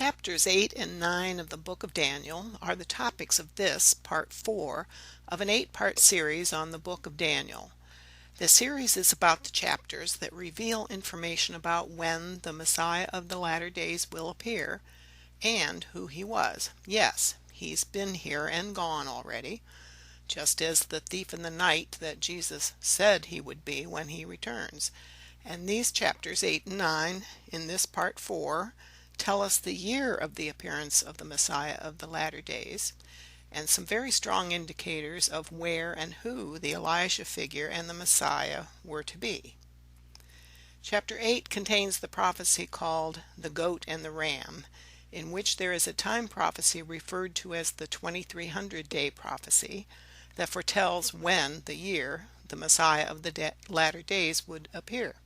Chapters 8 and 9 of the Book of Daniel are the topics of this, part 4, of an 8-part series on the Book of Daniel. The series is about the chapters that reveal information about when the Messiah of the latter days will appear, and who he was. Yes, he's been here and gone already, just as the thief in the night that Jesus said he would be when he returns. And these chapters 8 and 9 in this part 4 tell us the year of the appearance of the Messiah of the latter days, and some very strong indicators of where and who the Elijah figure and the Messiah were to be. Chapter 8 contains the prophecy called the goat and the ram, in which there is a time prophecy referred to as the 2300-day prophecy that foretells when, the year, the Messiah of the latter days would appear.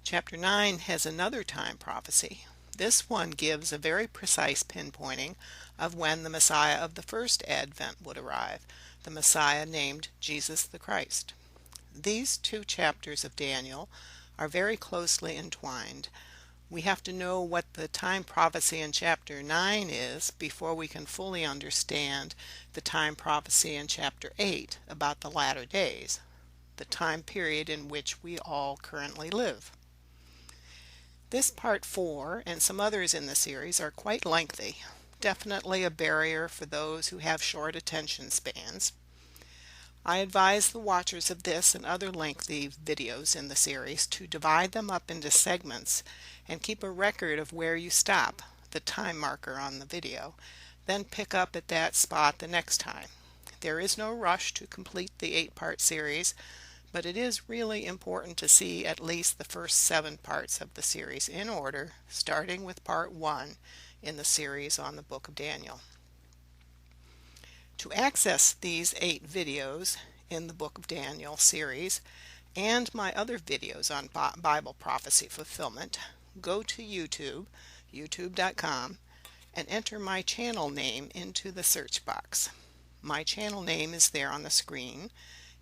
Chapter 9 has another time prophecy. This one gives a very precise pinpointing of when the Messiah of the first advent would arrive, the Messiah named Jesus the Christ. These two chapters of Daniel are very closely entwined. We have to know what the time prophecy in chapter 9 is before we can fully understand the time prophecy in chapter 8 about the latter days, the time period in which we all currently live. This part 4 and some others in the series are quite lengthy, definitely a barrier for those who have short attention spans. I advise the watchers of this and other lengthy videos in the series to divide them up into segments and keep a record of where you stop, the time marker on the video, then pick up at that spot the next time. There is no rush to complete the 8-part series, but it is really important to see at least the first 7 parts of the series in order, starting with part 1 in the series on the Book of Daniel. To access these 8 videos in the Book of Daniel series and my other videos on Bible prophecy fulfillment, go to YouTube, youtube.com, and enter my channel name into the search box. My channel name is there on the screen,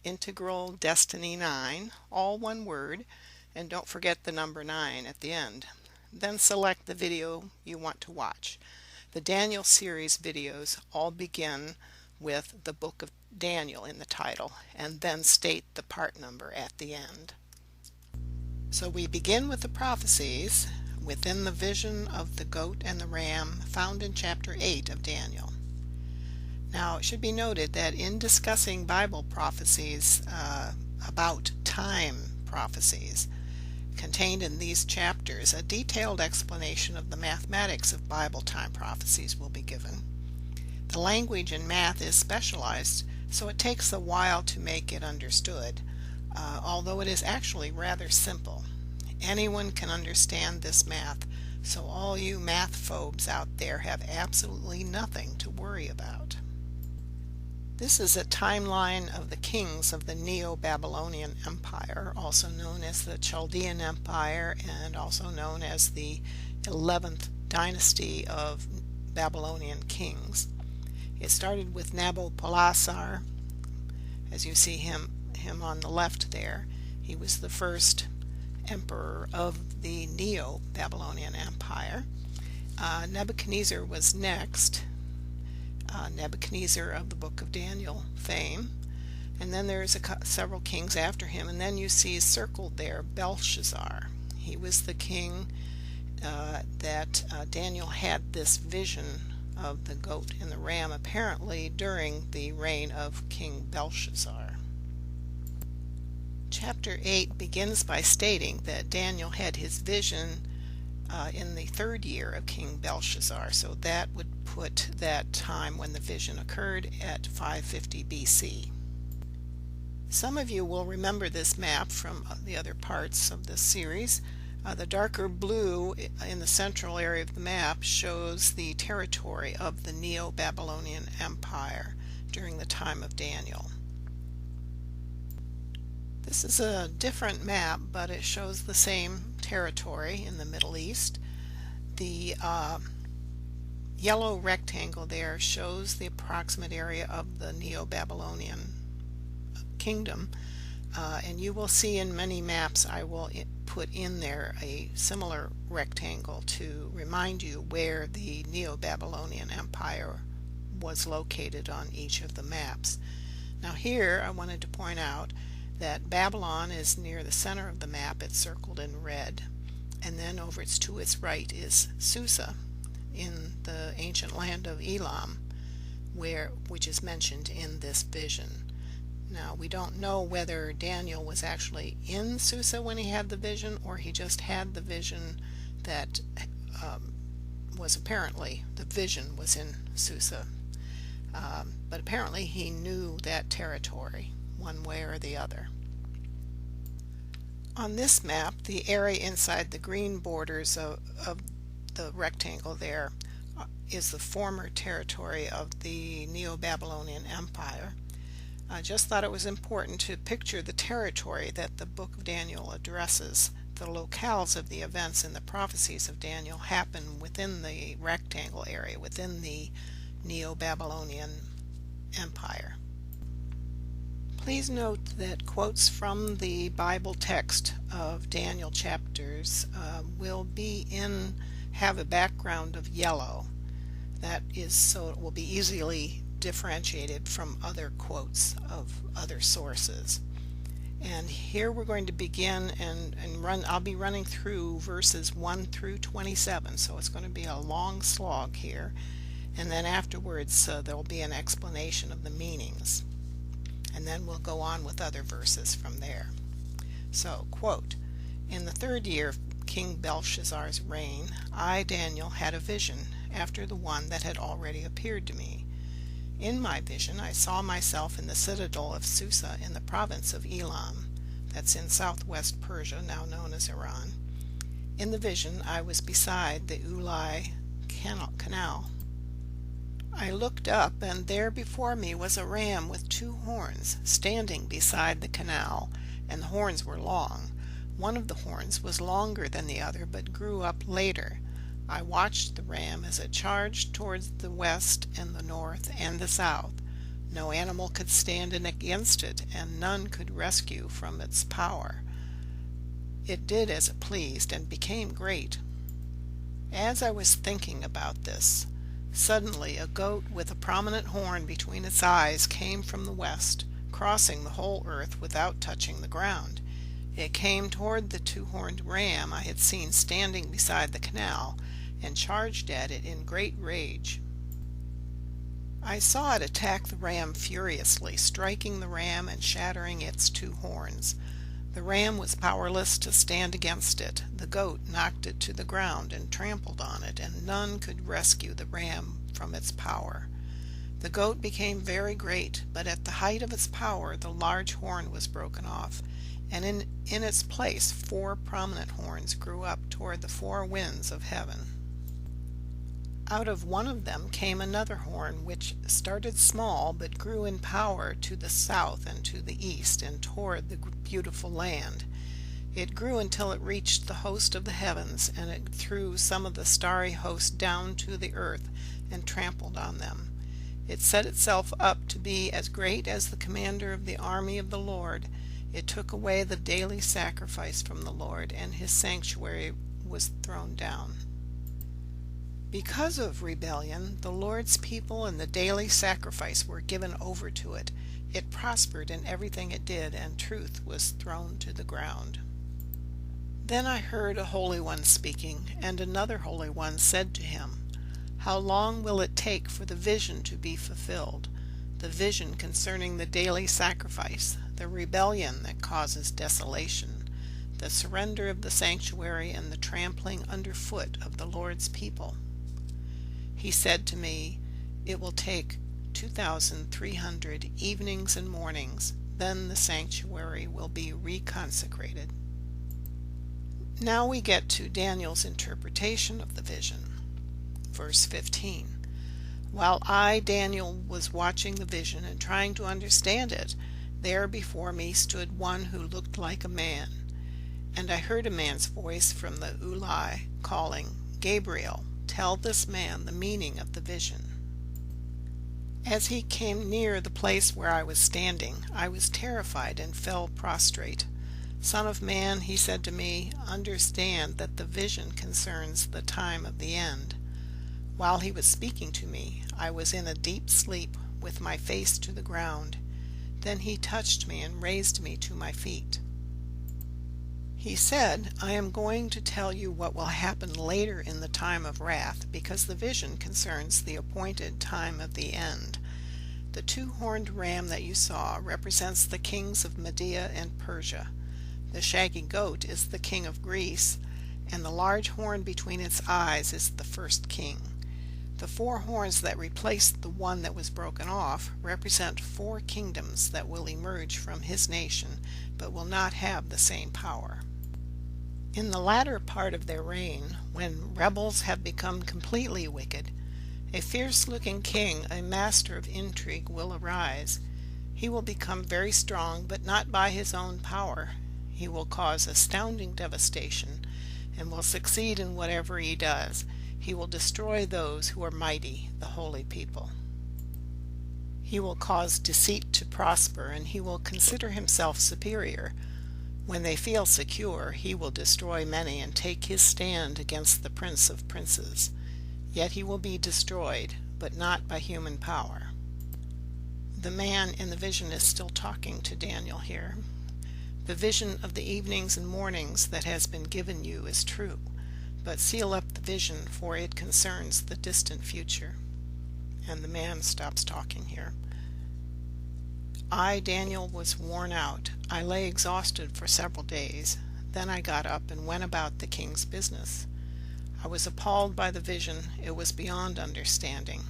Integral Destiny 9, all one word, and don't forget the number 9 at the end. Then select the video you want to watch. The Daniel series videos all begin with the Book of Daniel in the title, and then state the part number at the end. So we begin with the prophecies within the vision of the goat and the ram found in chapter 8 of Daniel. Now, it should be noted that in discussing Bible prophecies about time prophecies contained in these chapters, a detailed explanation of the mathematics of Bible time prophecies will be given. The language in math is specialized, so it takes a while to make it understood, although it is actually rather simple. Anyone can understand this math, so all you math phobes out there have absolutely nothing to worry about. This is a timeline of the kings of the Neo-Babylonian Empire, also known as the Chaldean Empire and also known as the 11th dynasty of Babylonian kings. It started with Nabopolassar, as you see him on the left there. He was the first emperor of the Neo-Babylonian Empire. Nebuchadnezzar was next. Nebuchadnezzar of the Book of Daniel fame, and then there's several kings after him, and then you see circled there Belshazzar. He was the king that Daniel had this vision of the goat and the ram apparently during the reign of King Belshazzar. Chapter 8 begins by stating that Daniel had his vision in the 3rd year of King Belshazzar, so that would put that time when the vision occurred at 550 BC. Some of you will remember this map from the other parts of this series. The darker blue in the central area of the map shows the territory of the Neo-Babylonian Empire during the time of Daniel. This is a different map, but it shows the same territory in the Middle East. The yellow rectangle there shows the approximate area of the Neo-Babylonian kingdom, and you will see in many maps I will put in there a similar rectangle to remind you where the Neo-Babylonian Empire was located on each of the maps. Now here I wanted to point out that Babylon is near the center of the map. It's circled in red, and then over to its right is Susa in the ancient land of Elam, which is mentioned in this vision. Now we don't know whether Daniel was actually in Susa when he had the vision, or he just had the vision that was apparently, the vision was in Susa. But apparently he knew that territory one way or the other. On this map, the area inside the green borders of the rectangle there is the former territory of the Neo-Babylonian Empire. I just thought it was important to picture the territory that the book of Daniel addresses. The locales of the events in the prophecies of Daniel happen within the rectangle area, within the Neo-Babylonian Empire. Please note that quotes from the Bible text of Daniel chapters have a background of yellow. That is so it will be easily differentiated from other quotes of other sources. And here we're going to begin I'll be running through verses 1 through 27, so it's going to be a long slog here, and then afterwards there will be an explanation of the meanings, and then we'll go on with other verses from there. So, quote, "In the 3rd year of King Belshazzar's reign, I, Daniel, had a vision after the one that had already appeared to me. In my vision I saw myself in the citadel of Susa in the province of Elam, that's in southwest Persia, now known as Iran. In the vision I was beside the Ulai canal. I looked up, and there before me was a ram with 2 horns, standing beside the canal, and the horns were long. One of the horns was longer than the other, but grew up later. I watched the ram as it charged towards the west and the north and the south. No animal could stand against it, and none could rescue from its power. It did as it pleased and became great. As I was thinking about this, suddenly a goat with a prominent horn between its eyes came from the west, crossing the whole earth without touching the ground. It came toward the 2-horned ram I had seen standing beside the canal, and charged at it in great rage. I saw it attack the ram furiously, striking the ram and shattering its 2 horns. The ram was powerless to stand against it. The goat knocked it to the ground and trampled on it, and none could rescue the ram from its power. The goat became very great, but at the height of its power the large horn was broken off, and in its place 4 prominent horns grew up toward the 4 winds of heaven. Out of one of them came another horn, which started small but grew in power to the south and to the east and toward the beautiful land. It grew until it reached the host of the heavens, and it threw some of the starry host down to the earth and trampled on them. It set itself up to be as great as the commander of the army of the Lord. It took away the daily sacrifice from the Lord, and his sanctuary was thrown down. Because of rebellion, the Lord's people and the daily sacrifice were given over to it. It prospered in everything it did, and truth was thrown to the ground. Then I heard a Holy One speaking, and another Holy One said to him, 'How long will it take for the vision to be fulfilled? The vision concerning the daily sacrifice, the rebellion that causes desolation, the surrender of the sanctuary, and the trampling underfoot of the Lord's people?' He said to me, 'It will take 2,300 evenings and mornings, then the sanctuary will be reconsecrated.'" Now we get to Daniel's interpretation of the vision. Verse 15. "While I, Daniel, was watching the vision and trying to understand it, there before me stood one who looked like a man. And I heard a man's voice from the Ulai calling, 'Gabriel, tell this man the meaning of the vision.' As he came near the place where I was standing, I was terrified and fell prostrate. Son of man, he said to me, understand that the vision concerns the time of the end. While he was speaking to me, I was in a deep sleep with my face to the ground. Then he touched me and raised me to my feet. He said, I am going to tell you what will happen later in the time of wrath, because the vision concerns the appointed time of the end. The two-horned ram that you saw represents the kings of Media and Persia. The shaggy goat is the king of Greece, and the large horn between its eyes is the first king. The four horns that replaced the one that was broken off represent four kingdoms that will emerge from his nation, but will not have the same power. In the latter part of their reign, when rebels have become completely wicked, a fierce-looking king, a master of intrigue, will arise. He will become very strong, but not by his own power. He will cause astounding devastation, and will succeed in whatever he does. He will destroy those who are mighty, the holy people. He will cause deceit to prosper, and he will consider himself superior. When they feel secure, he will destroy many and take his stand against the Prince of Princes. Yet he will be destroyed, but not by human power. The man in the vision is still talking to Daniel here. The vision of the evenings and mornings that has been given you is true, but seal up the vision, for it concerns the distant future. And the man stops talking here. I, Daniel, was worn out. I lay exhausted for several days. Then I got up and went about the king's business. I was appalled by the vision. It was beyond understanding.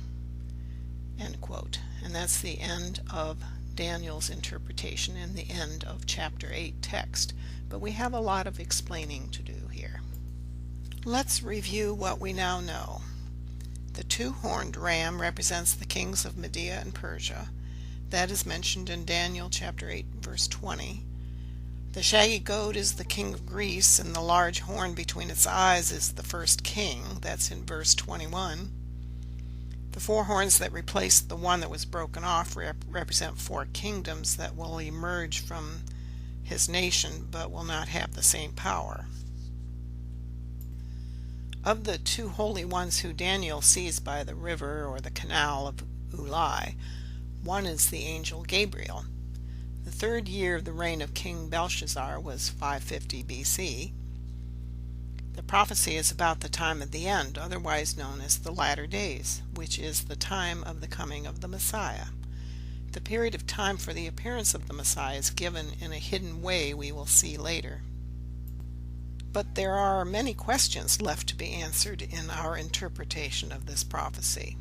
End quote. And that's the end of Daniel's interpretation and the end of chapter 8 text. But we have a lot of explaining to do here. Let's review what we now know. The two-horned ram represents the kings of Media and Persia. That is mentioned in Daniel chapter 8 verse 20. The shaggy goat is the king of Greece, and the large horn between its eyes is the first king. That's in verse 21. The four horns that replaced the one that was broken off represent four kingdoms that will emerge from his nation but will not have the same power. Of the two holy ones who Daniel sees by the river or the canal of Baha'u'llah, one is the angel Gabriel. The third year of the reign of King Belshazzar was 550 BC. The prophecy is about the time of the end, otherwise known as the latter days, which is the time of the coming of the Messiah. The period of time for the appearance of the Messiah is given in a hidden way we will see later. But there are many questions left to be answered in our interpretation of this prophecy.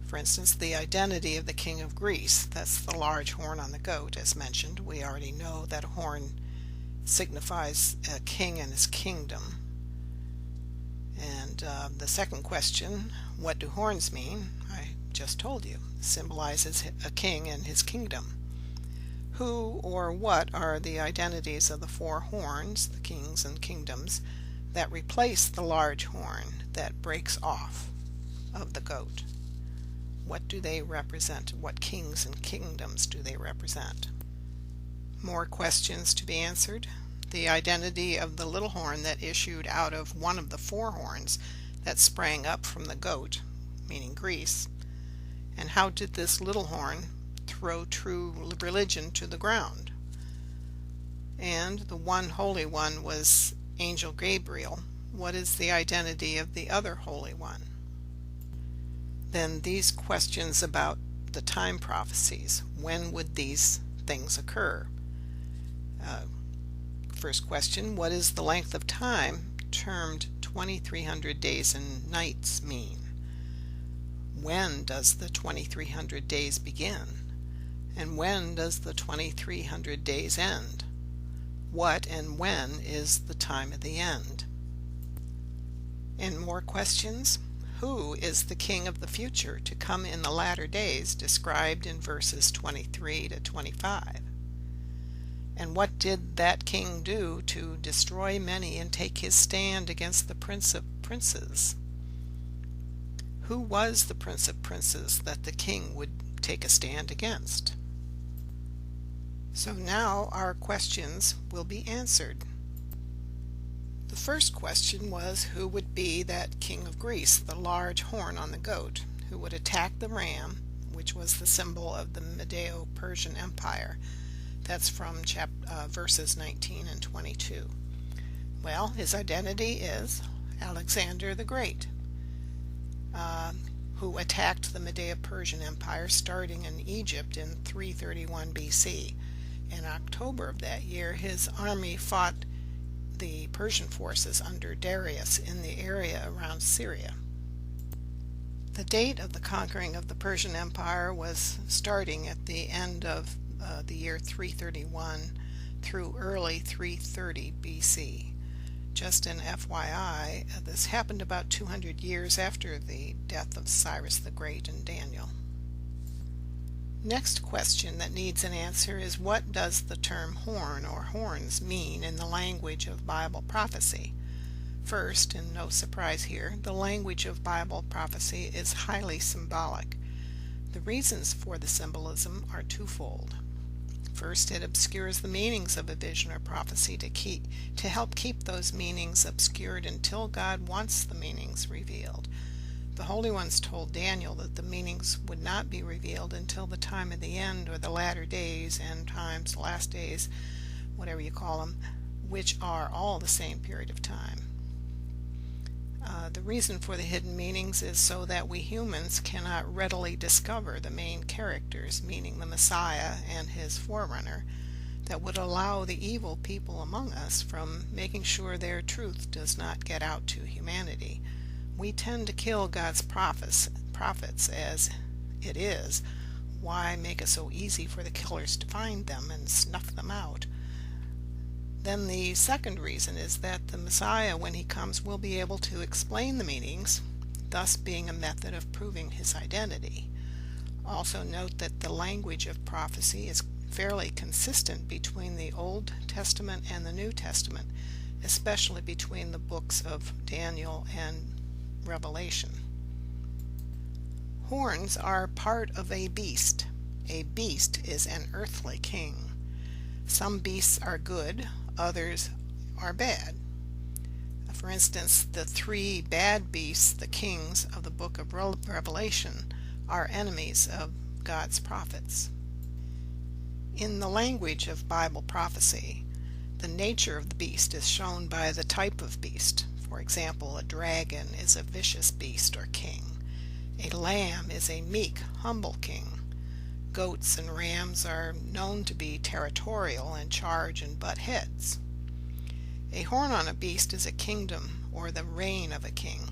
For instance, the identity of the king of Greece, that's the large horn on the goat, as mentioned. We already know that a horn signifies a king and his kingdom. And the second question, what do horns mean? I just told you. It symbolizes a king and his kingdom. Who or what are the identities of the four horns, the kings and kingdoms, that replace the large horn that breaks off of the goat? What do they represent? What kings and kingdoms do they represent? More questions to be answered. The identity of the little horn that issued out of one of the four horns that sprang up from the goat, meaning Greece. And how did this little horn throw true religion to the ground? And the one holy one was Angel Gabriel. What is the identity of the other holy one? Then these questions about the time prophecies. When would these things occur? First question, what is the length of time termed 2300 days and nights mean? When does the 2300 days begin? And when does the 2300 days end? What and when is the time of the end? And more questions. Who is the king of the future to come in the latter days described in verses 23 to 25? And what did that king do to destroy many and take his stand against the Prince of Princes? Who was the Prince of Princes that the king would take a stand against? So now our questions will be answered. The first question was, who would be that king of Greece, the large horn on the goat, who would attack the ram, which was the symbol of the Medo-Persian Empire? That's from verses 19 and 22. Well, his identity is Alexander the Great, who attacked the Medo-Persian Empire starting in Egypt in 331 BC. In October of that year, his army fought the Persian forces under Darius in the area around Syria. The date of the conquering of the Persian Empire was starting at the end of the year 331 through early 330 BC. Just an FYI, this happened about 200 years after the death of Cyrus the Great and Daniel. Next question that needs an answer is, what does the term horn or horns mean in the language of Bible prophecy? First, and no surprise here, the language of Bible prophecy is highly symbolic. The reasons for the symbolism are twofold. First, it obscures the meanings of a vision or prophecy to help keep those meanings obscured until God wants the meanings revealed. The Holy Ones told Daniel that the meanings would not be revealed until the time of the end, or the latter days, end times, last days, whatever you call them, which are all the same period of time. The reason for the hidden meanings is so that we humans cannot readily discover the main characters, meaning the Messiah and his forerunner, that would allow the evil people among us from making sure their truth does not get out to humanity. We tend to kill God's prophets as it is. Why make it so easy for the killers to find them and snuff them out? Then the second reason is that the Messiah, when he comes, will be able to explain the meanings, thus being a method of proving his identity. Also note that the language of prophecy is fairly consistent between the Old Testament and the New Testament, especially between the books of Daniel and Revelation. Horns are part of a beast. A beast is an earthly king. Some beasts are good, others are bad. For instance, the three bad beasts, the kings of the book of Revelation, are enemies of God's prophets. In the language of Bible prophecy, the nature of the beast is shown by the type of beast. For example, a dragon is a vicious beast or king. A lamb is a meek, humble king. Goats and rams are known to be territorial and charge and butt heads. A horn on a beast is a kingdom or the reign of a king.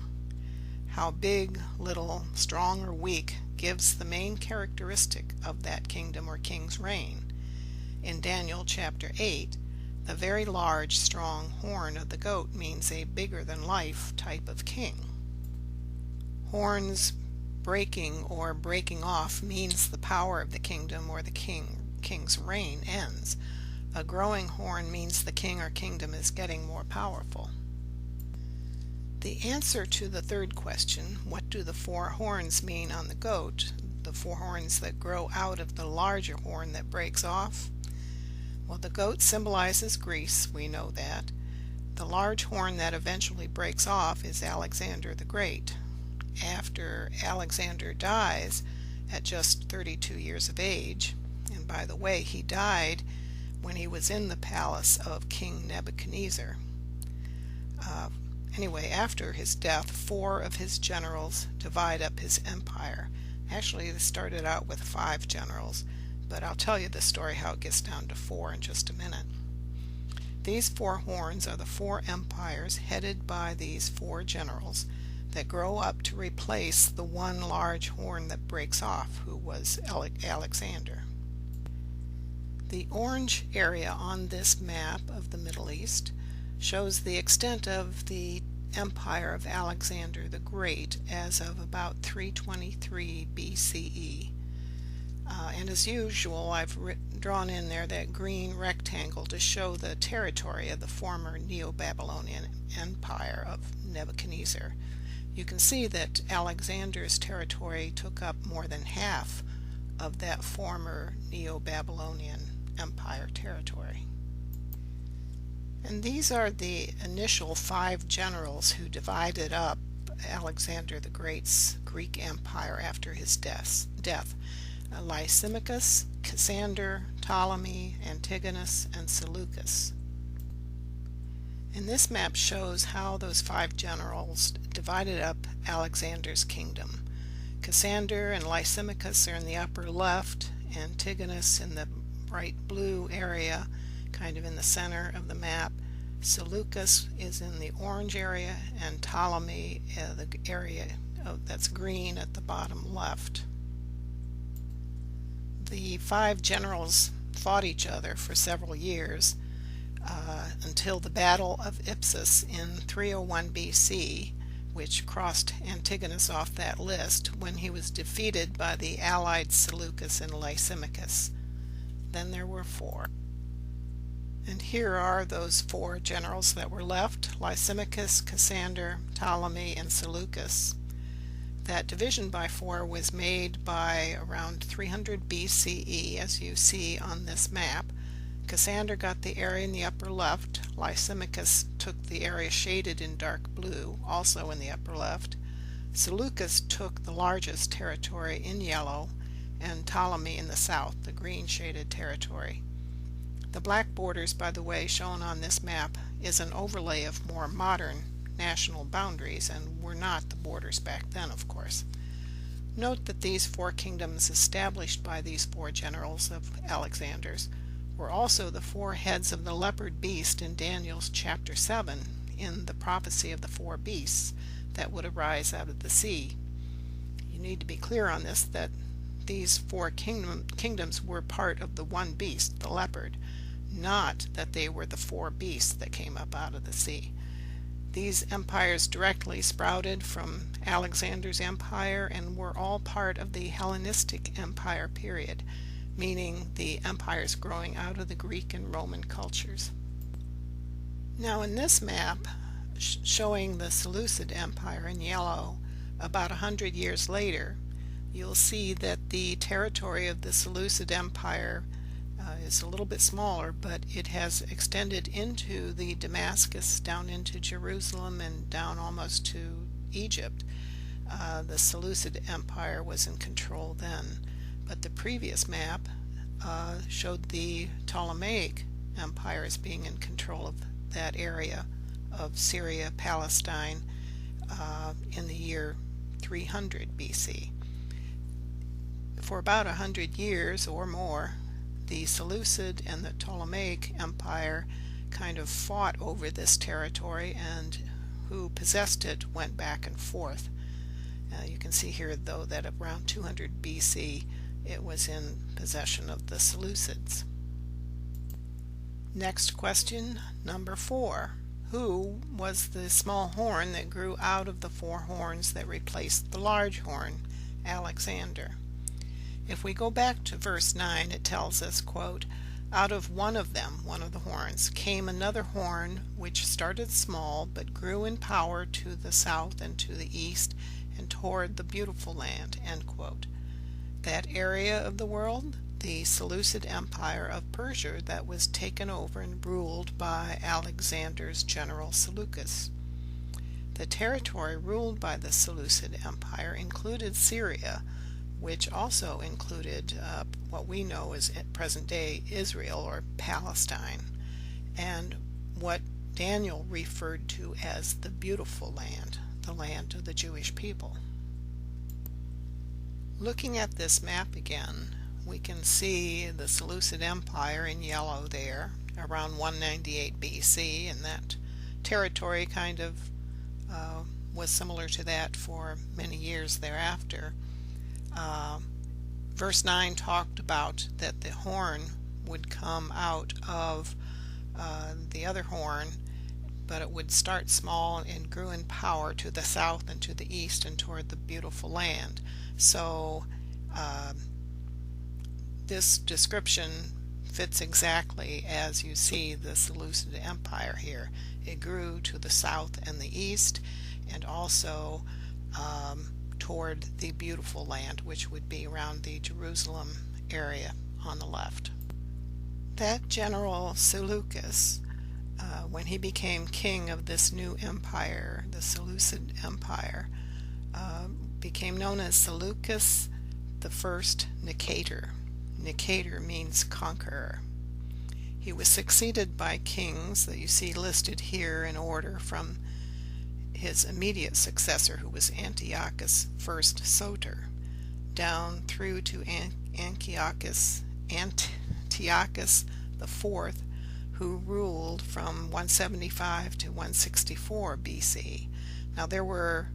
How big, little, strong, or weak gives the main characteristic of that kingdom or king's reign. In Daniel chapter 8, the very large, strong horn of the goat means a bigger-than-life type of king. Horns breaking or breaking off means the power of the kingdom or the king's reign ends. A growing horn means the king or kingdom is getting more powerful. The answer to the third question, what do the four horns mean on the goat, the four horns that grow out of the larger horn that breaks off? Well, the goat symbolizes Greece, we know that. The large horn that eventually breaks off is Alexander the Great. After Alexander dies at just 32 years of age, and by the way, he died when he was in the palace of King Nebuchadnezzar. Anyway, after his death, 4 of his generals divide up his empire. Actually, they started out with 5 generals, but I'll tell you the story how it gets down to 4 in just a minute. These 4 horns are the 4 empires headed by these 4 generals that grow up to replace the one large horn that breaks off, who was Alexander. The orange area on this map of the Middle East shows the extent of the empire of Alexander the Great as of about 323 BCE. And as usual, I've drawn in there that green rectangle to show the territory of the former Neo-Babylonian empire of Nebuchadnezzar. You can see that Alexander's territory took up more than half of that former Neo-Babylonian Empire territory. And these are the initial 5 generals who divided up Alexander the Great's Greek Empire after his death. Lysimachus, Cassander, Ptolemy, Antigonus, and Seleucus. And this map shows how those 5 generals divided up Alexander's kingdom. Cassander and Lysimachus are in the upper left, Antigonus in the bright blue area, kind of in the center of the map. Seleucus is in the orange area, and Ptolemy, the area that's green at the bottom left. The 5 generals fought each other for several years until the Battle of Ipsus in 301 BC, which crossed Antigonus off that list when he was defeated by the allied Seleucus and Lysimachus. Then there were 4. And here are those 4 generals that were left: Lysimachus, Cassander, Ptolemy, and Seleucus. That division by 4 was made by around 300 BCE, as you see on this map. Cassander got the area in the upper left. Lysimachus took the area shaded in dark blue, also in the upper left. Seleucus took the largest territory in yellow, and Ptolemy in the south, the green shaded territory. The black borders, by the way, shown on this map is an overlay of more modern national boundaries, and were not the borders back then, of course. Note that these 4 kingdoms established by these 4 generals of Alexander's were also the 4 heads of the leopard beast in Daniel's chapter 7 in the prophecy of the 4 beasts that would arise out of the sea. You need to be clear on this, that these 4 kingdoms were part of the one beast, the leopard, not that they were the 4 beasts that came up out of the sea. These empires directly sprouted from Alexander's empire and were all part of the Hellenistic Empire period, meaning the empires growing out of the Greek and Roman cultures. Now in this map, showing the Seleucid Empire in yellow, about 100 years later, you'll see that the territory of the Seleucid Empire is a little bit smaller, but it has extended into the Damascus, down into Jerusalem, and down almost to Egypt. The Seleucid Empire was in control then, but the previous map showed the Ptolemaic Empire as being in control of that area of Syria, Palestine, in the year 300 BC. For about 100 years or more, the Seleucid and the Ptolemaic Empire kind of fought over this territory, and who possessed it went back and forth. You can see here, though, that around 200 BC it was in possession of the Seleucids. Next question, number 4. Who was the small horn that grew out of the 4 horns that replaced the large horn? Alexander. If we go back to verse 9, it tells us, quote, "Out of one of them," one of the horns, "came another horn which started small, but grew in power to the south and to the east and toward the beautiful land." End quote. That area of the world, the Seleucid Empire of Persia, that was taken over and ruled by Alexander's general Seleucus. The territory ruled by the Seleucid Empire included Syria, which also included what we know as at present day Israel or Palestine, and what Daniel referred to as the beautiful land, the land of the Jewish people. Looking at this map again, we can see the Seleucid Empire in yellow there around 198 BC, and that territory kind of was similar to that for many years thereafter. Verse 9 talked about that the horn would come out of the other horn, but it would start small and grew in power to the south and to the east and toward the beautiful land. So this description fits exactly as you see the Seleucid Empire here. It grew to the south and the east, and also toward the beautiful land, which would be around the Jerusalem area on the left. That general Seleucus, when he became king of this new empire, the Seleucid Empire, uh, became known as Seleucus the First Nicator. Nicator means conqueror. He was succeeded by kings that you see listed here in order from his immediate successor, who was Antiochus I Soter, down through to Antiochus IV, who ruled from 175 to 164 BC. Now there were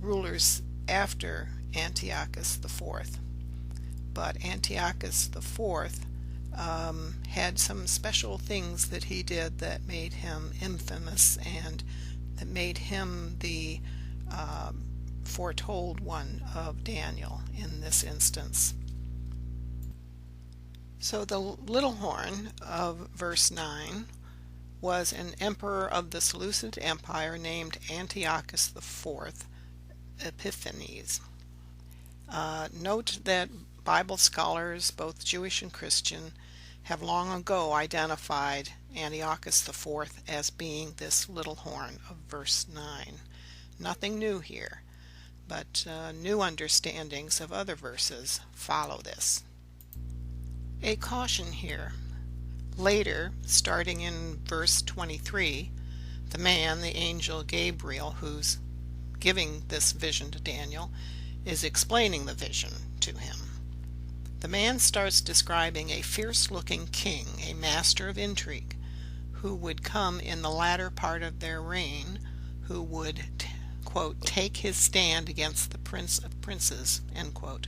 rulers after Antiochus IV, but Antiochus IV had some special things that he did that made him infamous and that made him the foretold one of Daniel in this instance. So the little horn of verse 9 was an emperor of the Seleucid Empire named Antiochus IV Epiphanes. Note that Bible scholars, both Jewish and Christian, have long ago identified Antiochus IV as being this little horn of verse 9. Nothing new here, but new understandings of other verses follow this. A caution here. Later, starting in verse 23, the man, the angel Gabriel, who's giving this vision to Daniel, is explaining the vision to him. The man starts describing a fierce-looking king, a master of intrigue, who would come in the latter part of their reign, who would, quote, take his stand against the prince of princes, end quote.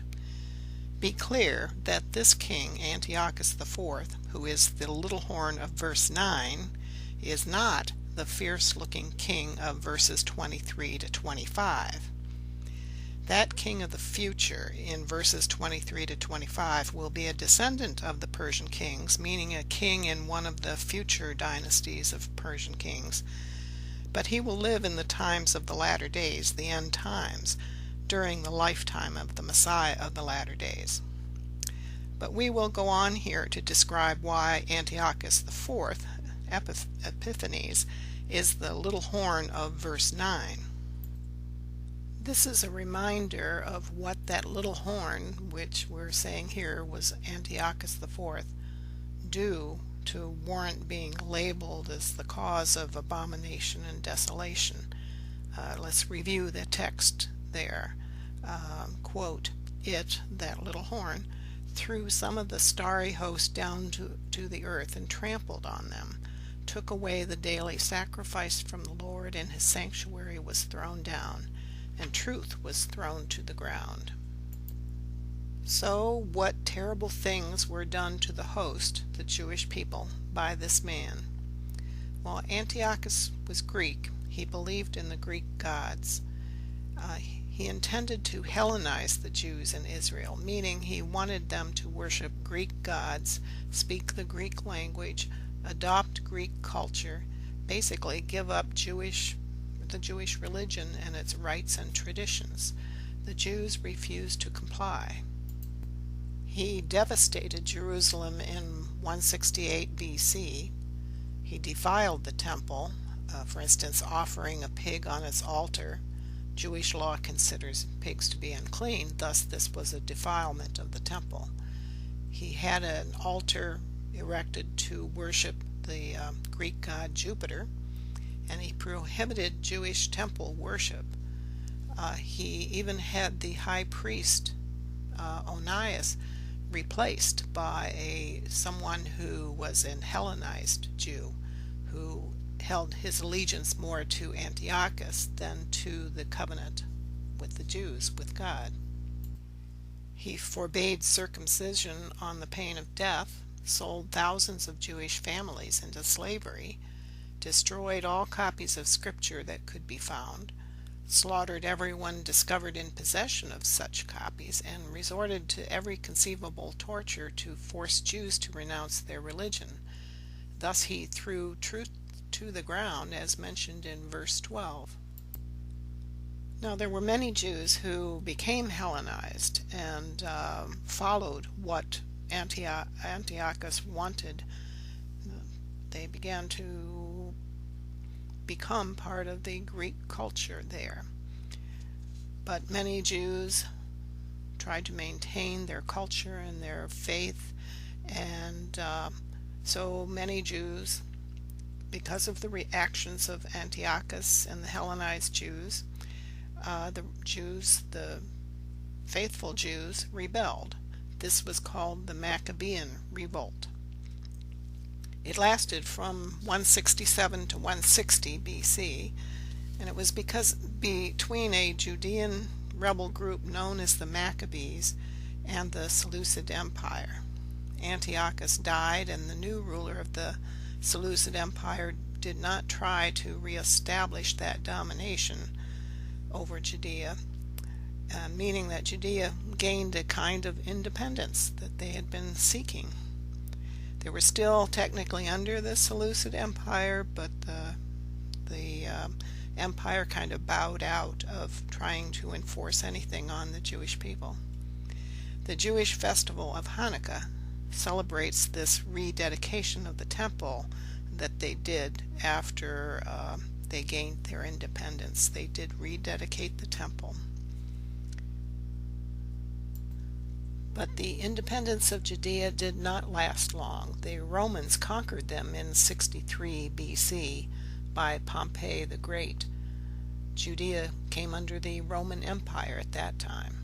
Be clear that this king, Antiochus IV, who is the little horn of verse 9, is not the fierce-looking king of verses 23 to 25. That king of the future in verses 23 to 25 will be a descendant of the Persian kings, meaning a king in one of the future dynasties of Persian kings. But he will live in the times of the latter days, the end times, during the lifetime of the Messiah of the latter days. But we will go on here to describe why Antiochus IV Epiphanes is the little horn of verse 9. This is a reminder of what that little horn, which we're saying here was Antiochus IV, do to warrant being labeled as the cause of abomination and desolation. Let's review the text there. Quote, it, that little horn, threw some of the starry host down to the earth and trampled on them, took away the daily sacrifice from the Lord, and his sanctuary was thrown down, and truth was thrown to the ground. So what terrible things were done to the host, the Jewish people, by this man? Well, Antiochus was Greek. He believed in the Greek gods. He intended to Hellenize the Jews in Israel, meaning he wanted them to worship Greek gods, speak the Greek language, adopt Greek culture, basically give up the Jewish religion and its rites and traditions. The Jews refused to comply. He devastated Jerusalem in 168 BC. He defiled the temple, for instance, offering a pig on its altar. Jewish law considers pigs to be unclean, thus this was a defilement of the temple. He had an altar erected to worship the Greek god Jupiter, and he prohibited Jewish temple worship. He even had the high priest Onias replaced by someone who was an Hellenized Jew, who held his allegiance more to Antiochus than to the covenant with the Jews, with God. He forbade circumcision on the pain of death, sold thousands of Jewish families into slavery, destroyed all copies of Scripture that could be found, slaughtered everyone discovered in possession of such copies, and resorted to every conceivable torture to force Jews to renounce their religion. Thus he threw truth to the ground, as mentioned in verse 12. Now there were many Jews who became Hellenized and followed what Antiochus wanted. They began to become part of the Greek culture there. But many Jews tried to maintain their culture and their faith, and so many Jews, because of the reactions of Antiochus and the Hellenized Jews, the faithful Jews rebelled. This was called the Maccabean Revolt. It lasted from 167 to 160 BC, and it was because between a Judean rebel group known as the Maccabees and the Seleucid Empire. Antiochus died, and the new ruler of the Seleucid Empire did not try to reestablish that domination over Judea, meaning that Judea gained a kind of independence that they had been seeking. They were still technically under the Seleucid Empire, but the empire kind of bowed out of trying to enforce anything on the Jewish people. The Jewish festival of Hanukkah celebrates this rededication of the temple that they did after they gained their independence. They did rededicate the temple. But the independence of Judea did not last long. The Romans conquered them in 63 BC by Pompey the Great. Judea came under the Roman Empire at that time.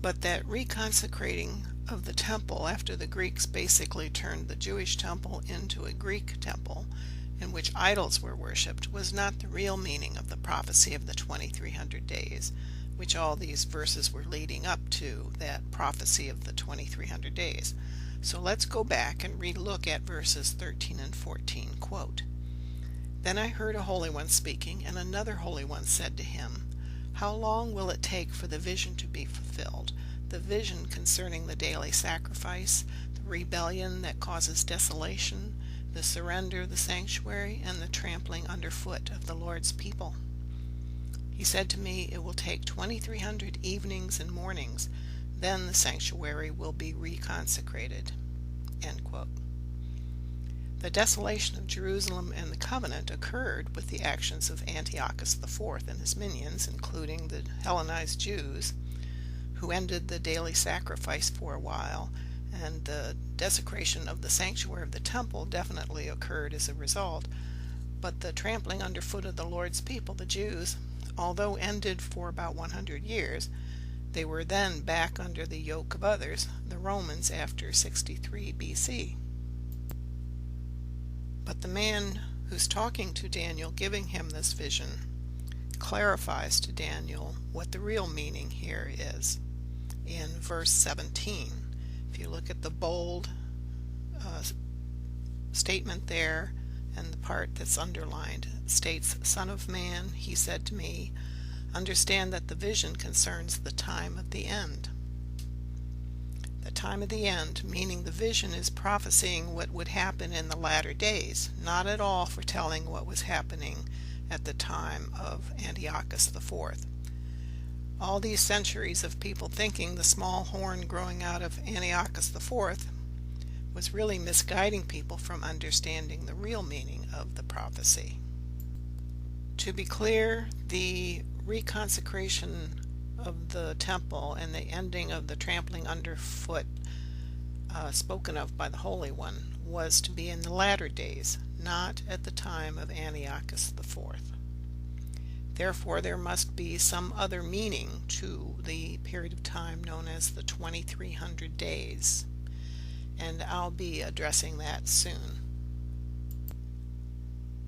But that reconsecrating of the temple after the Greeks basically turned the Jewish temple into a Greek temple in which idols were worshipped was not the real meaning of the prophecy of the 2300 days, which all these verses were leading up to, that prophecy of the 2300 days. So let's go back and relook at verses 13 and 14. Quote, "Then I heard a Holy One speaking, and another Holy One said to him, How long will it take for the vision to be fulfilled, the vision concerning the daily sacrifice, the rebellion that causes desolation, the surrender of the sanctuary, and the trampling underfoot of the Lord's people? He said to me, It will take 2300 evenings and mornings, then the sanctuary will be reconsecrated." End quote. The desolation of Jerusalem and the covenant occurred with the actions of Antiochus IV and his minions, including the Hellenized Jews, who ended the daily sacrifice for a while, and the desecration of the sanctuary of the temple definitely occurred as a result. But the trampling underfoot of the Lord's people, the Jews, although ended for about 100 years, they were then back under the yoke of others, the Romans, after 63 BC. But the man who's talking to Daniel, giving him this vision, clarifies to Daniel what the real meaning here is in verse 17. If you look at the bold statement there, and the part that's underlined, it states, "Son of man, he said to me, understand that the vision concerns the time of the end." The time of the end, meaning the vision is prophesying what would happen in the latter days, not at all foretelling what was happening at the time of Antiochus IV. All these centuries of people thinking the small horn growing out of Antiochus IV was really misguiding people from understanding the real meaning of the prophecy. To be clear, the reconsecration of the temple and the ending of the trampling underfoot spoken of by the Holy One was to be in the latter days, not at the time of Antiochus IV. Therefore, there must be some other meaning to the period of time known as the 2300 days, and I'll be addressing that soon.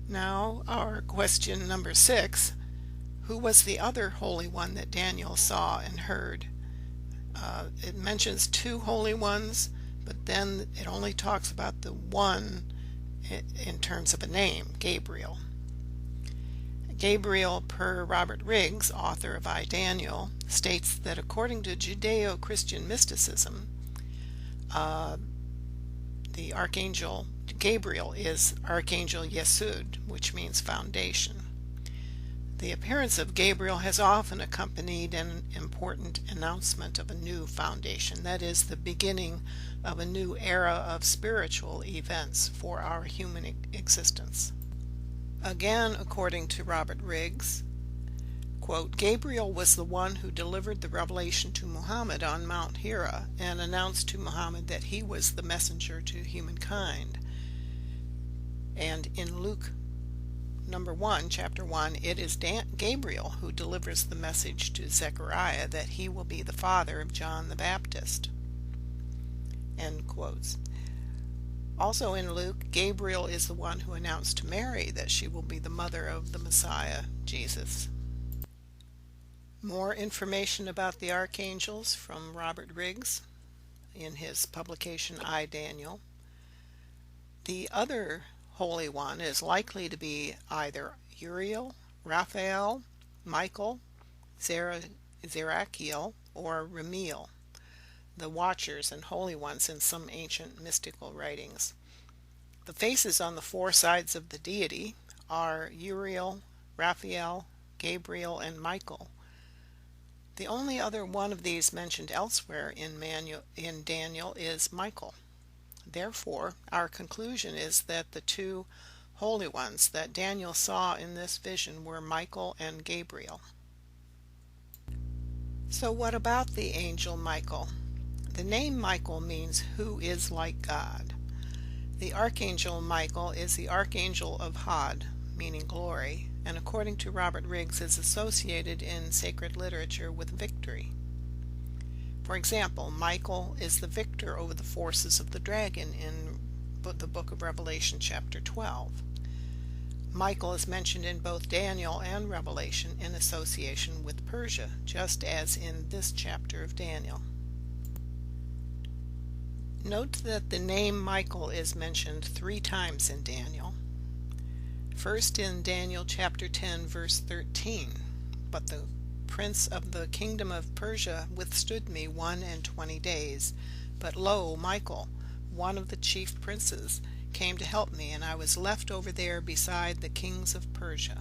Now, our question number 6. Who was the other Holy One that Daniel saw and heard? It mentions 2 Holy Ones, but then it only talks about the one in terms of a name, Gabriel. Gabriel, per Robert Riggs, author of I, Daniel, states that according to Judeo-Christian mysticism, the Archangel Gabriel is Archangel Yesud, which means foundation. The appearance of Gabriel has often accompanied an important announcement of a new foundation, that is, the beginning of a new era of spiritual events for our human existence. Again, according to Robert Riggs, quote, Gabriel was the one who delivered the revelation to Muhammad on Mount Hira and announced to Muhammad that he was the messenger to humankind. And in Luke Number 1, chapter 1, it is Gabriel who delivers the message to Zechariah that he will be the father of John the Baptist. End quotes. Also in Luke, Gabriel is the one who announced to Mary that she will be the mother of the Messiah, Jesus. More information about the archangels from Robert Riggs in his publication I, Daniel. The other Holy One is likely to be either Uriel, Raphael, Michael, Zerachiel, or Ramiel, the Watchers and Holy Ones in some ancient mystical writings. The faces on the four sides of the deity are Uriel, Raphael, Gabriel, and Michael. The only other one of these mentioned elsewhere in Daniel is Michael. Therefore, our conclusion is that the two holy ones that Daniel saw in this vision were Michael and Gabriel. So what about the angel Michael? The name Michael means who is like God. The archangel Michael is the archangel of Had, meaning glory, and according to Robert Riggs is associated in sacred literature with victory. For example, Michael is the victor over the forces of the dragon in the book of Revelation chapter 12. Michael is mentioned in both Daniel and Revelation in association with Persia, just as in this chapter of Daniel. Note that the name Michael is mentioned 3 times in Daniel. First in Daniel chapter 10 verse 13, but the prince of the kingdom of Persia withstood me 21 days. But lo, Michael, one of the chief princes, came to help me, and I was left over there beside the kings of Persia.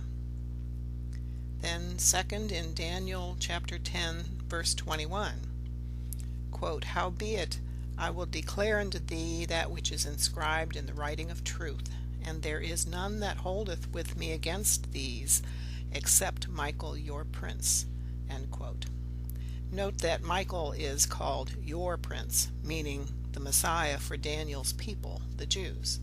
Then second in Daniel chapter 10 verse 21, quote, Howbeit I will declare unto thee that which is inscribed in the writing of truth, and there is none that holdeth with me against these, except Michael your prince. End quote. Note that Michael is called your prince, meaning the Messiah for Daniel's people, the Jews.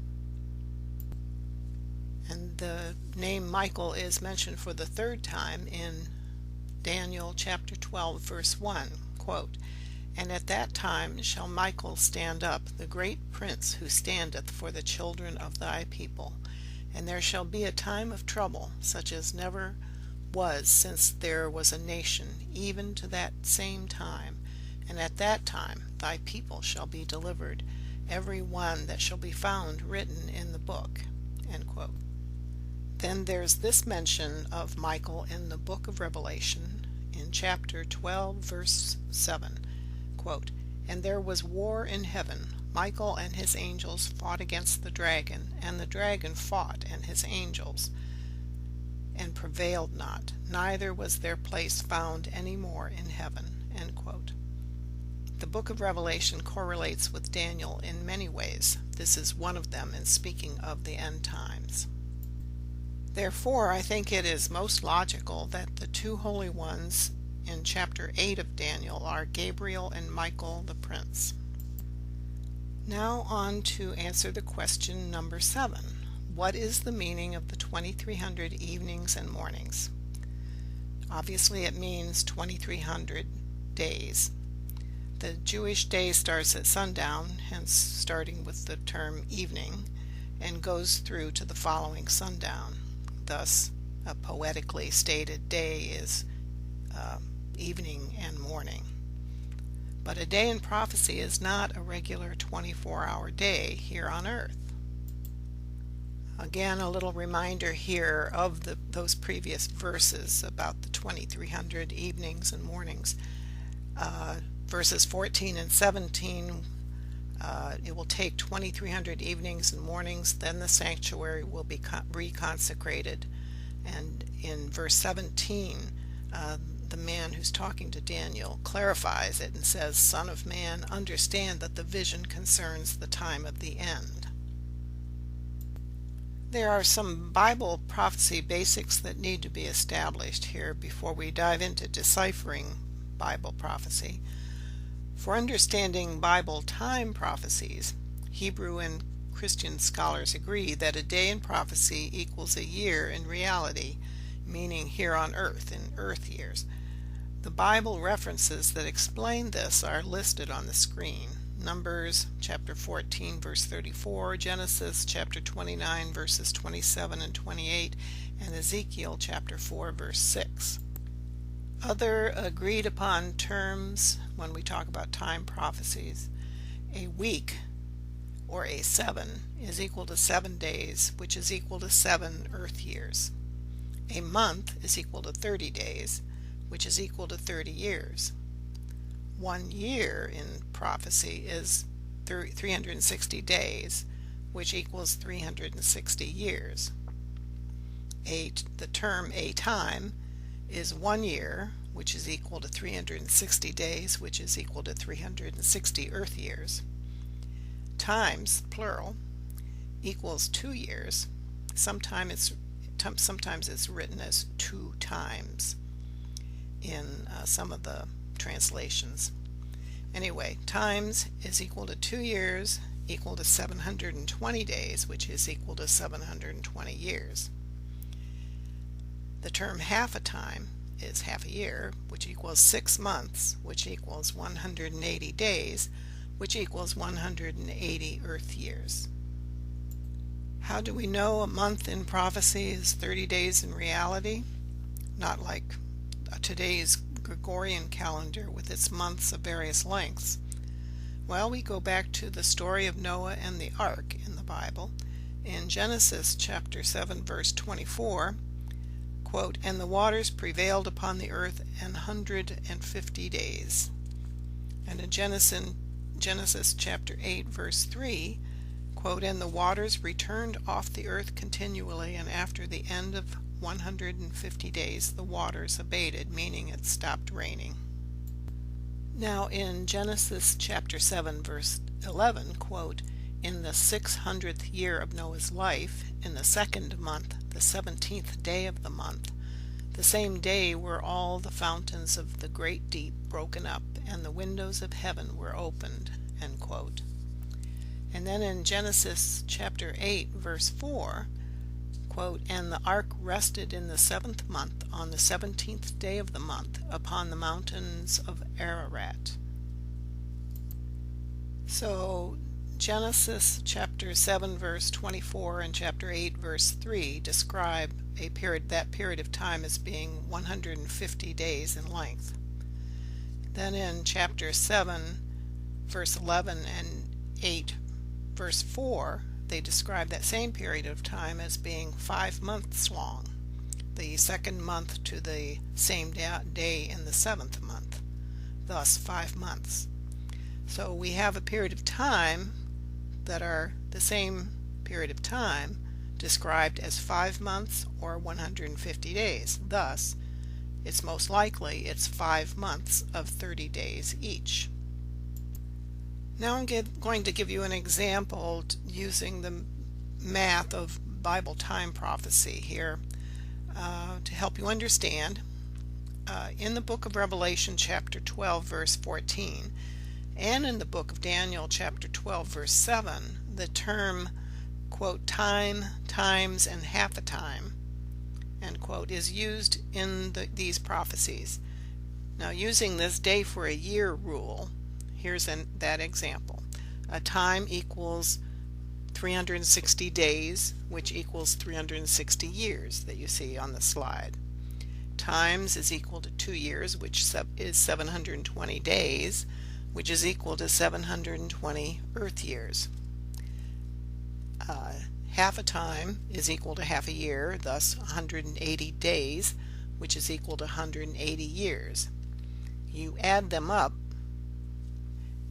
And the name Michael is mentioned for the 3rd time in Daniel chapter 12 verse 1, quote, And at that time shall Michael stand up, the great prince who standeth for the children of thy people, and there shall be a time of trouble, such as never was since there was a nation, even to that same time. And at that time thy people shall be delivered, every one that shall be found written in the book. End quote. Then there's this mention of Michael in the book of Revelation in chapter 12 verse 7, quote, And there was war in heaven. Michael and his angels fought against the dragon, and the dragon fought and his angels, and prevailed not, neither was their place found any more in heaven. End quote. The book of Revelation correlates with Daniel in many ways. This is one of them in speaking of the end times. Therefore, I think it is most logical that the 2 holy ones in chapter 8 of Daniel are Gabriel and Michael the prince. Now on to answer the question number 7. What is the meaning of the 2300 evenings and mornings? Obviously it means 2300 days. The Jewish day starts at sundown, hence starting with the term evening, and goes through to the following sundown. Thus, a poetically stated day is evening and morning. But a day in prophecy is not a regular 24-hour day here on earth. Again, a little reminder here of those previous verses about the 2300 evenings and mornings. Verses 14 and 17, it will take 2300 evenings and mornings, then the sanctuary will be reconsecrated, And in verse 17, the man who's talking to Daniel clarifies it and says, "Son of man, understand that the vision concerns the time of the end." There are some Bible prophecy basics that need to be established here before we dive into deciphering Bible prophecy. For understanding Bible time prophecies, Hebrew and Christian scholars agree that a day in prophecy equals a year in reality, meaning here on earth, in earth years. The Bible references that explain this are listed on the screen. Numbers chapter 14 verse 34, Genesis chapter 29 verses 27 and 28, and Ezekiel chapter 4 verse 6. Other agreed upon terms when we talk about time prophecies: a week, or a 7, is equal to 7 days, which is equal to 7 earth years. A month is equal to 30 days, which is equal to 30 years. 1 year in prophecy is 360 days, which equals 360 years. The term "a time" is 1 year, which is equal to 360 days, which is equal to 360 earth years. Times, plural, equals 2 years. Sometimes it's written as 2 times in some of the translations. Anyway, times is equal to 2 years, equal to 720 days, which is equal to 720 years. The term "half a time" is half a year, which equals 6 months, which equals 180 days, which equals 180 earth years. How do we know a month in prophecy is 30 days in reality? Not like today's Gregorian calendar with its months of various lengths. Well, we go back to the story of Noah and the ark in the Bible. In Genesis chapter 7 verse 24, quote, "And the waters prevailed upon the earth 150 days." And in Genesis chapter 8 verse 3, quote, "And the waters returned off the earth continually, and after the end of 150 days the waters abated," meaning it stopped raining. Now in Genesis chapter 7 verse 11, quote, "In the 600th year of Noah's life, in the 2nd month, the 17th day of the month, the same day were all the fountains of the great deep broken up, and the windows of heaven were opened," end quote. And then in Genesis chapter 8 verse 4, quote, "And the ark rested in the 7th month, on the 17th day of the month, upon the mountains of Ararat." So Genesis chapter 7 verse 24 and chapter 8 verse 3 describe that period of time as being 150 days in length. Then in chapter 7 verse 11 and 8 verse 4, they describe that same period of time as being 5 months long, the 2nd month to the same day in the 7th month, thus 5 months. So we have a period of time that are the same period of time described as 5 months or 150 days. Thus, it's most likely it's 5 months of 30 days each. Now I'm going to give you an example using the math of Bible time prophecy here to help you understand. In the book of Revelation chapter 12 verse 14 and in the book of Daniel chapter 12 verse 7, the term, quote, "time, times, and half a time," end quote, is used in these prophecies. Now, using this day for a year rule, here's that example. A time equals 360 days, which equals 360 years that you see on the slide. Times is equal to 2 years, which is 720 days, which is equal to 720 earth years. Half a time is equal to half a year, thus 180 days, which is equal to 180 years. You add them up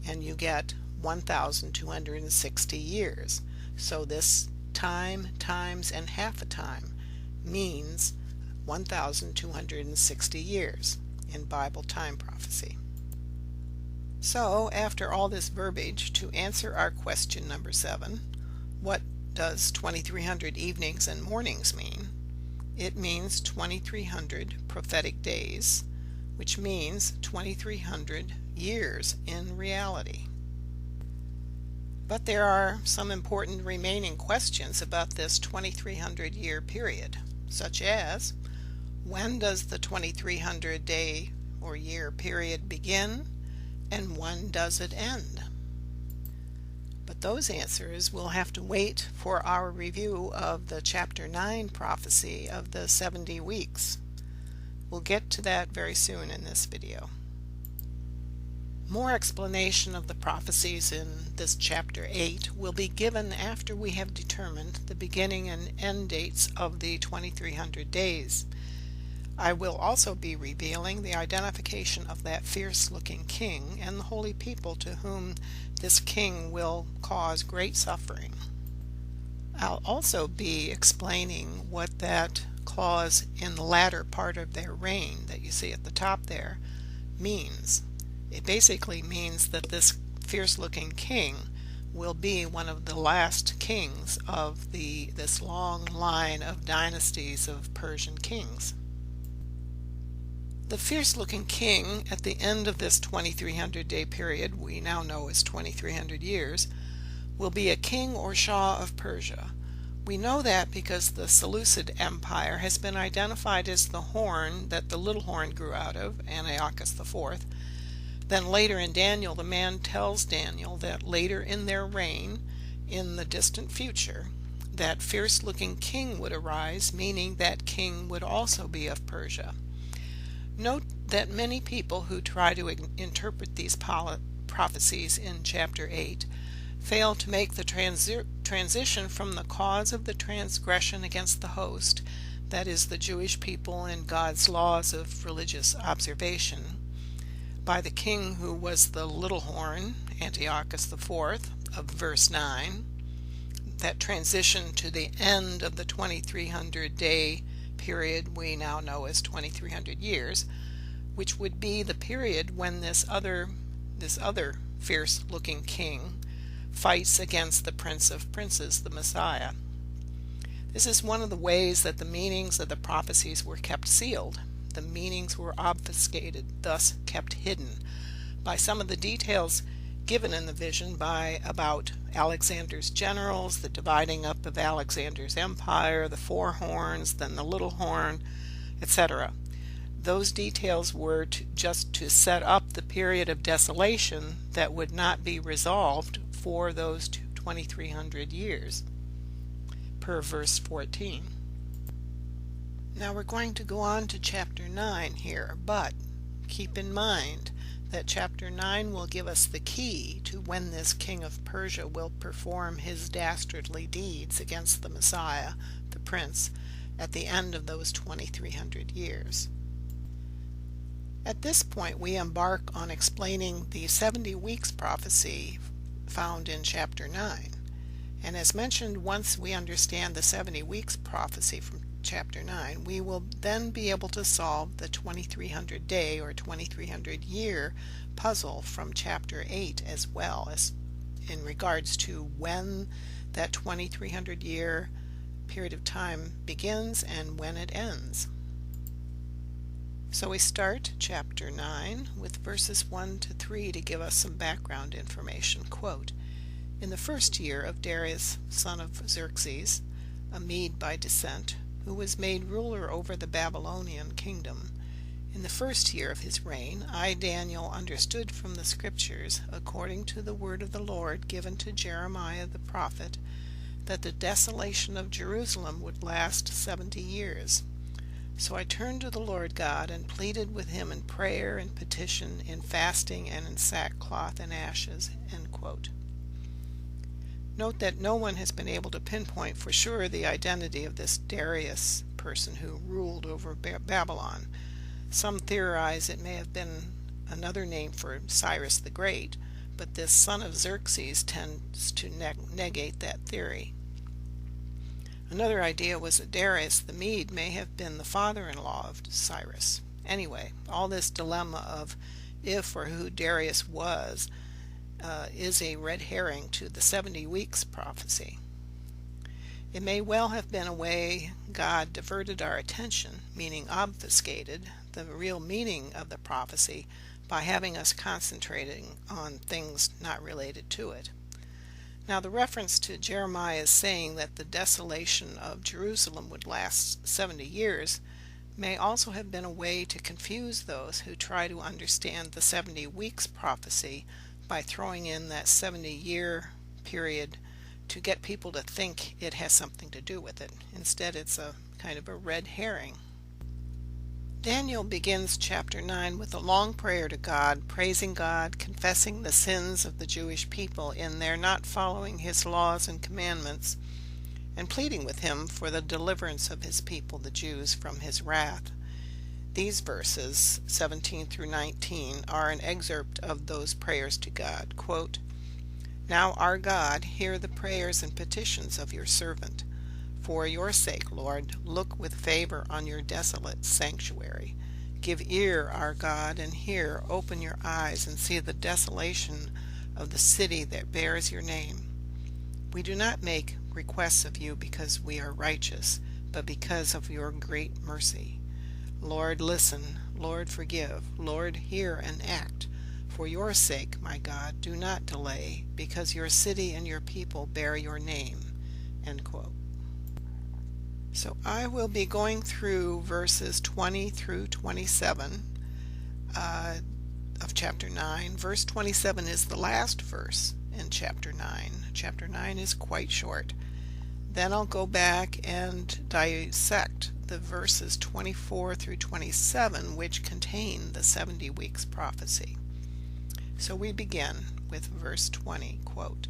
and you get 1,260 years. So this time, times, and half a time means 1,260 years in Bible time prophecy. So, after all this verbiage, to answer our question number 7, what does 2300 evenings and mornings mean? It means 2300 prophetic days, which means 2300 years in reality. But there are some important remaining questions about this 2300 year period, such as, when does the 2300 day or year period begin, and when does it end? But those answers will have to wait for our review of the chapter 9 prophecy of the 70 weeks. We'll get to that very soon in this video. More explanation of the prophecies in this chapter 8 will be given after we have determined the beginning and end dates of the 2300 days. I will also be revealing the identification of that fierce-looking king and the holy people to whom this king will cause great suffering. I'll also be explaining what that clause in the latter part of their reign that you see at the top there means. It basically means that this fierce-looking king will be one of the last kings of this long line of dynasties of Persian kings. The fierce-looking king at the end of this 2300 day period, we now know as 2300 years, will be a king or Shah of Persia. We know that because the Seleucid Empire has been identified as the horn that the little horn grew out of, Antiochus IV. Then later in Daniel, the man tells Daniel that later in their reign, in the distant future, that fierce-looking king would arise, meaning that king would also be of Persia. Note that many people who try to interpret these prophecies in chapter 8 fail to make the transition from the cause of the transgression against the host, that is, the Jewish people and God's laws of religious observation, by the king who was the little horn, Antiochus IV, of verse 9, that transition to the end of the 2300 day period we now know as 2300 years, which would be the period when this other fierce-looking king fights against the Prince of Princes, the Messiah. This is one of the ways that the meanings of the prophecies were kept sealed. The meanings were obfuscated, thus kept hidden, by some of the details given in the vision about Alexander's generals, the dividing up of Alexander's empire, the four horns, then the little horn, etc. Those details were just to set up the period of desolation that would not be resolved for those 2300 years, per verse 14. Now we're going to go on to chapter 9 here, but keep in mind that chapter 9 will give us the key to when this king of Persia will perform his dastardly deeds against the Messiah, the Prince, at the end of those 2300 years. At this point we embark on explaining the 70 weeks prophecy found in chapter 9. And as mentioned, once we understand the 70 weeks prophecy from chapter 9, we will then be able to solve the 2300 day or 2300 year puzzle from chapter 8 as well, as in regards to when that 2300 year period of time begins and when it ends. So we start chapter 9 with verses 1 to 3 to give us some background information. Quote, "In the first year of Darius, son of Xerxes, a Mede by descent, who was made ruler over the Babylonian kingdom, in the first year of his reign, I, Daniel, understood from the scriptures, according to the word of the Lord given to Jeremiah the prophet, that the desolation of Jerusalem would last 70 years. So I turned to the Lord God and pleaded with him in prayer and petition, in fasting and in sackcloth and ashes." End quote. Note that no one has been able to pinpoint for sure the identity of this Darius person who ruled over Babylon. Some theorize it may have been another name for Cyrus the Great, but this son of Xerxes tends to negate that theory. Another idea was that Darius the Mede may have been the father-in-law of Cyrus. Anyway, all this dilemma of if or who Darius was is a red herring to the 70 weeks prophecy. It may well have been a way God diverted our attention, meaning obfuscated the real meaning of the prophecy by having us concentrating on things not related to it. Now, the reference to Jeremiah's saying that the desolation of Jerusalem would last 70 years may also have been a way to confuse those who try to understand the 70 weeks prophecy by throwing in that 70-year period to get people to think it has something to do with it. Instead, it's a kind of a red herring. Daniel begins chapter 9 with a long prayer to God, praising God, confessing the sins of the Jewish people in their not following his laws and commandments, and pleading with him for the deliverance of his people, the Jews, from his wrath. These verses, 17 through 19, are an excerpt of those prayers to God. Quote, "Now, our God, hear the prayers and petitions of your servant. For your sake, Lord, look with favor on your desolate sanctuary. Give ear, our God, and hear. Open your eyes and see the desolation of the city that bears your name. We do not make requests of you because we are righteous, but because of your great mercy. Lord, listen. Lord, forgive. Lord, hear and act. For your sake, my God, do not delay, because your city and your people bear your name." End quote. So I will be going through verses 20 through 27 of chapter 9. Verse 27 is the last verse in chapter 9. Chapter 9 is quite short. Then I'll go back and dissect the verses 24 through 27, which contain the 70 weeks prophecy. So we begin with verse 20, quote,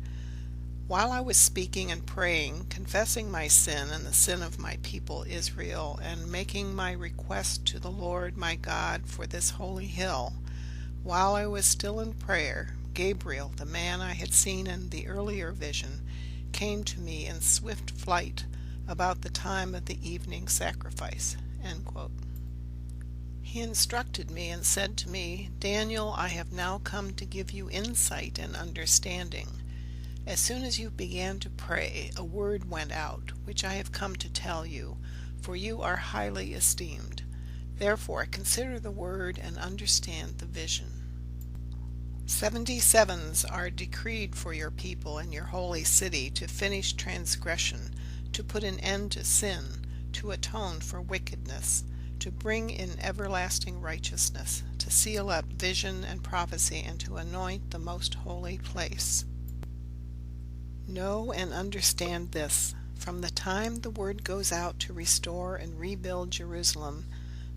"While I was speaking and praying, confessing my sin and the sin of my people Israel, and making my request to the Lord my God for this holy hill, while I was still in prayer, Gabriel, the man I had seen in the earlier vision, came to me in swift flight about the time of the evening sacrifice." End quote. He instructed me and said to me, "Daniel, I have now come to give you insight and understanding. As soon as you began to pray, a word went out, which I have come to tell you, for you are highly esteemed. Therefore consider the word and understand the vision. 77s are decreed for your people and your holy city to finish transgression, to put an end to sin, to atone for wickedness, to bring in everlasting righteousness, to seal up vision and prophecy, and to anoint the most holy place. Know and understand this. From the time the word goes out to restore and rebuild Jerusalem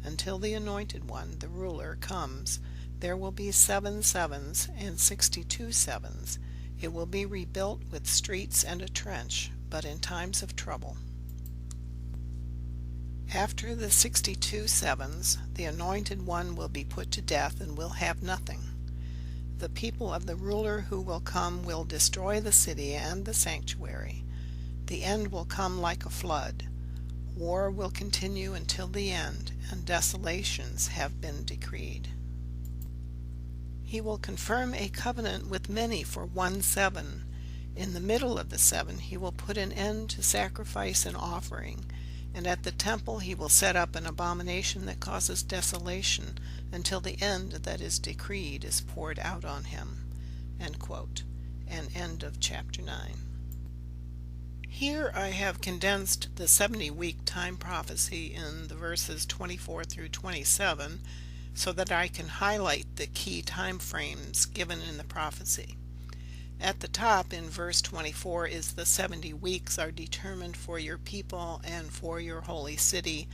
until the Anointed One, the ruler, comes, there will be 7 sevens and 62 sevens. It will be rebuilt with streets and a trench, but in times of trouble. After the 62 sevens, the Anointed One will be put to death and will have nothing. The people of the ruler who will come will destroy the city and the sanctuary. The end will come like a flood. War will continue until the end, and desolations have been decreed. He will confirm a covenant with many for 1 7. In the middle of the 7, he will put an end to sacrifice and offering, and at the temple he will set up an abomination that causes desolation until the end that is decreed is poured out on him." End quote. And end of chapter 9. Here I have condensed the 70-week time prophecy in the verses 24 through 27 so that I can highlight the key time frames given in the prophecy. At the top in verse 24 is the 70 weeks are determined for your people and for your holy city,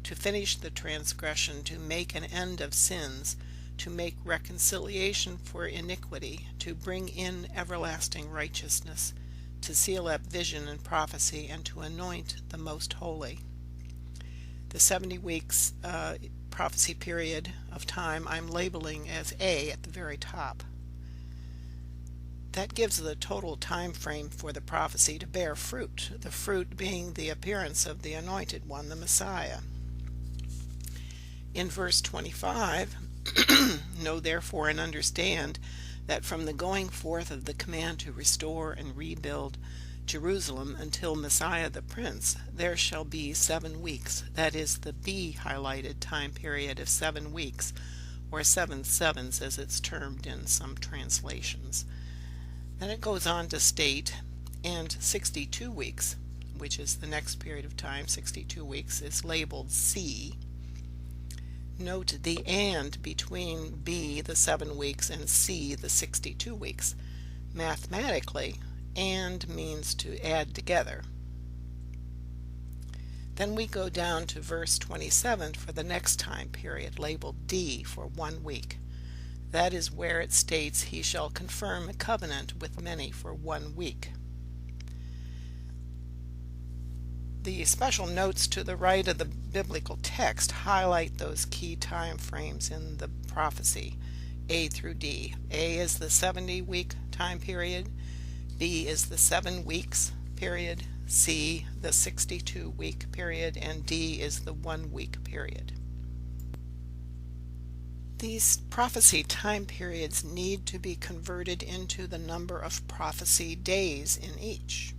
to finish the transgression, to make an end of sins, to make reconciliation for iniquity, to bring in everlasting righteousness, to seal up vision and prophecy, and to anoint the most holy. The 70 weeks prophecy period of time I'm labeling as A at the very top. That gives the total time frame for the prophecy to bear fruit, the fruit being the appearance of the Anointed One, the Messiah. In verse 25, know therefore and understand that from the going forth of the command to restore and rebuild Jerusalem until Messiah the Prince, there shall be 7 weeks. That is the B highlighted time period of 7 weeks, or 7 sevens as it's termed in some translations. Then it goes on to state, and 62 weeks, which is the next period of time, 62 weeks, is labeled C. Note the and between B, the 7 weeks, and C, the 62 weeks. Mathematically, and means to add together. Then we go down to verse 27 for the next time period, labeled D for 1 week. That is where it states, he shall confirm a covenant with many for 1 week. The special notes to the right of the biblical text highlight those key time frames in the prophecy, A through D. A is the 70-week time period, B is the 7 weeks period, C the 62-week period, and D is the 1 week period. These prophecy time periods need to be converted into the number of prophecy days in each.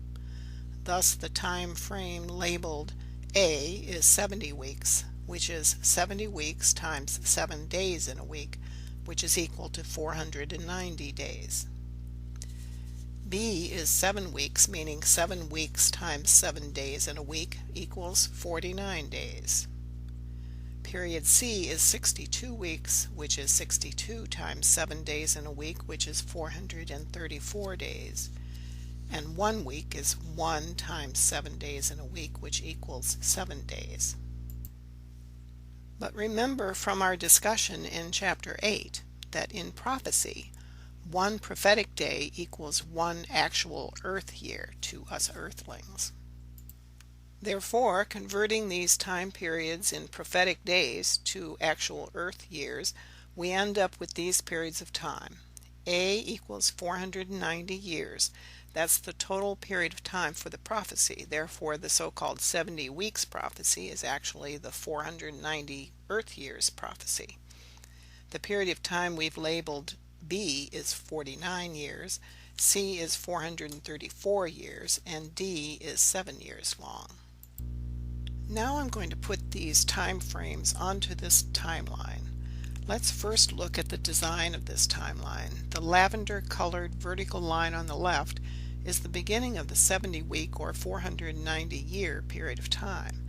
Thus, the time frame labeled A is 70 weeks, which is 70 weeks times 7 days in a week, which is equal to 490 days. B is 7 weeks, meaning 7 weeks times 7 days in a week equals 49 days. Period C is 62 weeks, which is 62 times 7 days in a week, which is 434 days. And 1 week is 1 times 7 days in a week, which equals 7 days. But remember from our discussion in chapter 8 that in prophecy, 1 prophetic day equals 1 actual earth year to us earthlings. Therefore, converting these time periods in prophetic days to actual earth years, we end up with these periods of time. A equals 490 years. That's the total period of time for the prophecy. Therefore, the so-called 70 weeks prophecy is actually the 490 earth years prophecy. The period of time we've labeled B is 49 years, C is 434 years, and D is 7 years long. Now I'm going to put these time frames onto this timeline. Let's first look at the design of this timeline. The lavender colored vertical line on the left is the beginning of the 70-week or 490-year period of time.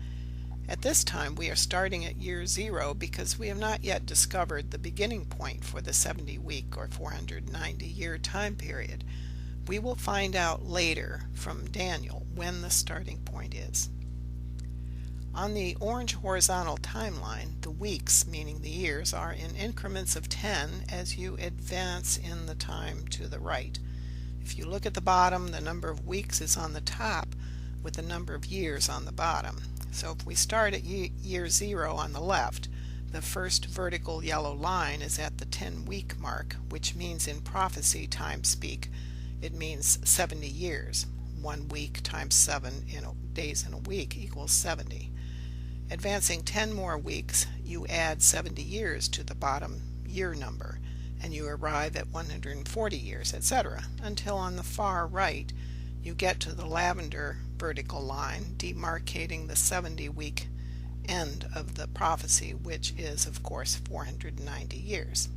At this time we are starting at year 0 because we have not yet discovered the beginning point for the 70-week or 490-year time period. We will find out later from Daniel when the starting point is. On the orange horizontal timeline, the weeks, meaning the years, are in increments of 10 as you advance in the time to the right. If you look at the bottom, the number of weeks is on the top with the number of years on the bottom. So if we start at year 0 on the left, the first vertical yellow line is at the 10-week mark, which means in prophecy time speak, it means 70 years. 1 week times 7 days in a week equals 70. Advancing 10 more weeks, you add 70 years to the bottom year number, and you arrive at 140 years, etc., until on the far right you get to the lavender vertical line demarcating the 70-week end of the prophecy, which is, of course, 490 years.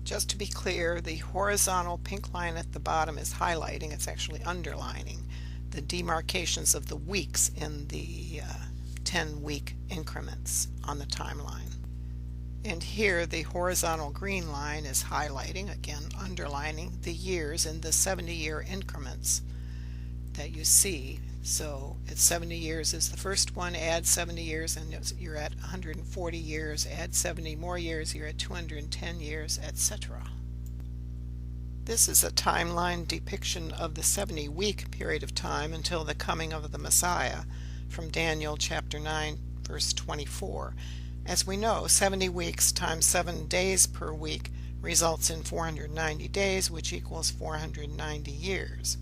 Just to be clear, the horizontal pink line at the bottom is highlighting, it's actually underlining, the demarcations of the weeks in the 10-week increments on the timeline. And here the horizontal green line is highlighting, again underlining, the years in the 70-year increments that you see. So at 70 years is the first one, add 70 years and you're at 140 years, add 70 more years, you're at 210 years, etc. This is a timeline depiction of the 70-week period of time until the coming of the Messiah from Daniel chapter 9 verse 24. As we know, 70 weeks times 7 days per week results in 490 days, which equals 490 years.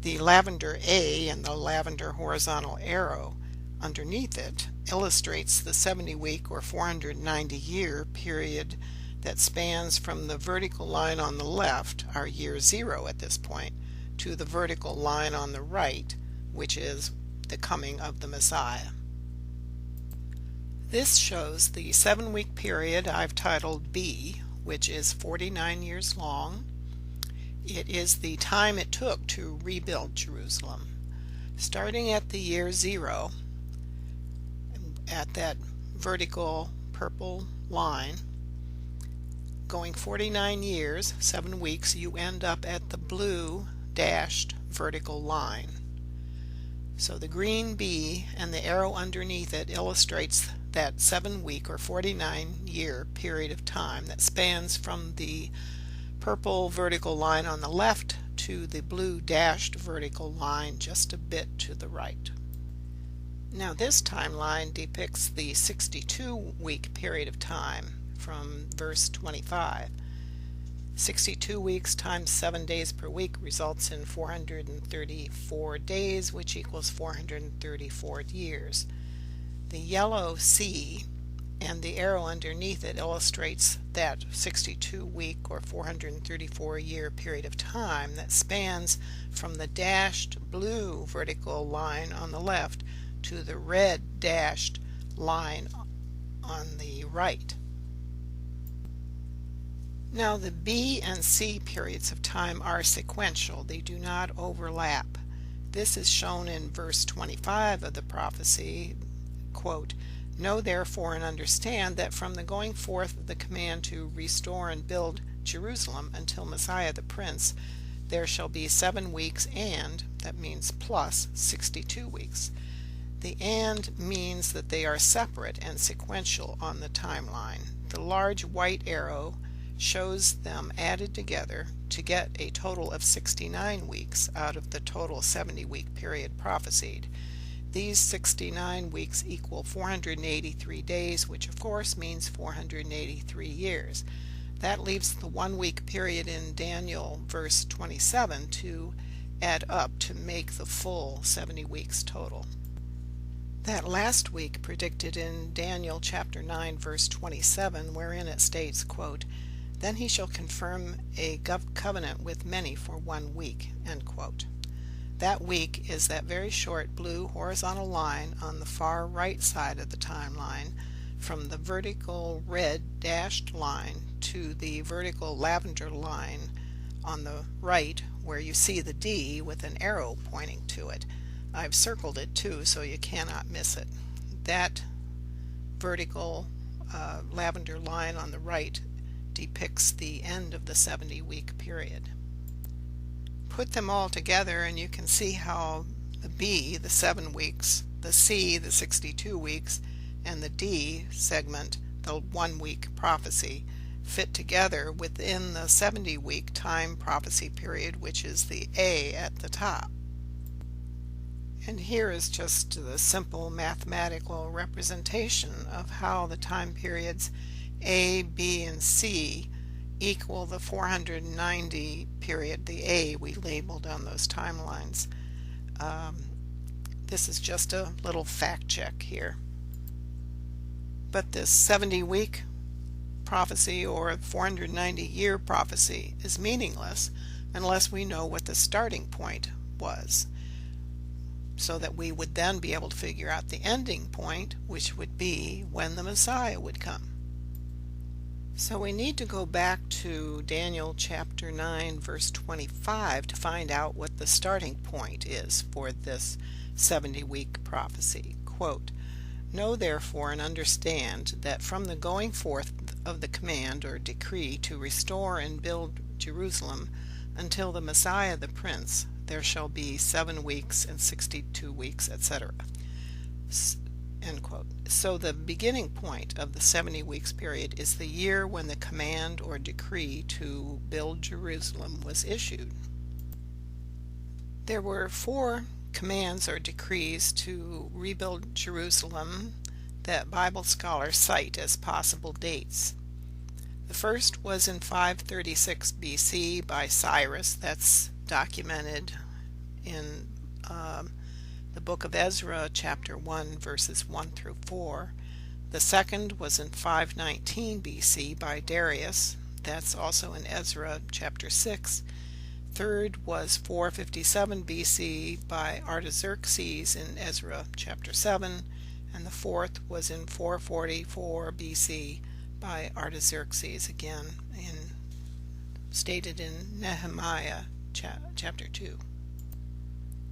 The lavender A and the lavender horizontal arrow underneath it illustrates the 70-week or 490-year period that spans from the vertical line on the left, our year 0 at this point, to the vertical line on the right, which is the coming of the Messiah. This shows the 7-week period I've titled B, which is 49 years long. It is the time it took to rebuild Jerusalem. Starting at the year 0, at that vertical purple line, going 49 years, 7 weeks, you end up at the blue dashed vertical line. So the green B and the arrow underneath it illustrates that 7-week or 49-year period of time that spans from the purple vertical line on the left to the blue dashed vertical line just a bit to the right. Now this timeline depicts the 62-week period of time from verse 25. 62 weeks times 7 days per week results in 434 days, which equals 434 years. The yellow C and the arrow underneath it illustrates that 62-week or 434-year period of time that spans from the dashed blue vertical line on the left to the red dashed line on the right. Now the B and C periods of time are sequential. They do not overlap. This is shown in verse 25 of the prophecy, quote, "Know therefore and understand that from the going forth of the command to restore and build Jerusalem until Messiah the Prince, there shall be 7 weeks and," that means plus, 62 weeks. The "and" means that they are separate and sequential on the timeline. The large white arrow shows them added together to get a total of 69 weeks out of the total 70-week period prophesied. These 69 weeks equal 483 days, which of course means 483 years. That leaves the 1-week period in Daniel verse 27 to add up to make the full 70 weeks total. That last week predicted in Daniel chapter 9 verse 27, wherein it states, quote, "Then he shall confirm a covenant with many for 1 week," end quote. That week is that very short blue horizontal line on the far right side of the timeline from the vertical red dashed line to the vertical lavender line on the right, where you see the D with an arrow pointing to it. I've circled it too so you cannot miss it. That vertical lavender line on the right depicts the end of the 70-week period. Put them all together and you can see how the B, the 7 weeks, the C, the 62 weeks, and the D segment, the 1-week prophecy, fit together within the 70-week time prophecy period, which is the A at the top. And here is just the simple mathematical representation of how the time periods A, B, and C equal the 490 period, the A we labeled on those timelines. This is just a little fact check here. But this 70-week prophecy or 490-year prophecy is meaningless unless we know what the starting point was, so that we would then be able to figure out the ending point, which would be when the Messiah would come. So we need to go back to Daniel chapter 9 verse 25 to find out what the starting point is for this 70-week prophecy. Quote, "Know therefore and understand that from the going forth of the command or decree to restore and build Jerusalem until the Messiah the Prince, there shall be 7 weeks and 62 weeks, etc." End quote. So the beginning point of the 70 weeks period is the year when the command or decree to build Jerusalem was issued. There were 4 commands or decrees to rebuild Jerusalem that Bible scholars cite as possible dates. The first was in 536 BC by Cyrus. That's documented in the book of Ezra, chapter 1, verses 1 through 4. The second was in 519 BC by Darius. That's also in Ezra, chapter 6. Third was 457 BC by Artaxerxes in Ezra, chapter 7. And the fourth was in 444 BC by Artaxerxes, again stated in Nehemiah chapter 2.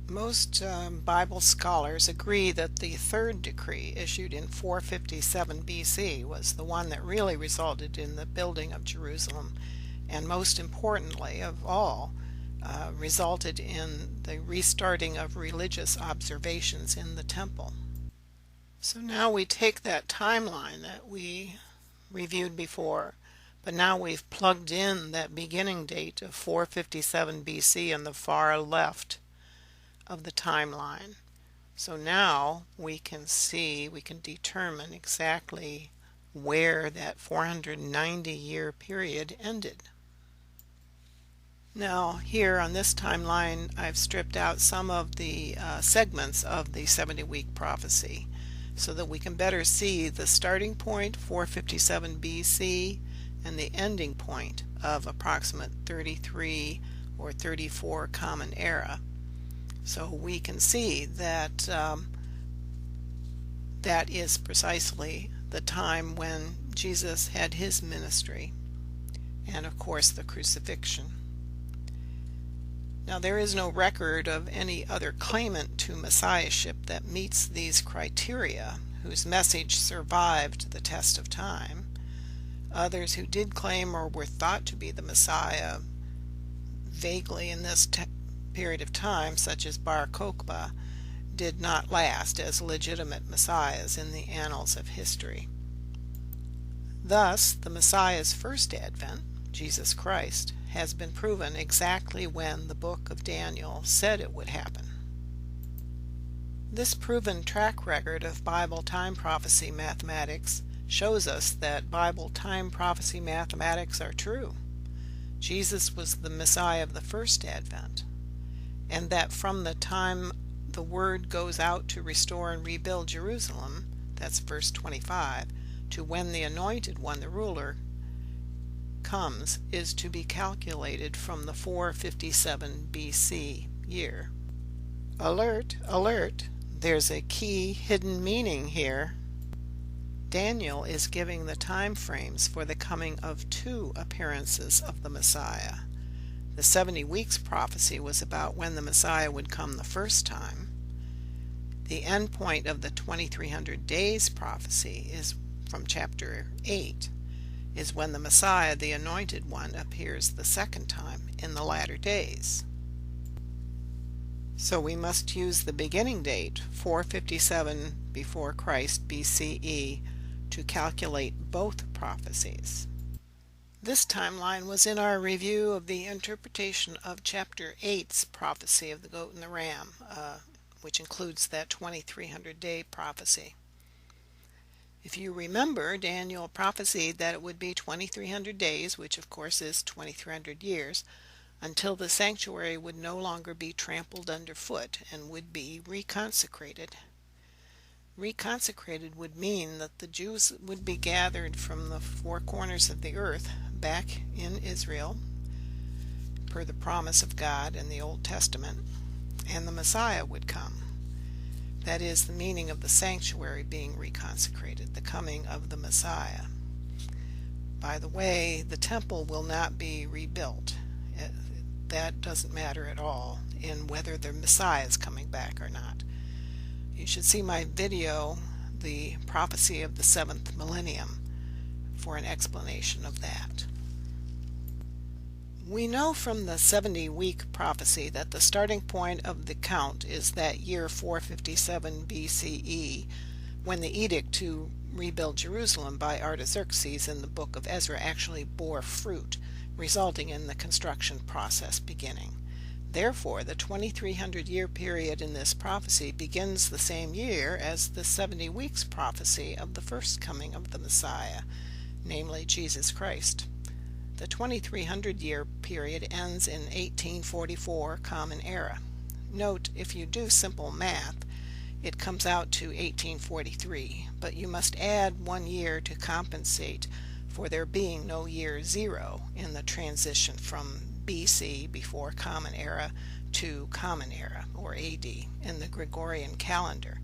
Most Bible scholars agree that the third decree, issued in 457 BC, was the one that really resulted in the building of Jerusalem, and most importantly of all, resulted in the restarting of religious observations in the temple. So now we take that timeline that we reviewed before, but now we've plugged in that beginning date of 457 BC in the far left of the timeline. So now we can determine exactly where that 490-year period ended. Now here on this timeline I've stripped out some of the segments of the 70-week prophecy so that we can better see the starting point, 457 BC, and the ending point of approximate 33 or 34 Common Era. So we can see that that is precisely the time when Jesus had his ministry, and of course the crucifixion. Now there is no record of any other claimant to messiahship that meets these criteria, whose message survived the test of time. Others who did claim or were thought to be the Messiah vaguely in this period of time, such as Bar Kokhba, did not last as legitimate messiahs in the annals of history. Thus, the Messiah's first advent, Jesus Christ, has been proven exactly when the book of Daniel said it would happen. This proven track record of Bible time prophecy mathematics shows us that Bible time prophecy mathematics are true. Jesus was the Messiah of the first advent, and that from the time the word goes out to restore and rebuild Jerusalem, that's verse 25, to when the anointed one, the ruler, comes, is to be calculated from the 457 BC year. Alert, alert, there's a key hidden meaning here. Daniel is giving the time frames for the coming of two appearances of the Messiah. The 70 weeks prophecy was about when the Messiah would come the first time. The end point of the 2300 days prophecy is from chapter 8, is when the Messiah, the anointed one, appears the second time in the latter days. So we must use the beginning date, 457 before Christ BCE, to calculate both prophecies. This timeline was in our review of the interpretation of chapter 8's prophecy of the goat and the ram, which includes that 2300-day prophecy. If you remember, Daniel prophesied that it would be 2300 days, which of course is 2300 years, until the sanctuary would no longer be trampled underfoot and would be reconsecrated. Reconsecrated would mean that the Jews would be gathered from the four corners of the earth back in Israel, per the promise of God in the Old Testament, and the Messiah would come. That is the meaning of the sanctuary being reconsecrated, the coming of the Messiah. By the way, the temple will not be rebuilt. That doesn't matter at all in whether the Messiah is coming back or not. You should see my video, The Prophecy of the Seventh Millennium, for an explanation of that. We know from the 70-week prophecy that the starting point of the count is that year 457 BCE, when the edict to rebuild Jerusalem by Artaxerxes in the book of Ezra actually bore fruit, resulting in the construction process beginning. Therefore, the 2300-year period in this prophecy begins the same year as the 70 weeks prophecy of the first coming of the Messiah, namely Jesus Christ. The 2300-year period ends in 1844 Common Era. Note, if you do simple math, it comes out to 1843, but you must add 1 year to compensate for there being no year 0 in the transition from BC, before Common Era, to Common Era, or AD, in the Gregorian calendar.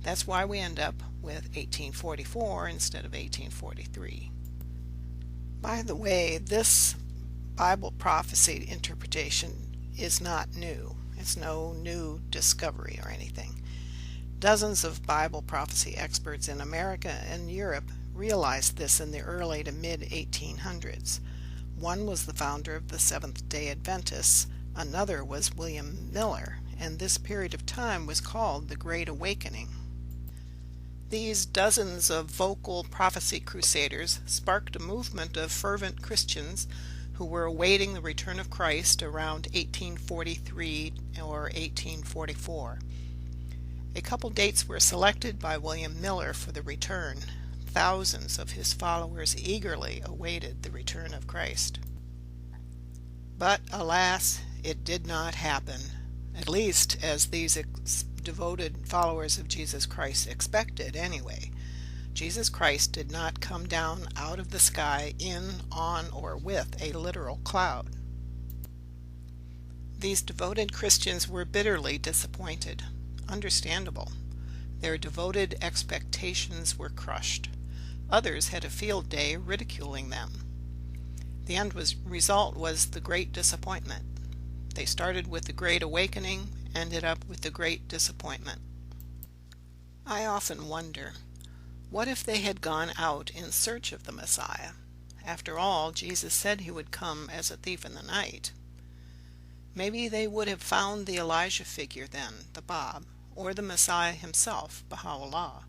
That's why we end up with 1844 instead of 1843. By the way, this Bible prophecy interpretation is not new. It's no new discovery or anything. Dozens of Bible prophecy experts in America and Europe realized this in the early to mid-1800s. One was the founder of the Seventh-day Adventists, another was William Miller, and this period of time was called the Great Awakening. These dozens of vocal prophecy crusaders sparked a movement of fervent Christians who were awaiting the return of Christ around 1843 or 1844. A couple dates were selected by William Miller for the return. Thousands of his followers eagerly awaited the return of Christ. But alas, it did not happen, at least as these devoted followers of Jesus Christ expected anyway. Jesus Christ did not come down out of the sky in, on, or with a literal cloud. These devoted Christians were bitterly disappointed. Understandable. Their devoted expectations were crushed. Others had a field day ridiculing them. The result was the great disappointment. They started with the Great Awakening, ended up with the Great Disappointment. I often wonder, what if they had gone out in search of the Messiah? After all, Jesus said he would come as a thief in the night. Maybe they would have found the Elijah figure then, the Bab, or the Messiah himself, Baha'u'llah,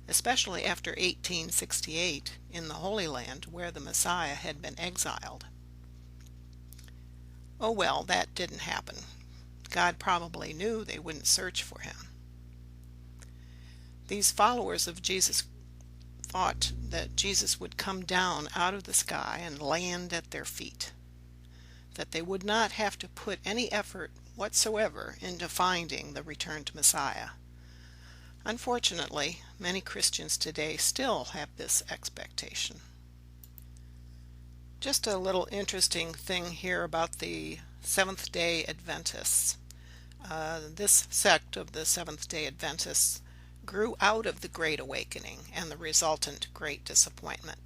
especially after 1868 in the Holy Land where the Messiah had been exiled. Oh well, that didn't happen. God probably knew they wouldn't search for him. These followers of Jesus thought that Jesus would come down out of the sky and land at their feet, that they would not have to put any effort whatsoever into finding the returned Messiah. Unfortunately, many Christians today still have this expectation. Just a little interesting thing here about the Seventh-day Adventists. This sect of the Seventh-day Adventists grew out of the Great Awakening and the resultant Great Disappointment.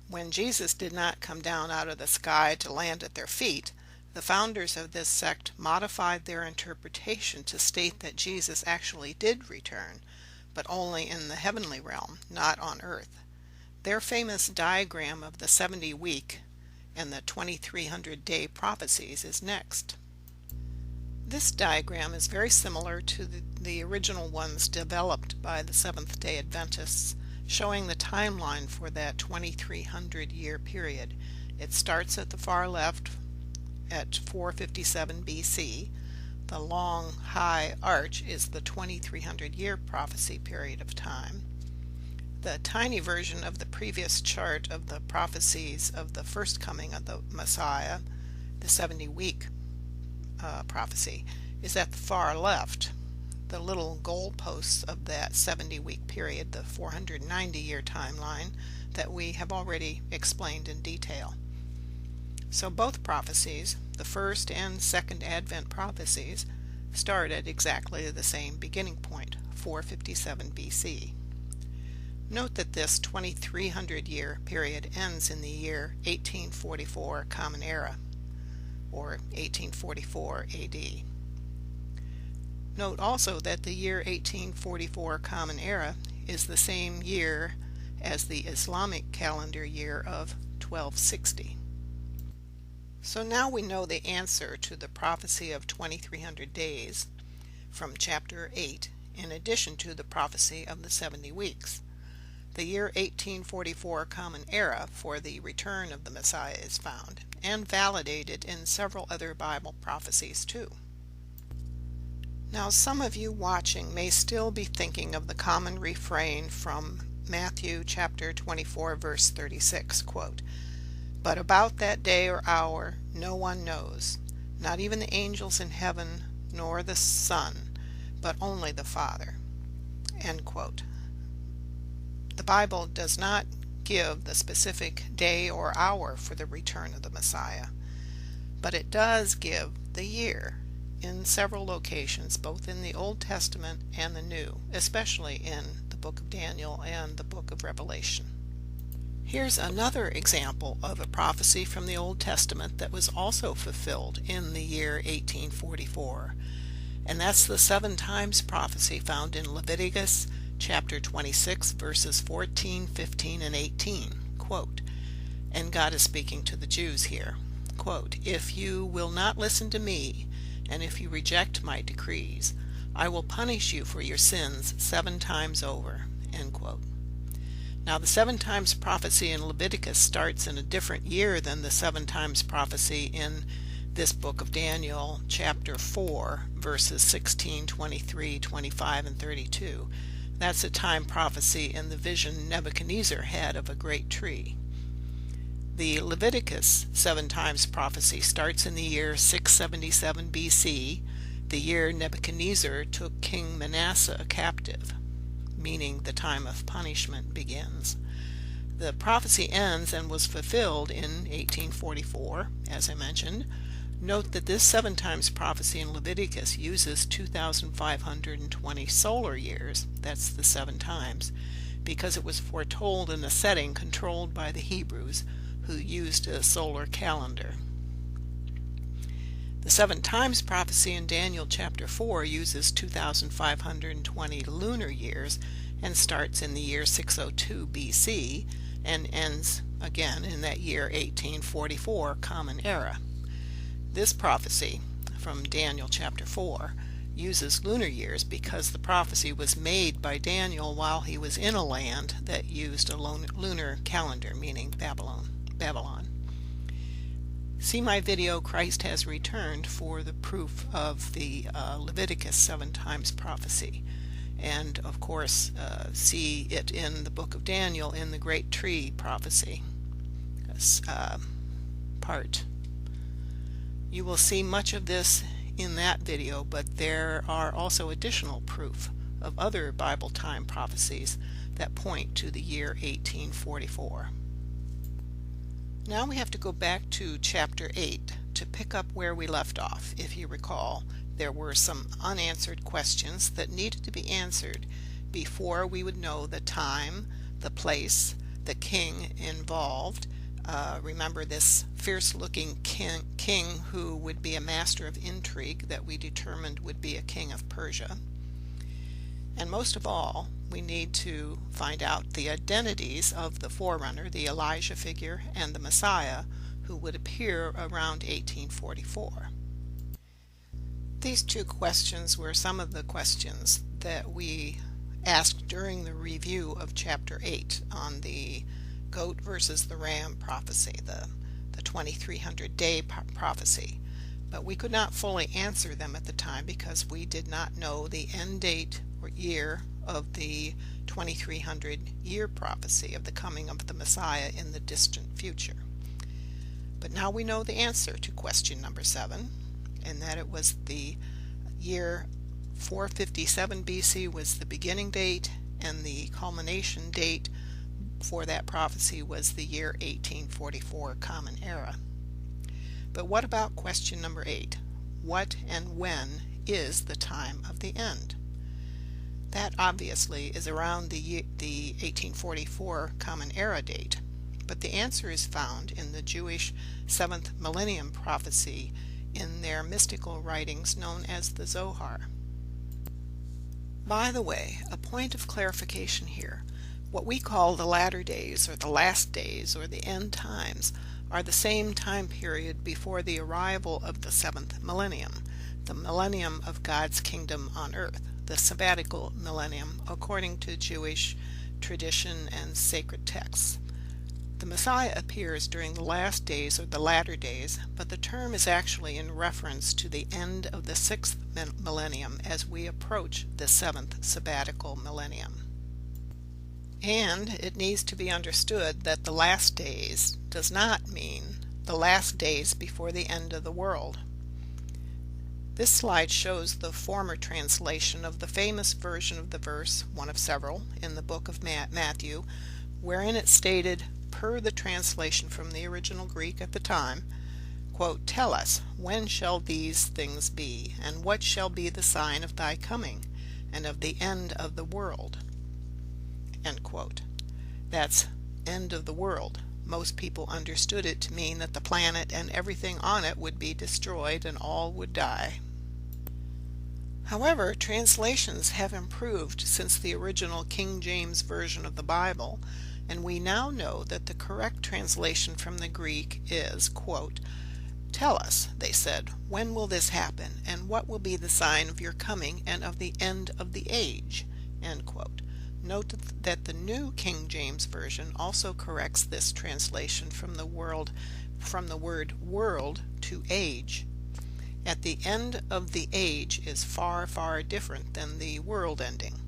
When Jesus did not come down out of the sky to land at their feet, the founders of this sect modified their interpretation to state that Jesus actually did return, but only in the heavenly realm, not on earth. Their famous diagram of the 70-week and the 2300-day prophecies is next. This diagram is very similar to the original ones developed by the Seventh-day Adventists, showing the timeline for that 2300-year period. It starts at the far left at 457 BC. The long, high arch is the 2300-year prophecy period of time. The tiny version of the previous chart of the prophecies of the first coming of the Messiah, the 70-week prophecy, is at the far left. The little goalposts of that 70-week period, the 490-year timeline that we have already explained in detail. So both prophecies, the first and second Advent prophecies, start at exactly the same beginning point, 457 BC. Note that this 2300-year period ends in the year 1844 Common Era, or 1844 AD. Note also that the year 1844 Common Era is the same year as the Islamic calendar year of 1260. So now we know the answer to the prophecy of 2300 days from chapter 8, in addition to the prophecy of the 70 weeks. The year 1844 Common Era for the return of the Messiah is found, and validated in several other Bible prophecies too. Now some of you watching may still be thinking of the common refrain from Matthew chapter 24 verse 36, quote, But about that day or hour no one knows, not even the angels in heaven, nor the Son, but only the Father." End quote. The Bible does not give the specific day or hour for the return of the Messiah, but it does give the year in several locations, both in the Old Testament and the New, especially in the book of Daniel and the book of Revelation. Here's another example of a prophecy from the Old Testament that was also fulfilled in the year 1844, and that's the 7 times prophecy found in Leviticus chapter 26 verses 14, 15, and 18. Quote, and God is speaking to the Jews here. Quote, "If you will not listen to me, and if you reject my decrees, I will punish you for your sins 7 times over." End quote. Now the 7 times prophecy in Leviticus starts in a different year than the 7 times prophecy in this book of Daniel chapter 4 verses 16, 23, 25, and 32. That's a time prophecy in the vision Nebuchadnezzar had of a great tree. The Leviticus 7 times prophecy starts in the year 677 BC, the year Nebuchadnezzar took King Manasseh captive, meaning the time of punishment begins. The prophecy ends and was fulfilled in 1844, as I mentioned. Note that this 7 times prophecy in Leviticus uses 2,520 solar years, that's the 7 times, because it was foretold in a setting controlled by the Hebrews, who used a solar calendar. The 7 times prophecy in Daniel chapter 4 uses 2,520 lunar years and starts in the year 602 BC and ends again in that year 1844 Common Era. This prophecy from Daniel chapter 4 uses lunar years because the prophecy was made by Daniel while he was in a land that used a lunar calendar, meaning Babylon. See my video, Christ Has Returned, for the proof of the Leviticus 7 times prophecy. And of course, see it in the book of Daniel in the Great Tree prophecy part. You will see much of this in that video, but there are also additional proof of other Bible time prophecies that point to the year 1844. Now we have to go back to chapter 8 to pick up where we left off. If you recall, there were some unanswered questions that needed to be answered before we would know the time, the place, the king involved. Remember this fierce-looking king who would be a master of intrigue that we determined would be a king of Persia. And most of all, we need to find out the identities of the forerunner, the Elijah figure, and the Messiah, who would appear around 1844. These 2 questions were some of the questions that we asked during the review of chapter 8 on the goat versus the ram prophecy, the 2300-day prophecy. But we could not fully answer them at the time because we did not know the end date or year of the 2300-year prophecy of the coming of the Messiah in the distant future. But now we know the answer to question number 7, and that it was the year 457 BC was the beginning date, and the culmination date for that prophecy was the year 1844 Common Era. But what about question number 8? What and when is the time of the end? That obviously is around the 1844 Common Era date, but the answer is found in the Jewish 7th millennium prophecy in their mystical writings known as the Zohar. By the way, a point of clarification here. What we call the latter days or the last days or the end times are the same time period before the arrival of the 7th millennium, the millennium of God's kingdom on earth, the sabbatical millennium according to Jewish tradition and sacred texts. The Messiah appears during the last days or the latter days, but the term is actually in reference to the end of the 6th millennium as we approach the 7th sabbatical millennium. And it needs to be understood that the last days does not mean the last days before the end of the world. This slide shows the former translation of the famous version of the verse, one of several, in the book of Matthew, wherein it stated, per the translation from the original Greek at the time, quote, "Tell us, when shall these things be, and what shall be the sign of thy coming, and of the end of the world?" End quote. That's end of the world. Most people understood it to mean that the planet and everything on it would be destroyed and all would die. However, translations have improved since the original King James Version of the Bible, and we now know that the correct translation from the Greek is, quote, "Tell us," they said, "when will this happen, and what will be the sign of your coming and of the end of the age?" End quote. Note that the new King James Version also corrects this translation from the word world to age. At the end of the age is far, far different than the world ending.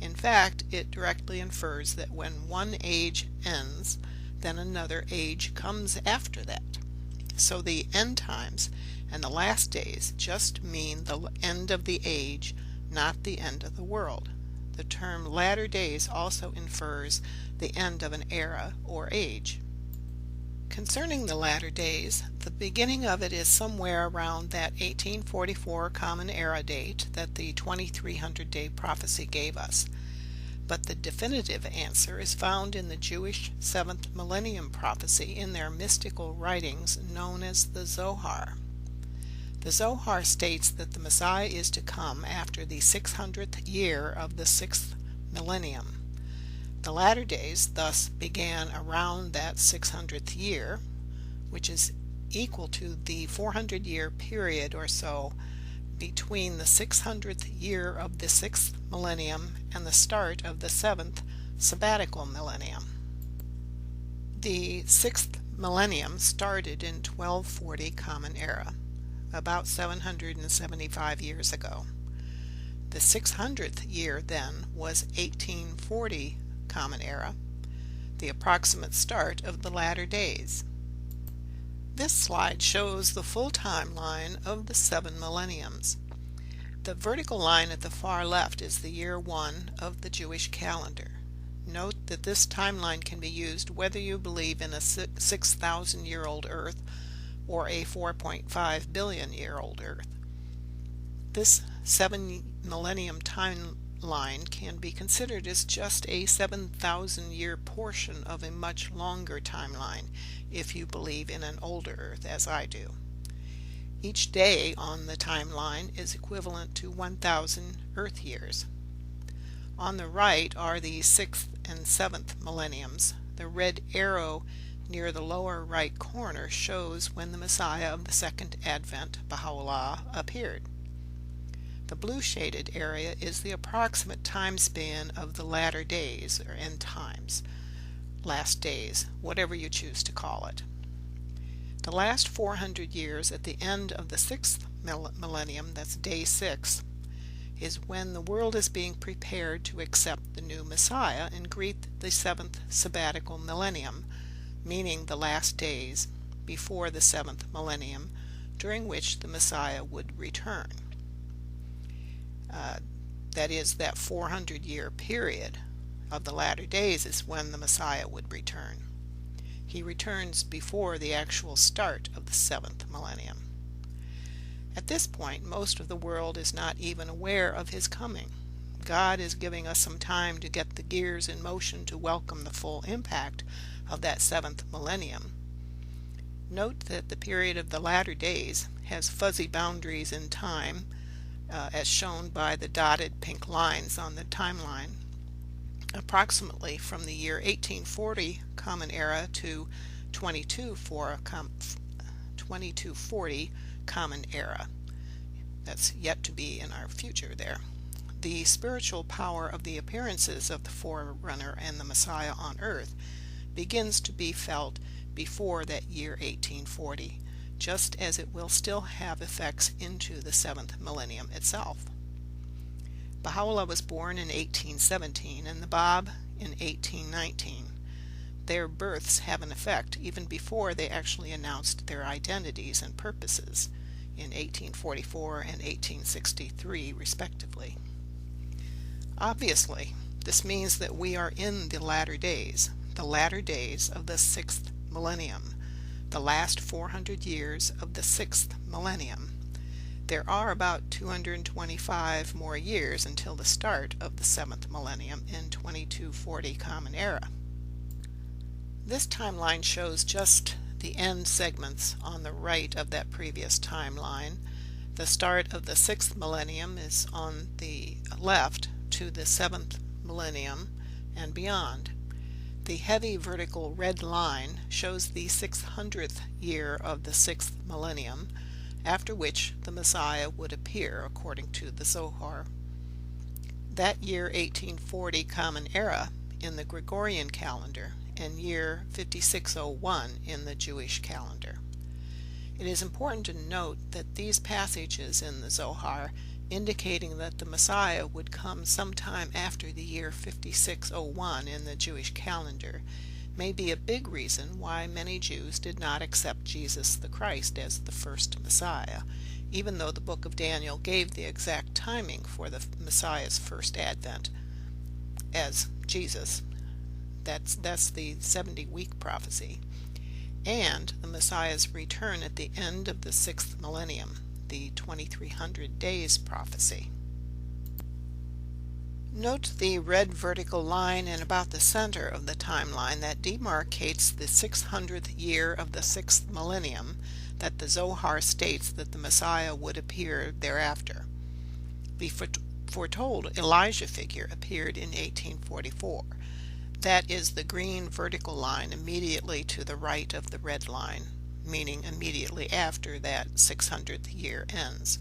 In fact, it directly infers that when one age ends, then another age comes after that. So the end times and the last days just mean the end of the age, not the end of the world. The term latter days also infers the end of an era or age. Concerning the latter days, the beginning of it is somewhere around that 1844 Common Era date that the 2300-day prophecy gave us. But the definitive answer is found in the Jewish 7th millennium prophecy in their mystical writings known as the Zohar. The Zohar states that the Messiah is to come after the 600th year of the 6th millennium. The latter days thus began around that 600th year, which is equal to the 400-year period or so between the 600th year of the 6th millennium and the start of the 7th sabbatical millennium. The 6th millennium started in 1240 Common Era, about 775 years ago. The 600th year then was 1840 Common Era, the approximate start of the latter days. This slide shows the full timeline of the 7 millenniums. The vertical line at the far left is the year 1 of the Jewish calendar. Note that this timeline can be used whether you believe in a 6,000-year-old Earth or a 4.5 billion-year-old Earth. This 7 millennium timeline can be considered as just a 7,000-year portion of a much longer timeline if you believe in an older Earth, as I do. Each day on the timeline is equivalent to 1,000 Earth years. On the right are the 6th and 7th millenniums. The red arrow near the lower right corner shows when the Messiah of the Second Advent, Baha'u'llah, appeared. The blue shaded area is the approximate time span of the latter days, or end times, last days, whatever you choose to call it. The last 400 years at the end of the 6th millennium, that's day 6, is when the world is being prepared to accept the new Messiah and greet the 7th sabbatical millennium, meaning the last days before the 7th millennium, during which the Messiah would return. That is, that 400-year period of the latter days is when the Messiah would return. He returns before the actual start of the 7th millennium. At this point, most of the world is not even aware of his coming. God is giving us some time to get the gears in motion to welcome the full impact of that 7th millennium. Note that the period of the latter days has fuzzy boundaries in time, as shown by the dotted pink lines on the timeline, approximately from the year 1840 Common Era to 2240 Common Era. That's yet to be in our future there. The spiritual power of the appearances of the Forerunner and the Messiah on earth begins to be felt before that year 1840, just as it will still have effects into the 7th millennium itself. Baha'u'llah was born in 1817, and the Bab in 1819. Their births have an effect even before they actually announced their identities and purposes in 1844 and 1863 respectively. Obviously, this means that we are in the latter days of the sixth millennium, the last 400 years of the sixth millennium. There are about 225 more years until the start of the seventh millennium in 2240 Common Era. This timeline shows just the end segments on the right of that previous timeline. The start of the sixth millennium is on the left to the seventh millennium and beyond. The heavy vertical red line shows the 600th year of the sixth millennium, after which the Messiah would appear according to the Zohar. That year 1840 Common Era in the Gregorian calendar and year 5601 in the Jewish calendar. It is important to note that these passages in the Zohar indicating that the Messiah would come sometime after the year 5601 in the Jewish calendar may be a big reason why many Jews did not accept Jesus the Christ as the first Messiah, even though the book of Daniel gave the exact timing for the Messiah's first advent as Jesus. That's the 70-week prophecy, and the Messiah's return at the end of the sixth millennium, the 2300 days prophecy. Note the red vertical line in about the center of the timeline that demarcates the 600th year of the sixth millennium that the Zohar states that the Messiah would appear thereafter. The foretold Elijah figure appeared in 1844. That is the green vertical line immediately to the right of the red line, meaning immediately after that 600th year ends.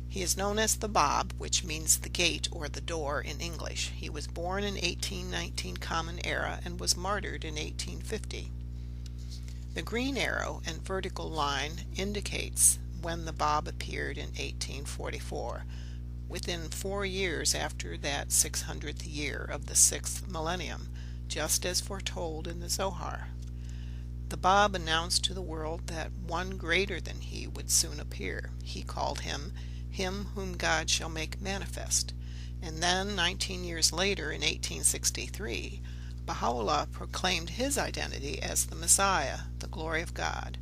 He is known as the Bab, which means the gate or the door in English. He was born in 1819 Common Era and was martyred in 1850. The green arrow and vertical line indicates when the Bab appeared in 1844, within 4 years after that 600th year of the sixth millennium, just as foretold in the Zohar. The Bab announced to the world that one greater than he would soon appear. He called him whom God shall make manifest. And then, 19 years later, in 1863, Baha'u'llah proclaimed his identity as the Messiah, the glory of God.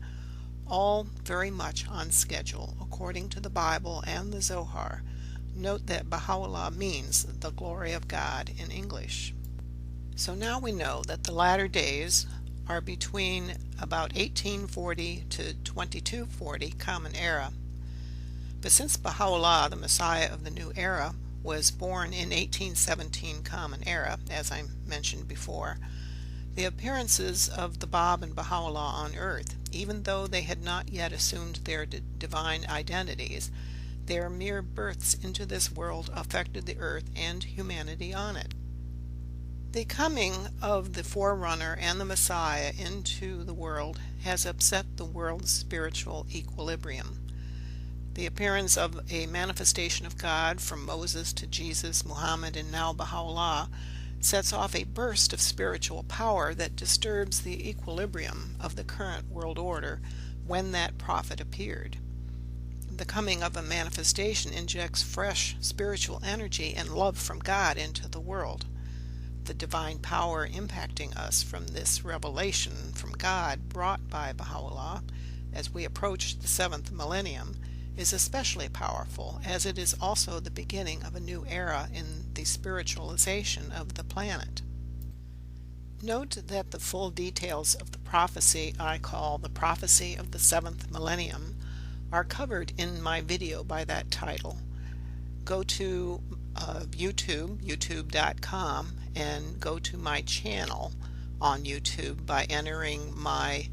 All very much on schedule, according to the Bible and the Zohar. Note that Baha'u'llah means the glory of God in English. So now we know that the latter days are between about 1840 to 2240 Common Era. But since Baha'u'llah, the Messiah of the New Era, was born in 1817 Common Era, as I mentioned before, the appearances of the Bab and Baha'u'llah on earth, even though they had not yet assumed their divine identities, their mere births into this world affected the earth and humanity on it. The coming of the forerunner and the Messiah into the world has upset the world's spiritual equilibrium. The appearance of a manifestation of God from Moses to Jesus, Muhammad, and now Baha'u'llah sets off a burst of spiritual power that disturbs the equilibrium of the current world order when that prophet appeared. The coming of a manifestation injects fresh spiritual energy and love from God into the world. The divine power impacting us from this revelation from God brought by Baha'u'llah as we approach the seventh millennium is especially powerful, as it is also the beginning of a new era in the spiritualization of the planet. Note that the full details of the prophecy I call the prophecy of the seventh millennium are covered in my video by that title. Go to youtube.com, and go to my channel on YouTube by entering my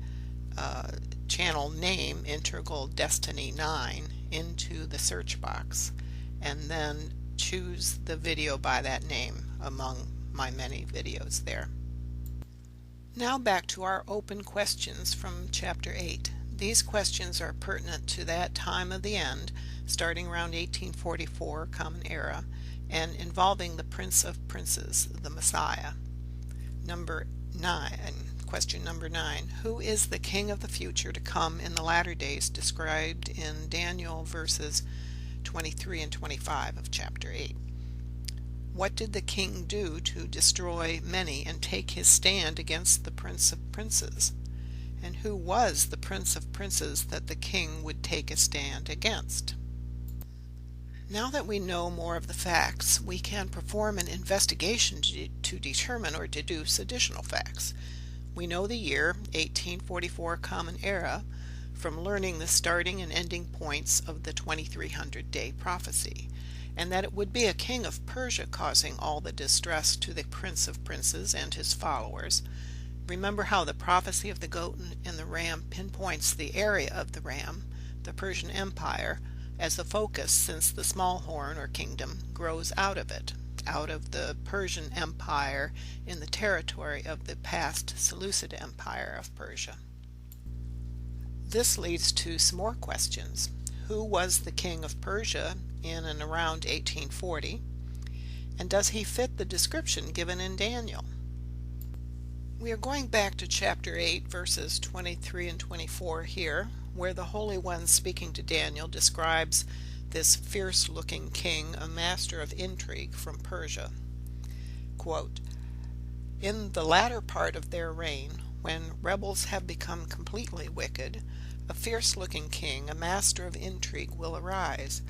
channel name, Integral Destiny 9, into the search box, and then choose the video by that name among my many videos there. Now back to our open questions from Chapter 8. These questions are pertinent to that time of the end, starting around 1844 Common Era, and involving the Prince of Princes, the Messiah. Number 9. Question number 9. Who is the king of the future to come in the latter days described in Daniel verses 23 and 25 of chapter 8? What did the king do to destroy many and take his stand against the prince of princes? And who was the prince of princes that the king would take a stand against? Now that we know more of the facts, we can perform an investigation to determine or deduce additional facts. We know the year 1844 Common Era from learning the starting and ending points of the 2300-day prophecy, and that it would be a king of Persia causing all the distress to the prince of princes and his followers. Remember how the prophecy of the goat and the ram pinpoints the area of the ram, the Persian Empire, as the focus, since the small horn or kingdom grows out of it, out of the Persian Empire in the territory of the past Seleucid Empire of Persia. This leads to some more questions. Who was the king of Persia in and around 1840? And does he fit the description given in Daniel? We are going back to chapter 8, verses 23 and 24 here, where the Holy One speaking to Daniel describes this fierce-looking king, a master of intrigue from Persia. Quote, "In the latter part of their reign, when rebels have become completely wicked, a fierce-looking king, a master of intrigue, will arise.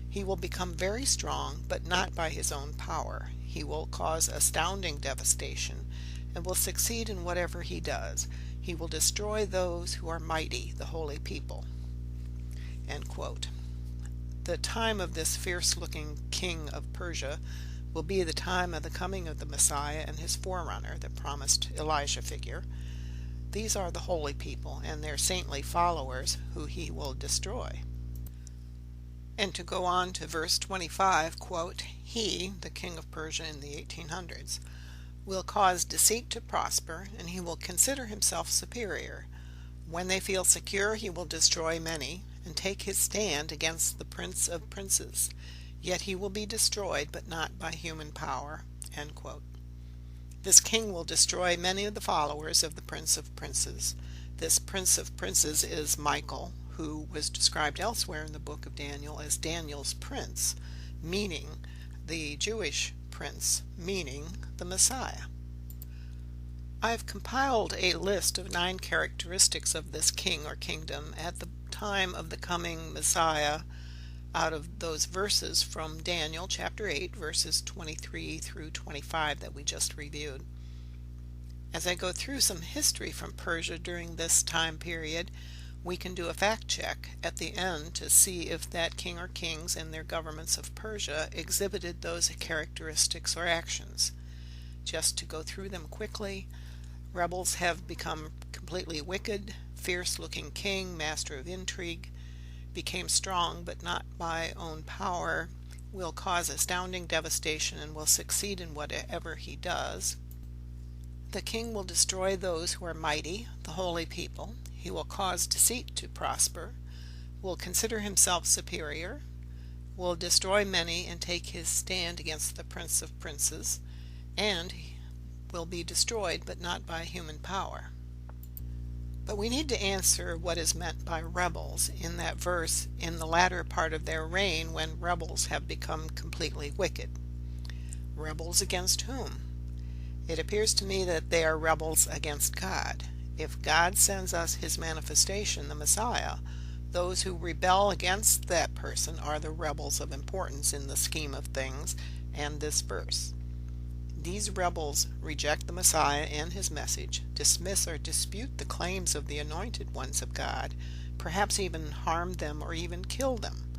He will become very strong, but not by his own power. He will cause astounding devastation, and will succeed in whatever he does. He will destroy those who are mighty, the holy people." End quote. The time of this fierce-looking king of Persia will be the time of the coming of the Messiah and his forerunner, the promised Elijah figure. These are the holy people and their saintly followers who he will destroy. And to go on to verse 25, quote, "He," the king of Persia in the 1800s, "will cause deceit to prosper, and he will consider himself superior. When they feel secure, he will destroy many, and take his stand against the prince of princes. Yet he will be destroyed, but not by human power." End quote. This king will destroy many of the followers of the prince of princes. This prince of princes is Michael, who was described elsewhere in the book of Daniel as Daniel's prince, meaning the Jewish prince, meaning the Messiah. I've compiled a list of 9 characteristics of this king or kingdom at the time of the coming Messiah out of those verses from Daniel chapter 8 verses 23 through 25 that we just reviewed. As I go through some history from Persia during this time period, we can do a fact check at the end to see if that king or kings and their governments of Persia exhibited those characteristics or actions. Just to go through them quickly, rebels have become completely wicked, fierce-looking king, master of intrigue, became strong but not by own power, will cause astounding devastation and will succeed in whatever he does. The king will destroy those who are mighty, the holy people. He will cause deceit to prosper, will consider himself superior, will destroy many and take his stand against the prince of princes, and will be destroyed but not by human power. But we need to answer what is meant by rebels in that verse, "in the latter part of their reign, when rebels have become completely wicked." Rebels against whom? It appears to me that they are rebels against God. If God sends us his manifestation, the Messiah, those who rebel against that person are the rebels of importance in the scheme of things and this verse. These rebels reject the Messiah and his message, dismiss or dispute the claims of the anointed ones of God, perhaps even harm them or even kill them.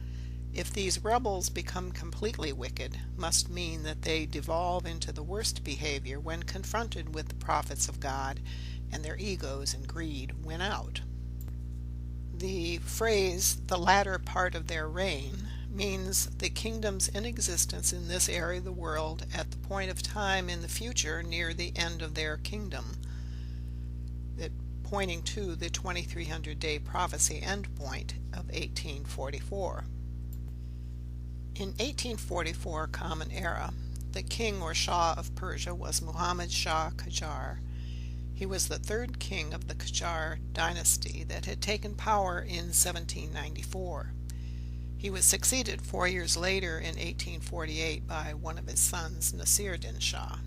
If these rebels become completely wicked, must mean that they devolve into the worst behavior when confronted with the prophets of God, and their egos and greed win out. The phrase, "the latter part of their reign," means the kingdoms in existence in this area of the world at the point of time in the future near the end of their kingdom, pointing to the 2300-day prophecy endpoint of 1844. In 1844 Common Era, the king or Shah of Persia was Muhammad Shah Qajar. He was the third king of the Qajar dynasty that had taken power in 1794. He was succeeded 4 years later in 1848 by one of his sons, Nasiruddin Shah.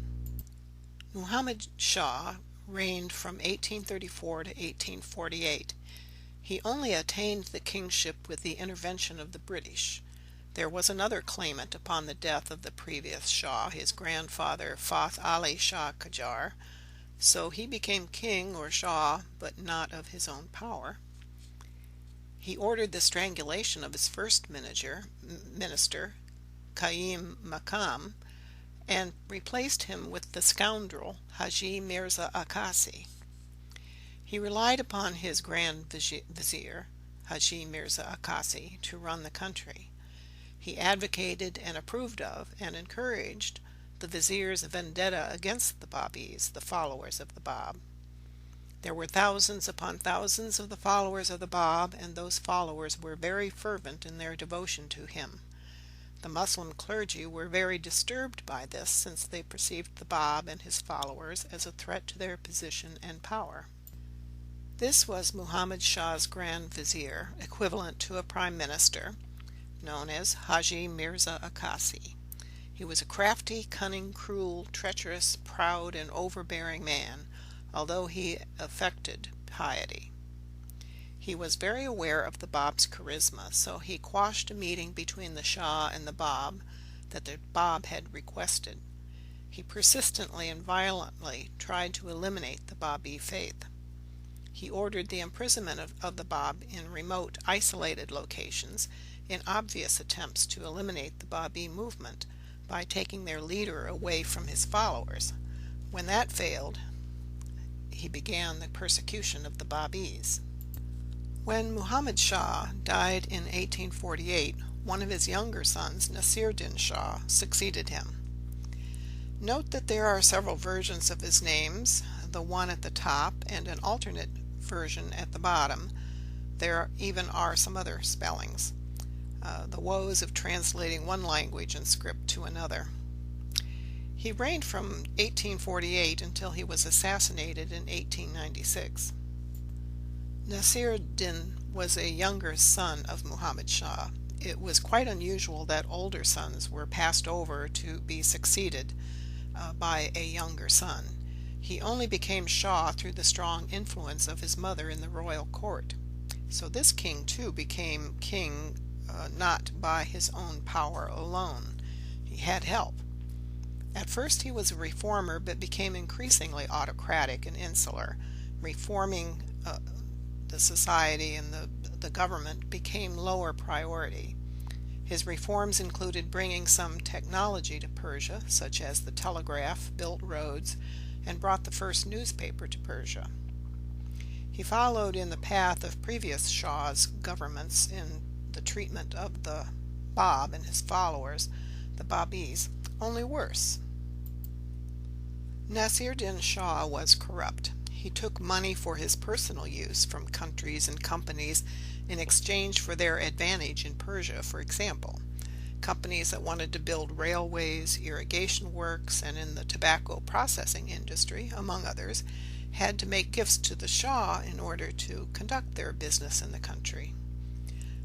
Muhammad Shah reigned from 1834 to 1848. He only attained the kingship with the intervention of the British. There was another claimant upon the death of the previous Shah, his grandfather Fath Ali Shah Qajar, so he became king or Shah, but not of his own power. He ordered the strangulation of his first minister, Qaim Maqam, and replaced him with the scoundrel Haji Mirza Akasi. He relied upon his Grand Vizier, Haji Mirza Akasi, to run the country. He advocated and approved of and encouraged the vizier's vendetta against the Babis, the followers of the Bab. There were thousands upon thousands of the followers of the Bab, and those followers were very fervent in their devotion to him. The Muslim clergy were very disturbed by this, since they perceived the Bab and his followers as a threat to their position and power. This was Muhammad Shah's Grand Vizier, equivalent to a prime minister, known as Haji Mirza Akasi. He was a crafty, cunning, cruel, treacherous, proud, and overbearing man, although he affected piety. He was very aware of the Bab's charisma, so he quashed a meeting between the Shah and the Bab that the Bab had requested. He persistently and violently tried to eliminate the Babi faith. He ordered the imprisonment of the Bab in remote, isolated locations in obvious attempts to eliminate the Babi movement by taking their leader away from his followers. When that failed, he began the persecution of the Babis. When Muhammad Shah died in 1848, one of his younger sons, Nasiruddin Shah, succeeded him. Note that there are several versions of his names, the one at the top and an alternate version at the bottom. There even are some other spellings. The woes of translating one language and script to another. He reigned from 1848 until he was assassinated in 1896. Nasiruddin was a younger son of Muhammad Shah. It was quite unusual that older sons were passed over to be succeeded by a younger son. He only became Shah through the strong influence of his mother in the royal court. So this king too became king not by his own power alone. He had help. At first he was a reformer, but became increasingly autocratic and insular. Reforming the society and the government became lower priority. His reforms included bringing some technology to Persia, such as the telegraph, built roads, and brought the first newspaper to Persia. He followed in the path of previous Shah's governments in the treatment of the Bab and his followers, the Babis, only worse. Nasiruddin Shah was corrupt. He took money for his personal use from countries and companies in exchange for their advantage in Persia, for example. Companies that wanted to build railways, irrigation works, and in the tobacco processing industry, among others, had to make gifts to the Shah in order to conduct their business in the country.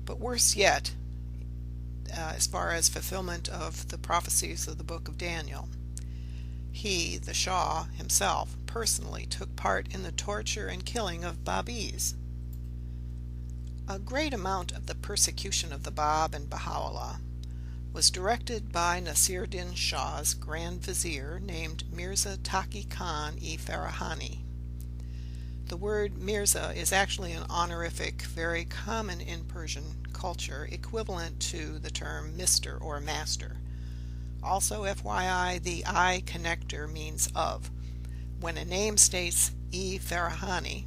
But worse yet, as far as fulfillment of the prophecies of the book of Daniel, he, the Shah himself, personally took part in the torture and killing of Babis. A great amount of the persecution of the Bab and Baha'u'llah was directed by Nasiruddin Shah's Grand Vizier named Mirza Taqi Khan-e-Farahani. The word Mirza is actually an honorific very common in Persian culture, equivalent to the term Mr. or Master. Also, FYI, the I connector means of. When a name states Farahani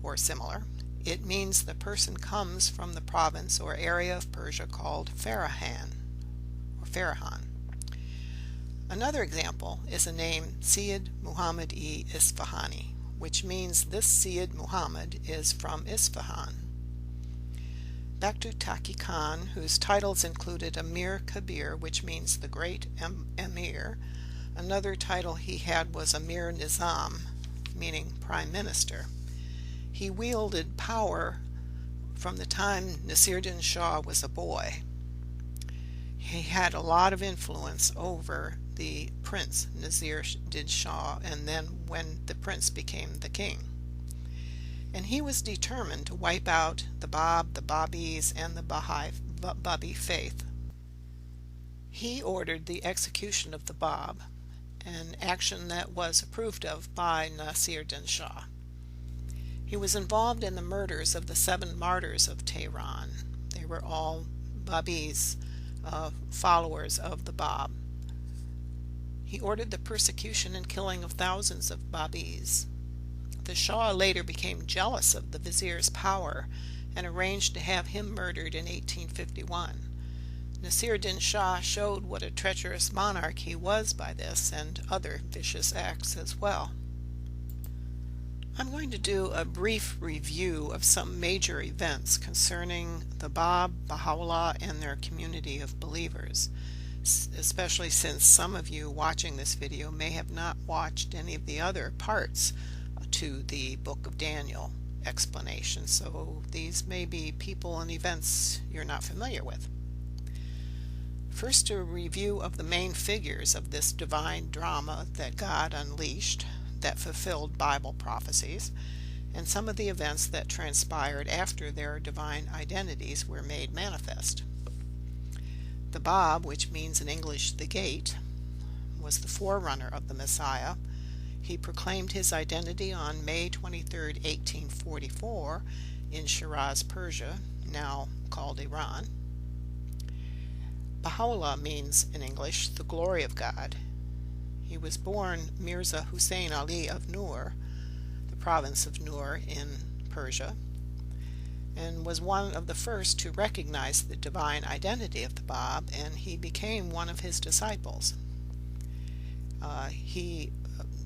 or similar, it means the person comes from the province or area of Persia called Farahan or Farahan. Another example is the name Syed Muhammad-e-Isfahani, which means this Syed Muhammad is from Isfahan. Bakhtu Taki Khan, whose titles included Amir Kabir, which means the great emir. Another title he had was Amir Nizam, meaning prime minister. He wielded power from the time Nasiruddin Shah was a boy. He had a lot of influence over the prince Nasiruddin Shah, and then when the prince became the king. And he was determined to wipe out the Bab, the Babis, and the Baha'i faith. He ordered the execution of the Bab, an action that was approved of by Nasiruddin Shah. He was involved in the murders of the 7 martyrs of Tehran. They were all Babis, followers of the Bab. He ordered the persecution and killing of thousands of Babis. The Shah later became jealous of the vizier's power and arranged to have him murdered in 1851. Nasiruddin Shah showed what a treacherous monarch he was by this and other vicious acts as well. I'm going to do a brief review of some major events concerning the Bab, Baha'u'llah, and their community of believers, especially since some of you watching this video may have not watched any of the other parts to the Book of Daniel explanation, so these may be people and events you're not familiar with. First, a review of the main figures of this divine drama that God unleashed that fulfilled Bible prophecies, and some of the events that transpired after their divine identities were made manifest. The Bab, which means in English the gate, was the forerunner of the Messiah. He proclaimed his identity on May 23, 1844, in Shiraz, Persia, now called Iran. Baha'u'llah means, in English, the glory of God. He was born Mirza Hussein Ali of Nur, the province of Nur in Persia, and was one of the first to recognize the divine identity of the Bab, and he became one of his disciples.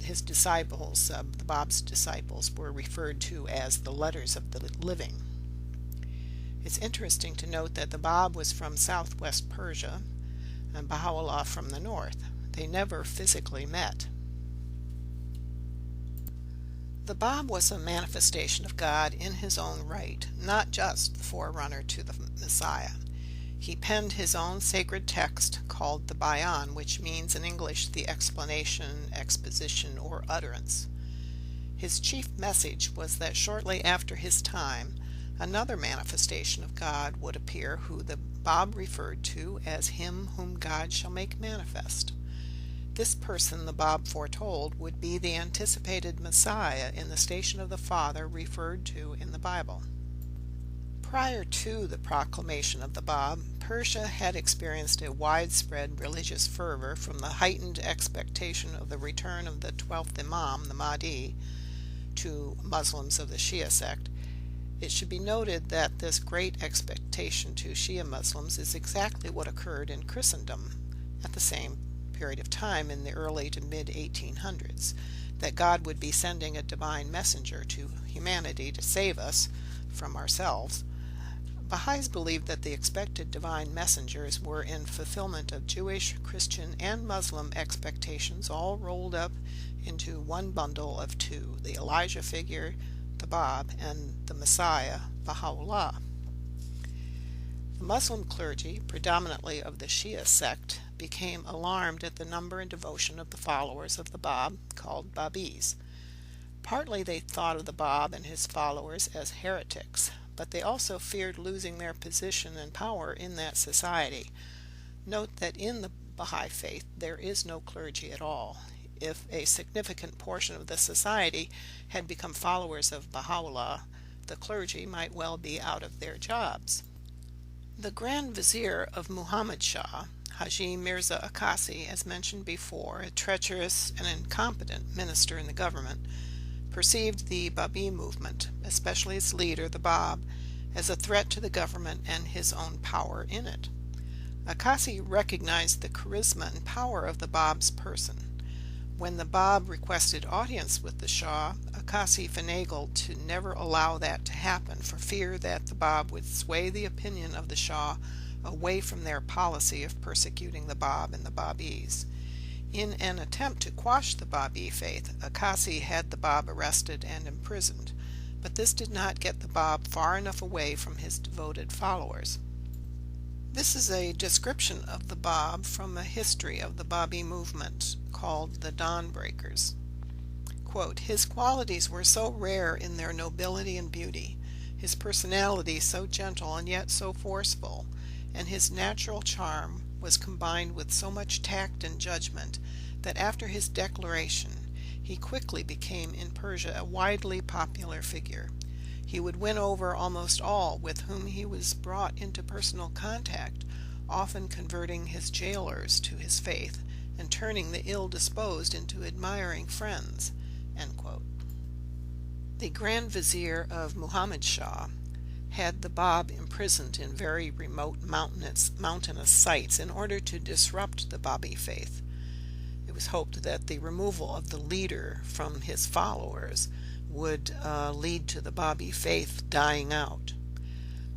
His disciples, the Bab's disciples, were referred to as the letters of the living. It's interesting to note that the Bab was from southwest Persia and Baha'u'llah from the north. They never physically met. The Bab was a manifestation of God in his own right, not just the forerunner to the Messiah. He penned his own sacred text called the Bayan, which means in English the explanation, exposition, or utterance. His chief message was that shortly after his time, another manifestation of God would appear, who the Bab referred to as him whom God shall make manifest. This person the Bab foretold would be the anticipated Messiah in the station of the Father referred to in the Bible. Prior to the proclamation of the Bab, Persia had experienced a widespread religious fervor from the heightened expectation of the return of the 12th Imam, the Mahdi, to Muslims of the Shia sect. It should be noted that this great expectation to Shia Muslims is exactly what occurred in Christendom at the same period of time in the early to mid-1800s, that God would be sending a divine messenger to humanity to save us from ourselves. Baha'is believed that the expected divine messengers were in fulfillment of Jewish, Christian, and Muslim expectations, all rolled up into one bundle of two: the Elijah figure, the Bab, and the Messiah, Baha'u'llah. The Muslim clergy, predominantly of the Shia sect, became alarmed at the number and devotion of the followers of the Bab, called Babis. Partly they thought of the Bab and his followers as heretics, but they also feared losing their position and power in that society. Note that in the Baha'i faith there is no clergy at all. If a significant portion of the society had become followers of Baha'u'llah, the clergy might well be out of their jobs. The Grand Vizier of Muhammad Shah, Haji Mirza Akasi, as mentioned before, a treacherous and incompetent minister in the government, perceived the Babi movement, especially its leader, the Bab, as a threat to the government and his own power in it. Akasi recognized the charisma and power of the Bab's person. When the Bab requested audience with the Shah, Akasi finagled to never allow that to happen for fear that the Bab would sway the opinion of the Shah away from their policy of persecuting the Bab and the Babis. In an attempt to quash the Babi faith, Akasi had the Bab arrested and imprisoned, but this did not get the Bab far enough away from his devoted followers. This is a description of the Bab from a history of the Babi movement called the Dawnbreakers. Quote, "His qualities were so rare in their nobility and beauty, his personality so gentle and yet so forceful, and his natural charm was combined with so much tact and judgment that after his declaration he quickly became in Persia a widely popular figure. He would win over almost all with whom he was brought into personal contact, often converting his jailers to his faith and turning the ill-disposed into admiring friends." End quote. The Grand Vizier of Muhammad Shah had the Bab imprisoned in very remote mountainous sites in order to disrupt the Babi faith. It was hoped that the removal of the leader from his followers would lead to the Babi faith dying out.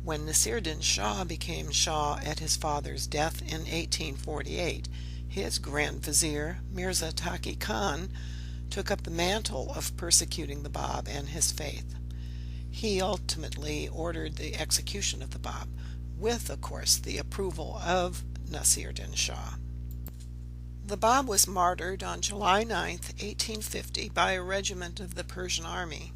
When Nasiruddin Shah became Shah at his father's death in 1848, his Grand Vizier, Mirza Taqi Khan, took up the mantle of persecuting the Bab and his faith. He ultimately ordered the execution of the Bab, with, of course, the approval of Nasiruddin Shah. The Bab was martyred on July 9, 1850, by a regiment of the Persian army.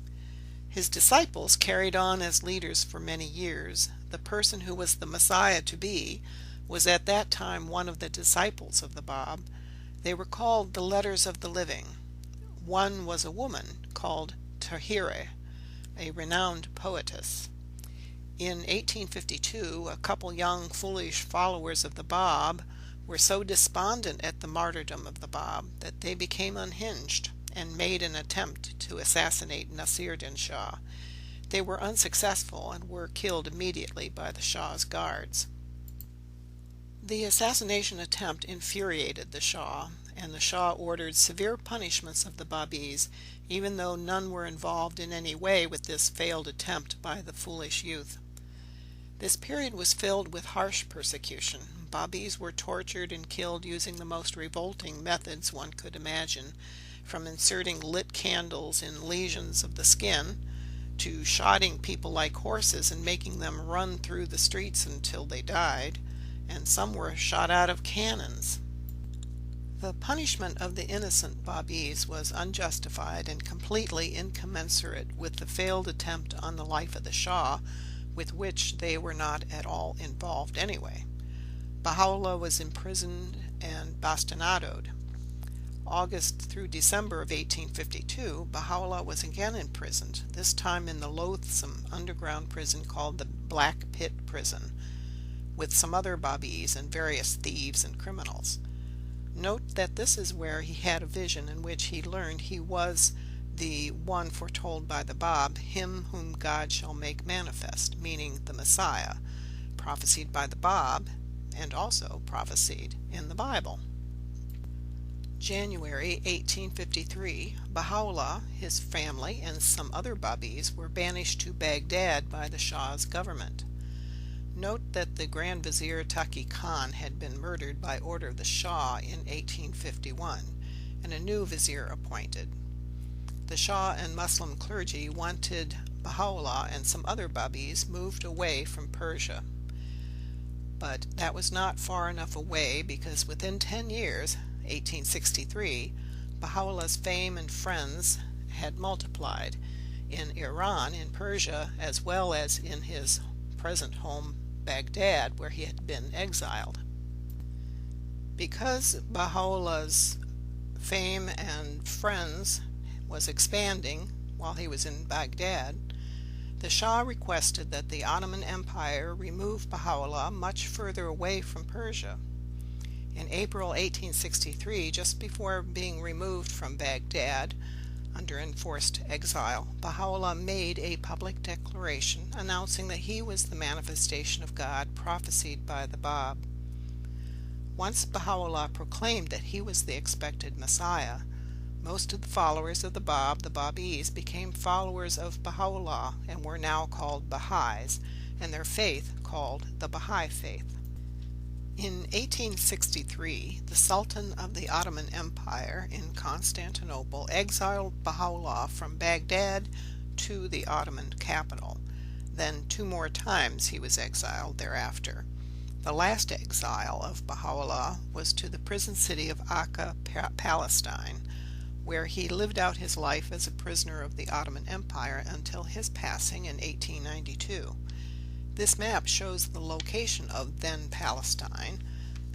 His disciples carried on as leaders for many years. The person who was the Messiah to be was at that time one of the disciples of the Bab. They were called the Letters of the Living. One was a woman called Tahireh, a renowned poetess. In 1852, a couple young foolish followers of the Bab were so despondent at the martyrdom of the Bab that they became unhinged and made an attempt to assassinate Nasiruddin Shah. They were unsuccessful and were killed immediately by the Shah's guards. The assassination attempt infuriated the Shah, and the Shah ordered severe punishments of the Babis, even though none were involved in any way with this failed attempt by the foolish youth. This period was filled with harsh persecution. Babis were tortured and killed using the most revolting methods one could imagine, from inserting lit candles in lesions of the skin, to shotting people like horses and making them run through the streets until they died, and some were shot out of cannons. The punishment of the innocent Babis was unjustified and completely incommensurate with the failed attempt on the life of the Shah, with which they were not at all involved anyway. Baha'u'llah was imprisoned and bastinadoed. August through December of 1852, Baha'u'llah was again imprisoned, this time in the loathsome underground prison called the Black Pit Prison, with some other Babis and various thieves and criminals. Note that this is where he had a vision in which he learned he was the one foretold by the Bab, him whom God shall make manifest, meaning the Messiah, prophesied by the Bab, and also prophesied in the Bible. January 1853, Baha'u'llah, his family, and some other Babis were banished to Baghdad by the Shah's government. Note that the Grand Vizier Taqi Khan had been murdered by order of the Shah in 1851, and a new vizier appointed. The Shah and Muslim clergy wanted Baha'u'llah and some other Babis moved away from Persia. But that was not far enough away, because within 10 years, 1863, Baha'u'llah's fame and friends had multiplied in Iran, in Persia, as well as in his present home, Baghdad, where he had been exiled. Because Baha'u'llah's fame and friends was expanding while he was in Baghdad, the Shah requested that the Ottoman Empire remove Baha'u'llah much further away from Persia. In April 1863, just before being removed from Baghdad under enforced exile, Baha'u'llah made a public declaration announcing that he was the manifestation of God prophesied by the Bab. Once Baha'u'llah proclaimed that he was the expected Messiah, Most of the followers of the Babis, became followers of Baha'u'llah and were now called Baha'is, and their faith called the Baha'i faith. In 1863, the Sultan of the Ottoman Empire in Constantinople exiled Baha'u'llah from Baghdad to the Ottoman capital. Then 2 more times he was exiled thereafter. The last exile of Baha'u'llah was to the prison city of Akka, Palestine, where he lived out his life as a prisoner of the Ottoman Empire until his passing in 1892. This map shows the location of then Palestine.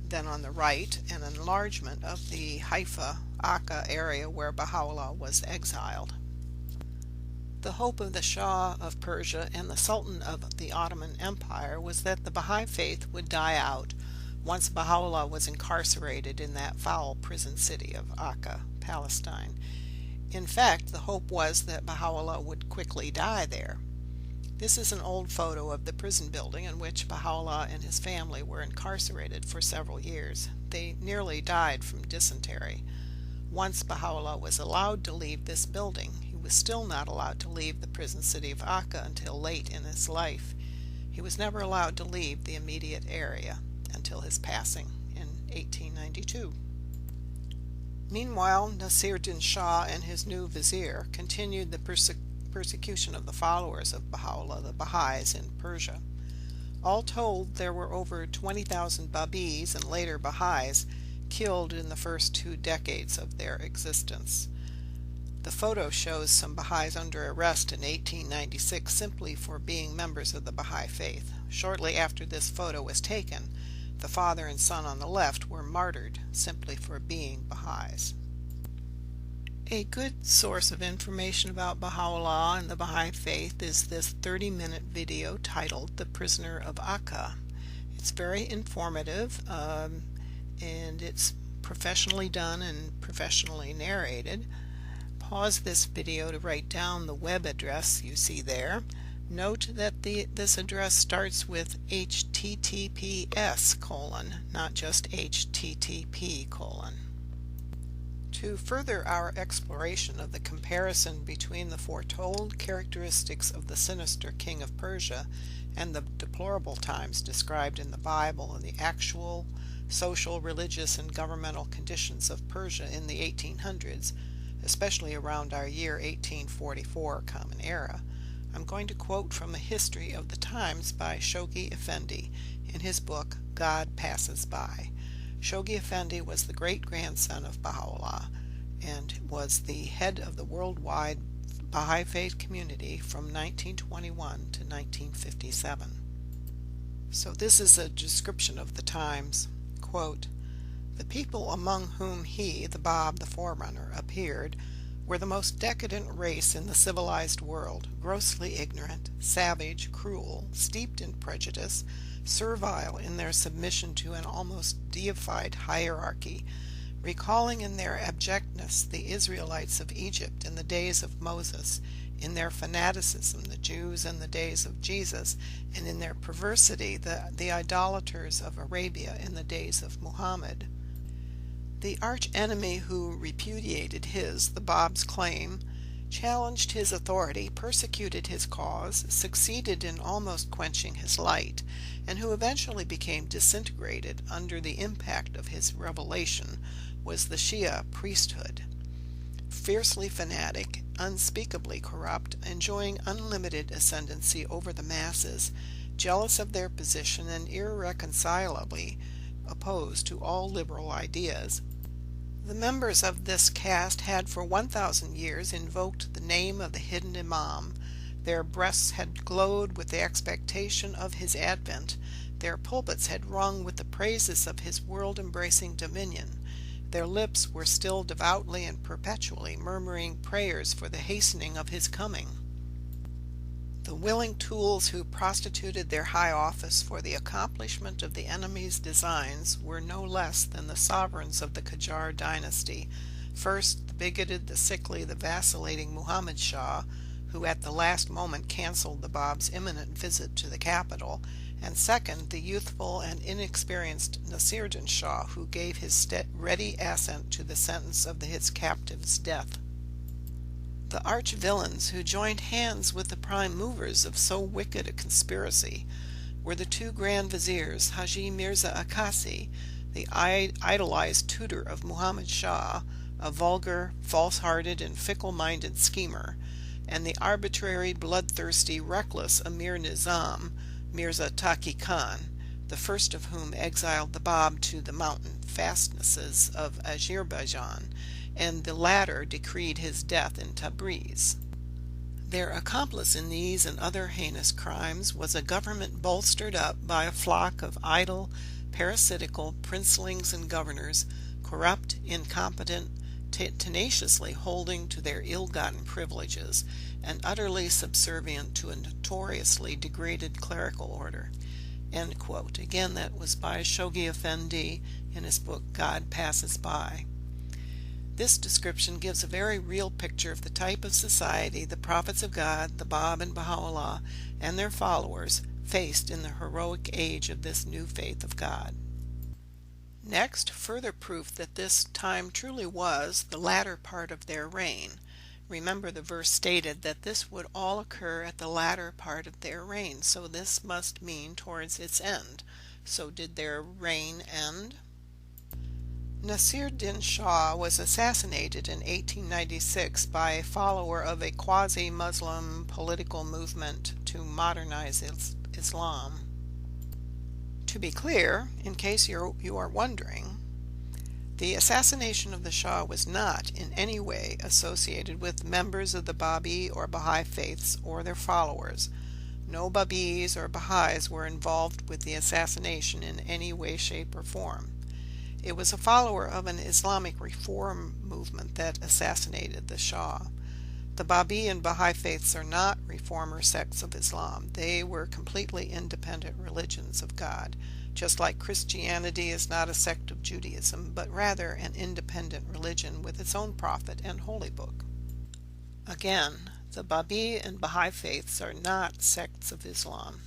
Then on the right, an enlargement of the Haifa, Akka area where Baha'u'llah was exiled. The hope of the Shah of Persia and the Sultan of the Ottoman Empire was that the Baha'i faith would die out once Baha'u'llah was incarcerated in that foul prison city of Akka, Palestine. In fact, the hope was that Baha'u'llah would quickly die there. This is an old photo of the prison building in which Baha'u'llah and his family were incarcerated for several years. They nearly died from dysentery. Once Baha'u'llah was allowed to leave this building, he was still not allowed to leave the prison city of Akka until late in his life. He was never allowed to leave the immediate area until his passing in 1892. Meanwhile, Nasir-Din Shah and his new vizier continued the persecution of the followers of Baha'u'llah, the Baha'is, in Persia. All told, there were over 20,000 Babis and later Baha'is killed in the first 2 decades of their existence. The photo shows some Baha'is under arrest in 1896 simply for being members of the Baha'i faith. Shortly after this photo was taken, the father and son on the left were martyred simply for being Baha'is. A good source of information about Baha'u'llah and the Baha'i faith is this 30-minute video titled The Prisoner of Akka. It's very informative and it's professionally done and professionally narrated. Pause this video to write down the web address you see there. Note that this address starts with https:/, not just http:/. To further our exploration of the comparison between the foretold characteristics of the sinister king of Persia and the deplorable times described in the Bible and the actual social, religious, and governmental conditions of Persia in the 1800s, especially around our year 1844 Common Era, I'm going to quote from a history of the times by Shoghi Effendi in his book God Passes By. Shoghi Effendi was the great-grandson of Baha'u'llah and was the head of the worldwide Baha'i faith community from 1921 to 1957. So this is a description of the times. Quote, "The people among whom he, the Bab, the forerunner, appeared were the most decadent race in the civilized world, grossly ignorant, savage, cruel, steeped in prejudice, servile in their submission to an almost deified hierarchy, recalling in their abjectness the Israelites of Egypt in the days of Moses, in their fanaticism the Jews in the days of Jesus, and in their perversity the idolaters of Arabia in the days of Muhammad. The arch-enemy who repudiated the Bab's claim, challenged his authority, persecuted his cause, succeeded in almost quenching his light, and who eventually became disintegrated under the impact of his revelation, was the Shia priesthood. Fiercely fanatic, unspeakably corrupt, enjoying unlimited ascendancy over the masses, jealous of their position and irreconcilably opposed to all liberal ideas. The members of this caste had for 1,000 years invoked the name of the hidden Imam. Their breasts had glowed with the expectation of his advent. Their pulpits had rung with the praises of his world-embracing dominion. Their lips were still devoutly and perpetually murmuring prayers for the hastening of his coming. The willing tools who prostituted their high office for the accomplishment of the enemy's designs were no less than the sovereigns of the Qajar dynasty, first the bigoted, the sickly, the vacillating Muhammad Shah, who at the last moment cancelled the Bab's imminent visit to the capital, and second, the youthful and inexperienced Nasiruddin Shah, who gave his ready assent to the sentence of his captive's death. The arch-villains who joined hands with the prime movers of so wicked a conspiracy were the two Grand Viziers, Haji Mirza Akasi, the idolized tutor of Muhammad Shah, a vulgar, false-hearted, and fickle-minded schemer, and the arbitrary, bloodthirsty, reckless Emir Nizam, Mirza Taqi Khan, the first of whom exiled the Bab to the mountain fastnesses of Azerbaijan, and the latter decreed his death in Tabriz. Their accomplice in these and other heinous crimes was a government bolstered up by a flock of idle, parasitical princelings and governors, corrupt, incompetent, tenaciously holding to their ill-gotten privileges, and utterly subservient to a notoriously degraded clerical order." End quote. Again, that was by Shoghi Effendi in his book God Passes By. This description gives a very real picture of the type of society the prophets of God, the Bab and Baha'u'llah, and their followers faced in the heroic age of this new faith of God. Next, further proof that this time truly was the latter part of their reign. Remember, the verse stated that this would all occur at the latter part of their reign, so this must mean towards its end. So did their reign end? Nasiruddin Shah was assassinated in 1896 by a follower of a quasi-Muslim political movement to modernize Islam. To be clear, in case you are wondering, the assassination of the Shah was not in any way associated with members of the Baha'i or Baha'i faiths or their followers. No Babis or Baha'is were involved with the assassination in any way, shape, or form. It was a follower of an Islamic reform movement that assassinated the Shah. The Baha'i and Baha'i faiths are not reformer sects of Islam. They were completely independent religions of God, just like Christianity is not a sect of Judaism, but rather an independent religion with its own prophet and holy book. Again, the Baha'i and Baha'i faiths are not sects of Islam.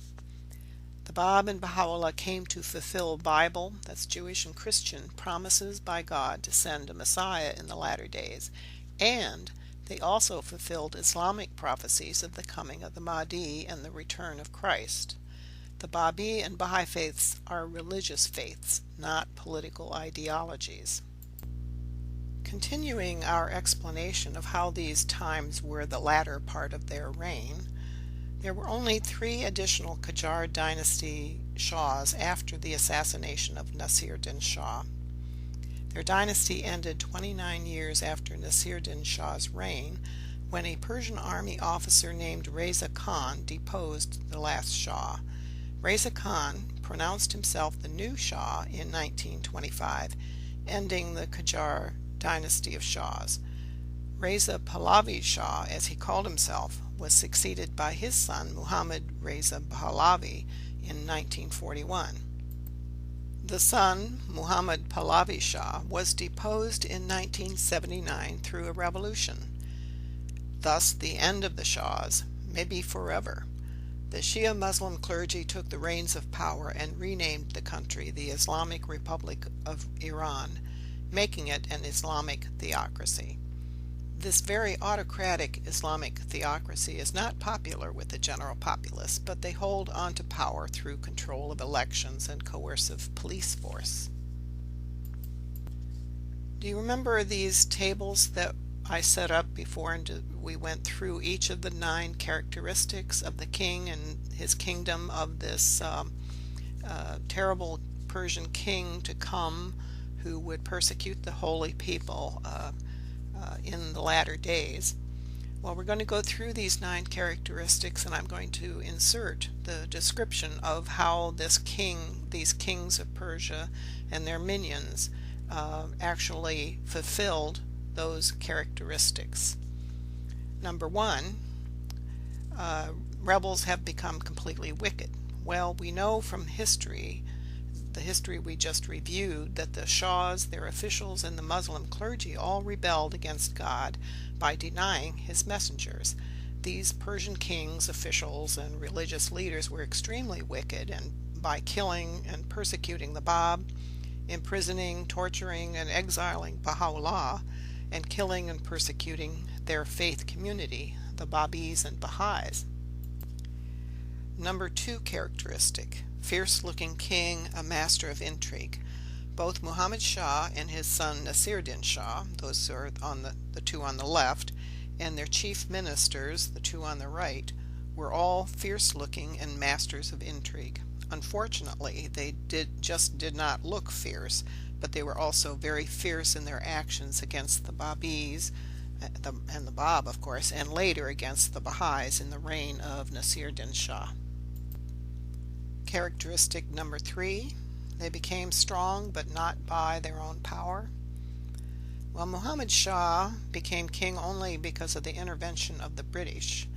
The Bab and Baha'u'llah came to fulfill Bible, that's Jewish and Christian, promises by God to send a Messiah in the latter days, and they also fulfilled Islamic prophecies of the coming of the Mahdi and the return of Christ. The Baha'i and Baha'i faiths are religious faiths, not political ideologies. Continuing our explanation of how these times were the latter part of their reign, there were only 3 additional Qajar dynasty Shahs after the assassination of Nasiruddin Shah. Their dynasty ended 29 years after Nasiruddin Shah's reign, when a Persian army officer named Reza Khan deposed the last Shah. Reza Khan pronounced himself the new Shah in 1925, ending the Qajar dynasty of Shahs. Reza Pahlavi Shah, as he called himself, was succeeded by his son Muhammad Reza Pahlavi in 1941. The son, Muhammad Pahlavi Shah, was deposed in 1979 through a revolution. Thus the end of the Shahs, maybe forever. The Shia Muslim clergy took the reins of power and renamed the country the Islamic Republic of Iran, making it an Islamic theocracy. This very autocratic Islamic theocracy is not popular with the general populace, but they hold on to power through control of elections and coercive police force. Do you remember these tables that I set up before, and we went through each of the 9 characteristics of the king and his kingdom, of this terrible Persian king to come who would persecute the holy people in the latter days? Well, we're going to go through these 9 characteristics, and I'm going to insert the description of how these kings of Persia and their minions actually fulfilled those characteristics. Number 1, rebels have become completely wicked. Well, we know from history, the history we just reviewed, that the Shahs, their officials, and the Muslim clergy all rebelled against God by denying his messengers. These Persian kings, officials, and religious leaders were extremely wicked, and by killing and persecuting the Bab, imprisoning, torturing, and exiling Baha'u'llah, and killing and persecuting their faith community, the Babis and Baha'is. Number 2 characteristic: fierce-looking king, a master of intrigue. Both Muhammad Shah and his son Nasiruddin Shah, those are on the two on the left, and their chief ministers, the two on the right, were all fierce-looking and masters of intrigue. Unfortunately, they did not look fierce, but they were also very fierce in their actions against the Babis, and the Bab, of course, and later against the Baha'is in the reign of Nasiruddin Shah. Characteristic number 3: they became strong, but not by their own power. Well, Muhammad Shah became king only because of the intervention of the British,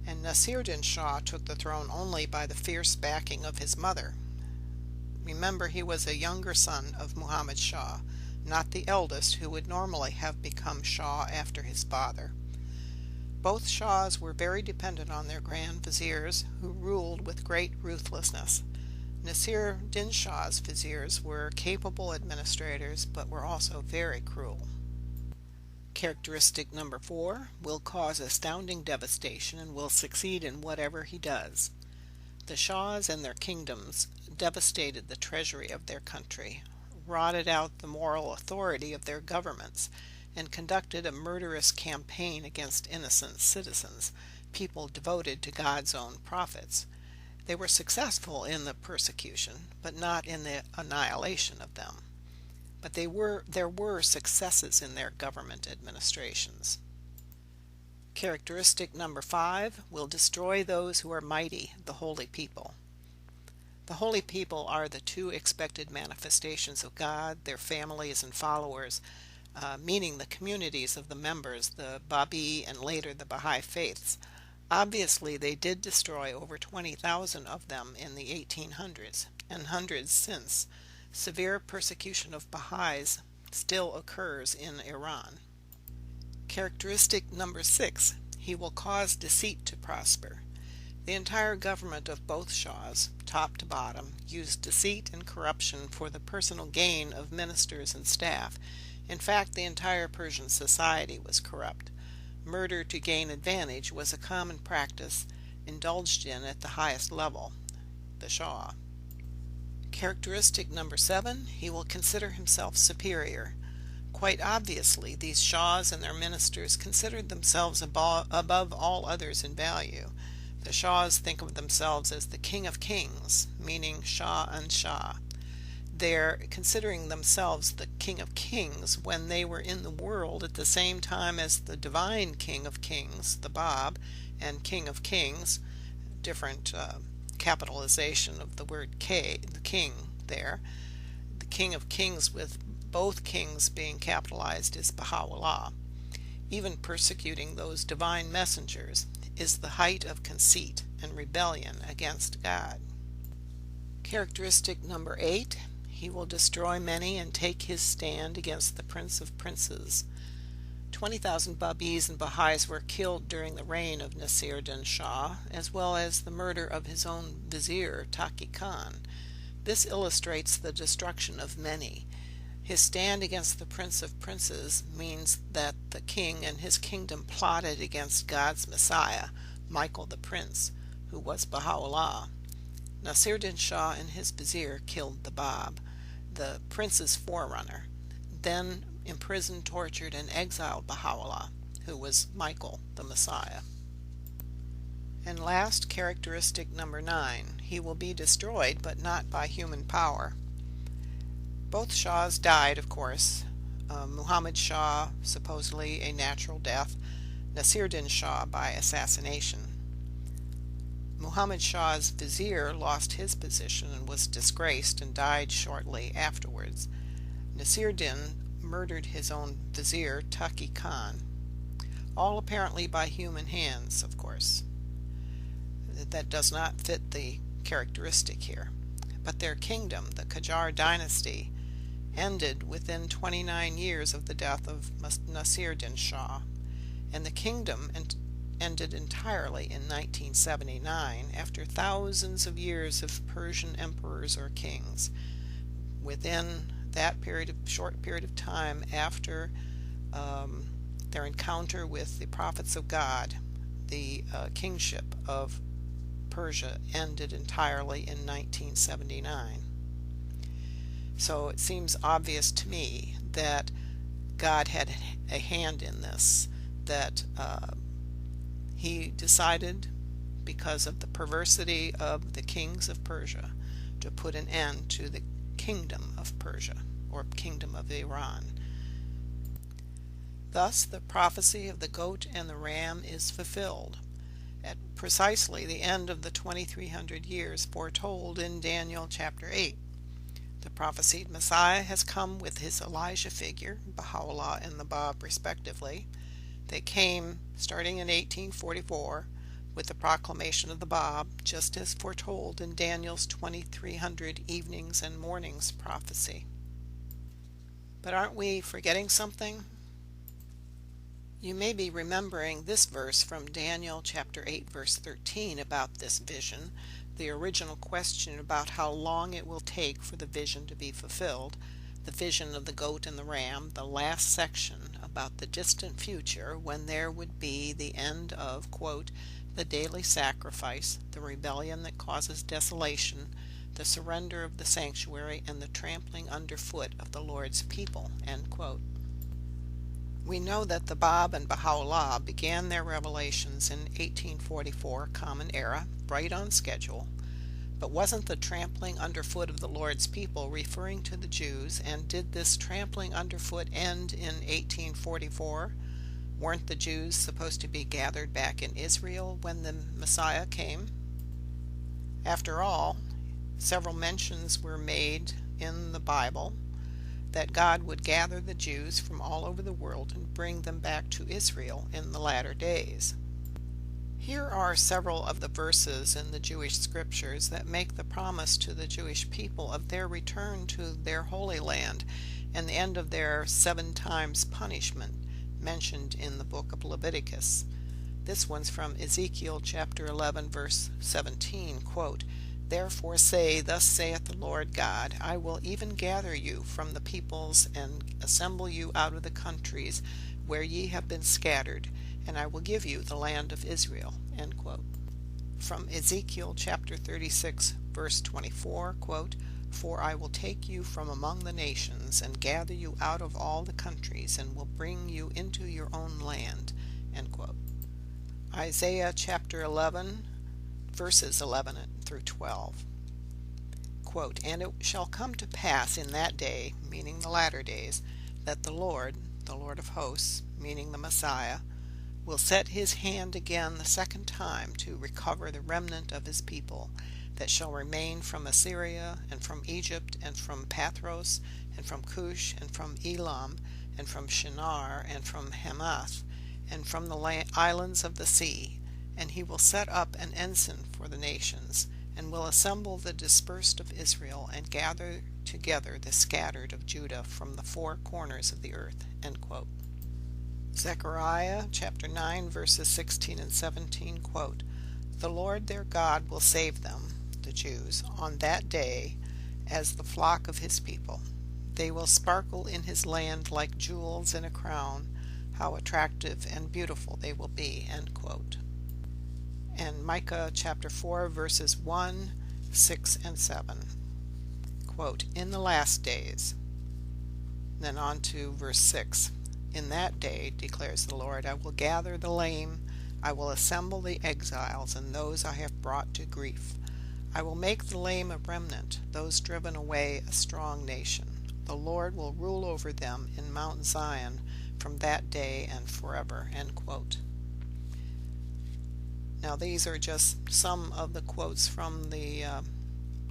and Nasiruddin Shah took the throne only by the fierce backing of his mother. Remember, he was a younger son of Muhammad Shah, not the eldest, who would normally have become Shah after his father. Both Shahs were very dependent on their grand viziers, who ruled with great ruthlessness. Nasiruddin Shah's viziers were capable administrators, but were also very cruel. Characteristic number 4: will cause astounding devastation and will succeed in whatever he does. The Shahs and their kingdoms devastated the treasury of their country, rotted out the moral authority of their governments, and conducted a murderous campaign against innocent citizens, people devoted to God's own prophets. They were successful in the persecution, but not in the annihilation of them. But there were successes in their government administrations. Characteristic number 5: will destroy those who are mighty, the holy people. The holy people are the two expected manifestations of God, their families and followers, meaning the communities of the members, the Baha'i and later the Baha'i faiths. Obviously, they did destroy over 20,000 of them in the 1800s, and hundreds since. Severe persecution of Baha'is still occurs in Iran. Characteristic number 6: he will cause deceit to prosper. The entire government of both Shahs, top to bottom, used deceit and corruption for the personal gain of ministers and staff. In fact, the entire Persian society was corrupt. Murder to gain advantage was a common practice indulged in at the highest level, the Shah. Characteristic number 7: he will consider himself superior. Quite obviously, these Shahs and their ministers considered themselves above all others in value. The Shahs think of themselves as the King of Kings, meaning Shah and Shah. They're considering themselves the King of Kings when they were in the world at the same time as the divine King of Kings, the Bab, and King of Kings, different capitalization of the word K, the king there. The King of Kings with both kings being capitalized is Baha'u'llah. Even persecuting those divine messengers is the height of conceit and rebellion against God. Characteristic number 8: he will destroy many and take his stand against the Prince of Princes. 20,000 Babis and Baha'is were killed during the reign of Nasiruddin Shah, as well as the murder of his own vizier, Taqi Khan. This illustrates the destruction of many. His stand against the Prince of Princes means that the king and his kingdom plotted against God's Messiah, Michael the Prince, who was Baha'u'llah. Nasiruddin Shah and his vizier killed the Bab, the prince's forerunner, then imprisoned, tortured, and exiled Baha'u'llah, who was Michael the Messiah. And last, characteristic number 9: he will be destroyed, but not by human power. Both Shahs died, of course. Muhammad Shah, supposedly a natural death, Nasiruddin Shah by assassination. Muhammad Shah's vizier lost his position and was disgraced and died shortly afterwards. Nasiruddin murdered his own vizier, Taqi Khan, all apparently by human hands, of course. That does not fit the characteristic here. But their kingdom, the Qajar dynasty, ended within 29 years of the death of Nasiruddin Shah, and the kingdom ended entirely in 1979 after thousands of years of Persian emperors or kings. Within that short period of time after their encounter with the prophets of God, the kingship of Persia ended entirely in 1979. So it seems obvious to me that God had a hand in this, that he decided, because of the perversity of the kings of Persia, to put an end to the kingdom of Persia, or kingdom of Iran. Thus the prophecy of the goat and the ram is fulfilled at precisely the end of the 2300 years foretold in Daniel chapter 8. The prophesied Messiah has come with his Elijah figure, Baha'u'llah and the Bab respectively. They came starting in 1844 with the proclamation of the Bab, just as foretold in Daniel's 2300 evenings and mornings prophecy. But aren't we forgetting something? You may be remembering this verse from Daniel chapter 8 verse 13 about this vision, the original question about how long it will take for the vision to be fulfilled, the vision of the goat and the ram, the last section about the distant future when there would be the end of, quote, the daily sacrifice, the rebellion that causes desolation, the surrender of the sanctuary, and the trampling underfoot of the Lord's people, end quote. We know that the Bab and Baha'u'llah began their revelations in 1844 Common Era, right on schedule. But wasn't the trampling underfoot of the Lord's people referring to the Jews, and did this trampling underfoot end in 1844? Weren't the Jews supposed to be gathered back in Israel when the Messiah came? After all, several mentions were made in the Bible that God would gather the Jews from all over the world and bring them back to Israel in the latter days. Here are several of the verses in the Jewish scriptures that make the promise to the Jewish people of their return to their Holy Land and the end of their 7 times punishment mentioned in the book of Leviticus. This one's from Ezekiel chapter 11 verse 17, quote, Therefore say, Thus saith the Lord God, I will even gather you from the peoples and assemble you out of the countries where ye have been scattered, and I will give you the land of Israel. End quote. From Ezekiel chapter 36 verse 24, quote, For I will take you from among the nations and gather you out of all the countries and will bring you into your own land. End quote. Isaiah chapter 11 verses 11 through 12. Quote, And it shall come to pass in that day, meaning the latter days, that the Lord of hosts, meaning the Messiah, will set his hand again the second time to recover the remnant of his people that shall remain from Assyria and from Egypt and from Pathros and from Cush and from Elam and from Shinar and from Hamath and from the islands of the sea, and he will set up an ensign for the nations, and will assemble the dispersed of Israel, and gather together the scattered of Judah from the 4 corners of the earth. End quote. Zechariah chapter 9 verses 16 and 17, quote, The Lord their God will save them, the Jews, on that day as the flock of his people. They will sparkle in his land like jewels in a crown. How attractive and beautiful they will be. End quote. And Micah chapter 4 verses 1, 6, and 7. Quote, In the last days. Then on to verse 6. In that day, declares the Lord, I will gather the lame, I will assemble the exiles, and those I have brought to grief. I will make the lame a remnant, those driven away a strong nation. The Lord will rule over them in Mount Zion from that day and forever. End quote. Now these are just some of the quotes from the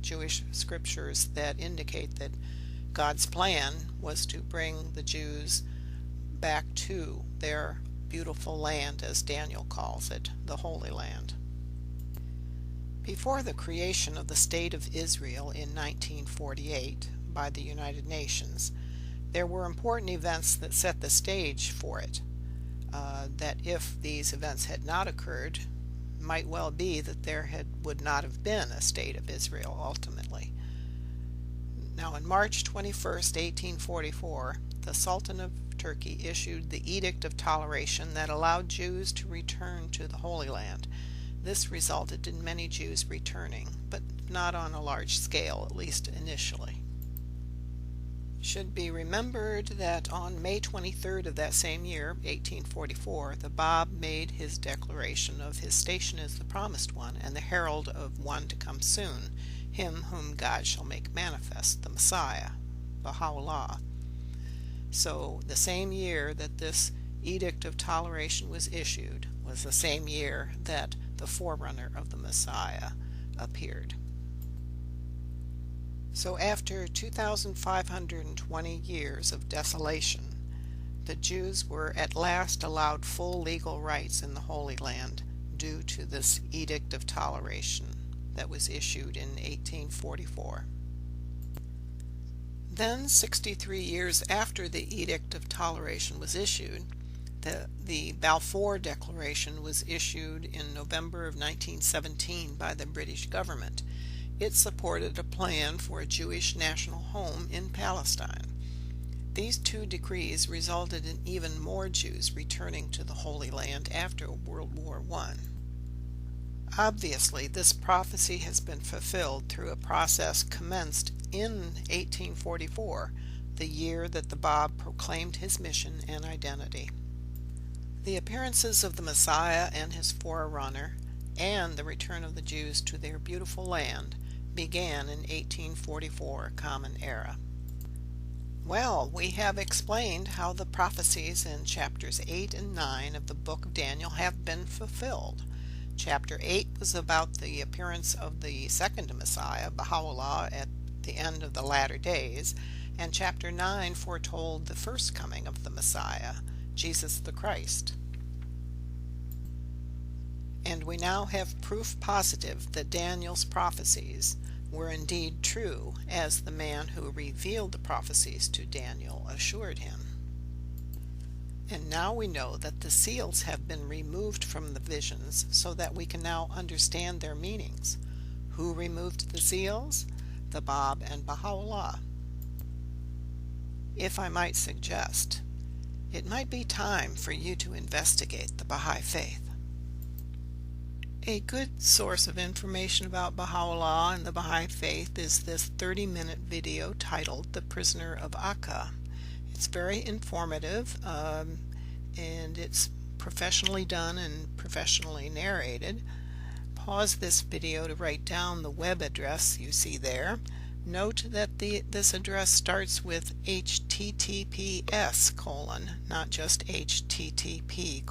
Jewish scriptures that indicate that God's plan was to bring the Jews back to their beautiful land, as Daniel calls it, the Holy Land. Before the creation of the State of Israel in 1948 by the United Nations, there were important events that set the stage for it. that if these events had not occurred, might well be that there would not have been a state of Israel ultimately. Now, on March 21st, 1844, the Sultan of Turkey issued the Edict of Toleration that allowed Jews to return to the Holy Land. This resulted in many Jews returning, but not on a large scale, at least initially. Should be remembered that on May 23rd of that same year, 1844, the Bab made his declaration of his station as the promised one and the herald of one to come soon, him whom God shall make manifest, the Messiah, Baha'u'llah. So the same year that this Edict of Toleration was issued was the same year that the forerunner of the Messiah appeared. So after 2,520 years of desolation, the Jews were at last allowed full legal rights in the Holy Land due to this Edict of Toleration that was issued in 1844. Then, 63 years after the Edict of Toleration was issued, the Balfour Declaration was issued in November of 1917 by the British government. It supported a plan for a Jewish national home in Palestine. These two decrees resulted in even more Jews returning to the Holy Land after World War I. Obviously, this prophecy has been fulfilled through a process commenced in 1844, the year that the Bab proclaimed his mission and identity. The appearances of the Messiah and his forerunner, and the return of the Jews to their beautiful land, began in 1844 Common Era. Well, we have explained how the prophecies in chapters 8 and 9 of the book of Daniel have been fulfilled. Chapter 8 was about the appearance of the second Messiah, Baha'u'llah, at the end of the latter days, and chapter 9 foretold the first coming of the Messiah, Jesus the Christ. And we now have proof positive that Daniel's prophecies were indeed true, as the man who revealed the prophecies to Daniel assured him. And now we know that the seals have been removed from the visions so that we can now understand their meanings. Who removed the seals? The Bab and Baha'u'llah. If I might suggest, it might be time for you to investigate the Baha'i faith. A good source of information about Baha'u'llah and the Baha'i faith is this 30-minute video titled The Prisoner of Akka. It's very informative, and it's professionally done and professionally narrated. Pause this video to write down the web address you see there. Note that this address starts with https:, not just http:.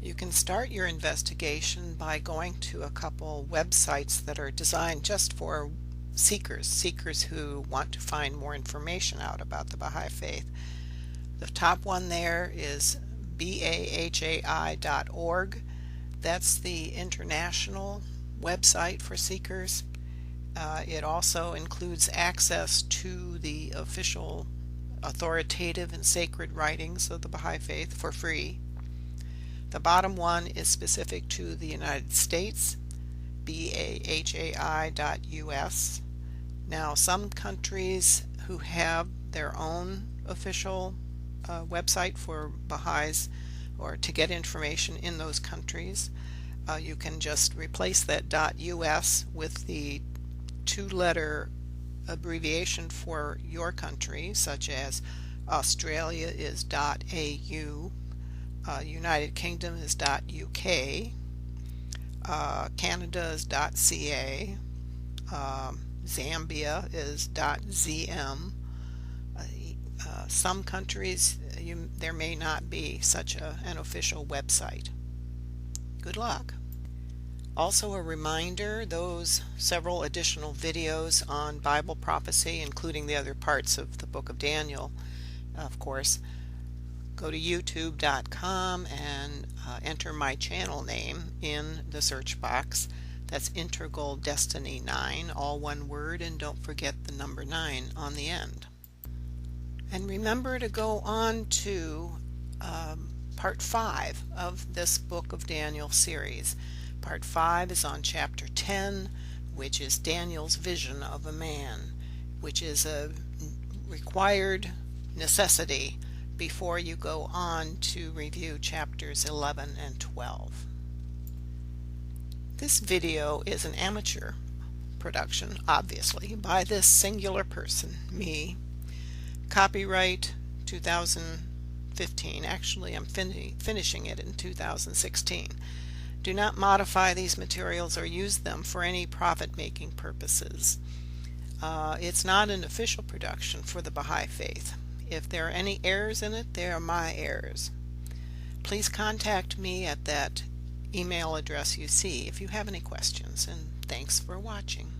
You can start your investigation by going to a couple websites that are designed just for seekers who want to find more information out about the Baha'i faith. The top one there is bahai.org. That's the international website for seekers. It also includes access to the official, authoritative, and sacred writings of the Baha'i faith for free. The bottom one is specific to the United States, bahai.us. Now, some countries who have their own official website for Baha'is, or to get information in those countries, you can just replace that .us with the two-letter abbreviation for your country, such as Australia is .au, United Kingdom is .uk, Canada is .ca, Zambia is .zm. Some countries there may not be such an official website. Good luck. Also a reminder, those several additional videos on Bible prophecy, including the other parts of the book of Daniel, of course, go to youtube.com and enter my channel name in the search box. That's Integral Destiny 9, all one word, and don't forget the number 9 on the end. And remember to go on to part 5 of this Book of Daniel series. Part 5 is on chapter 10, which is Daniel's vision of a man, which is a required necessity before you go on to review chapters 11 and 12. This video is an amateur production, obviously, by this singular person, me. Copyright 2015. Actually, I'm finishing it in 2016. Do not modify these materials or use them for any profit-making purposes. It's not an official production for the Baha'i faith. If there are any errors in it, they are my errors. Please contact me at that email address you see if you have any questions, and thanks for watching.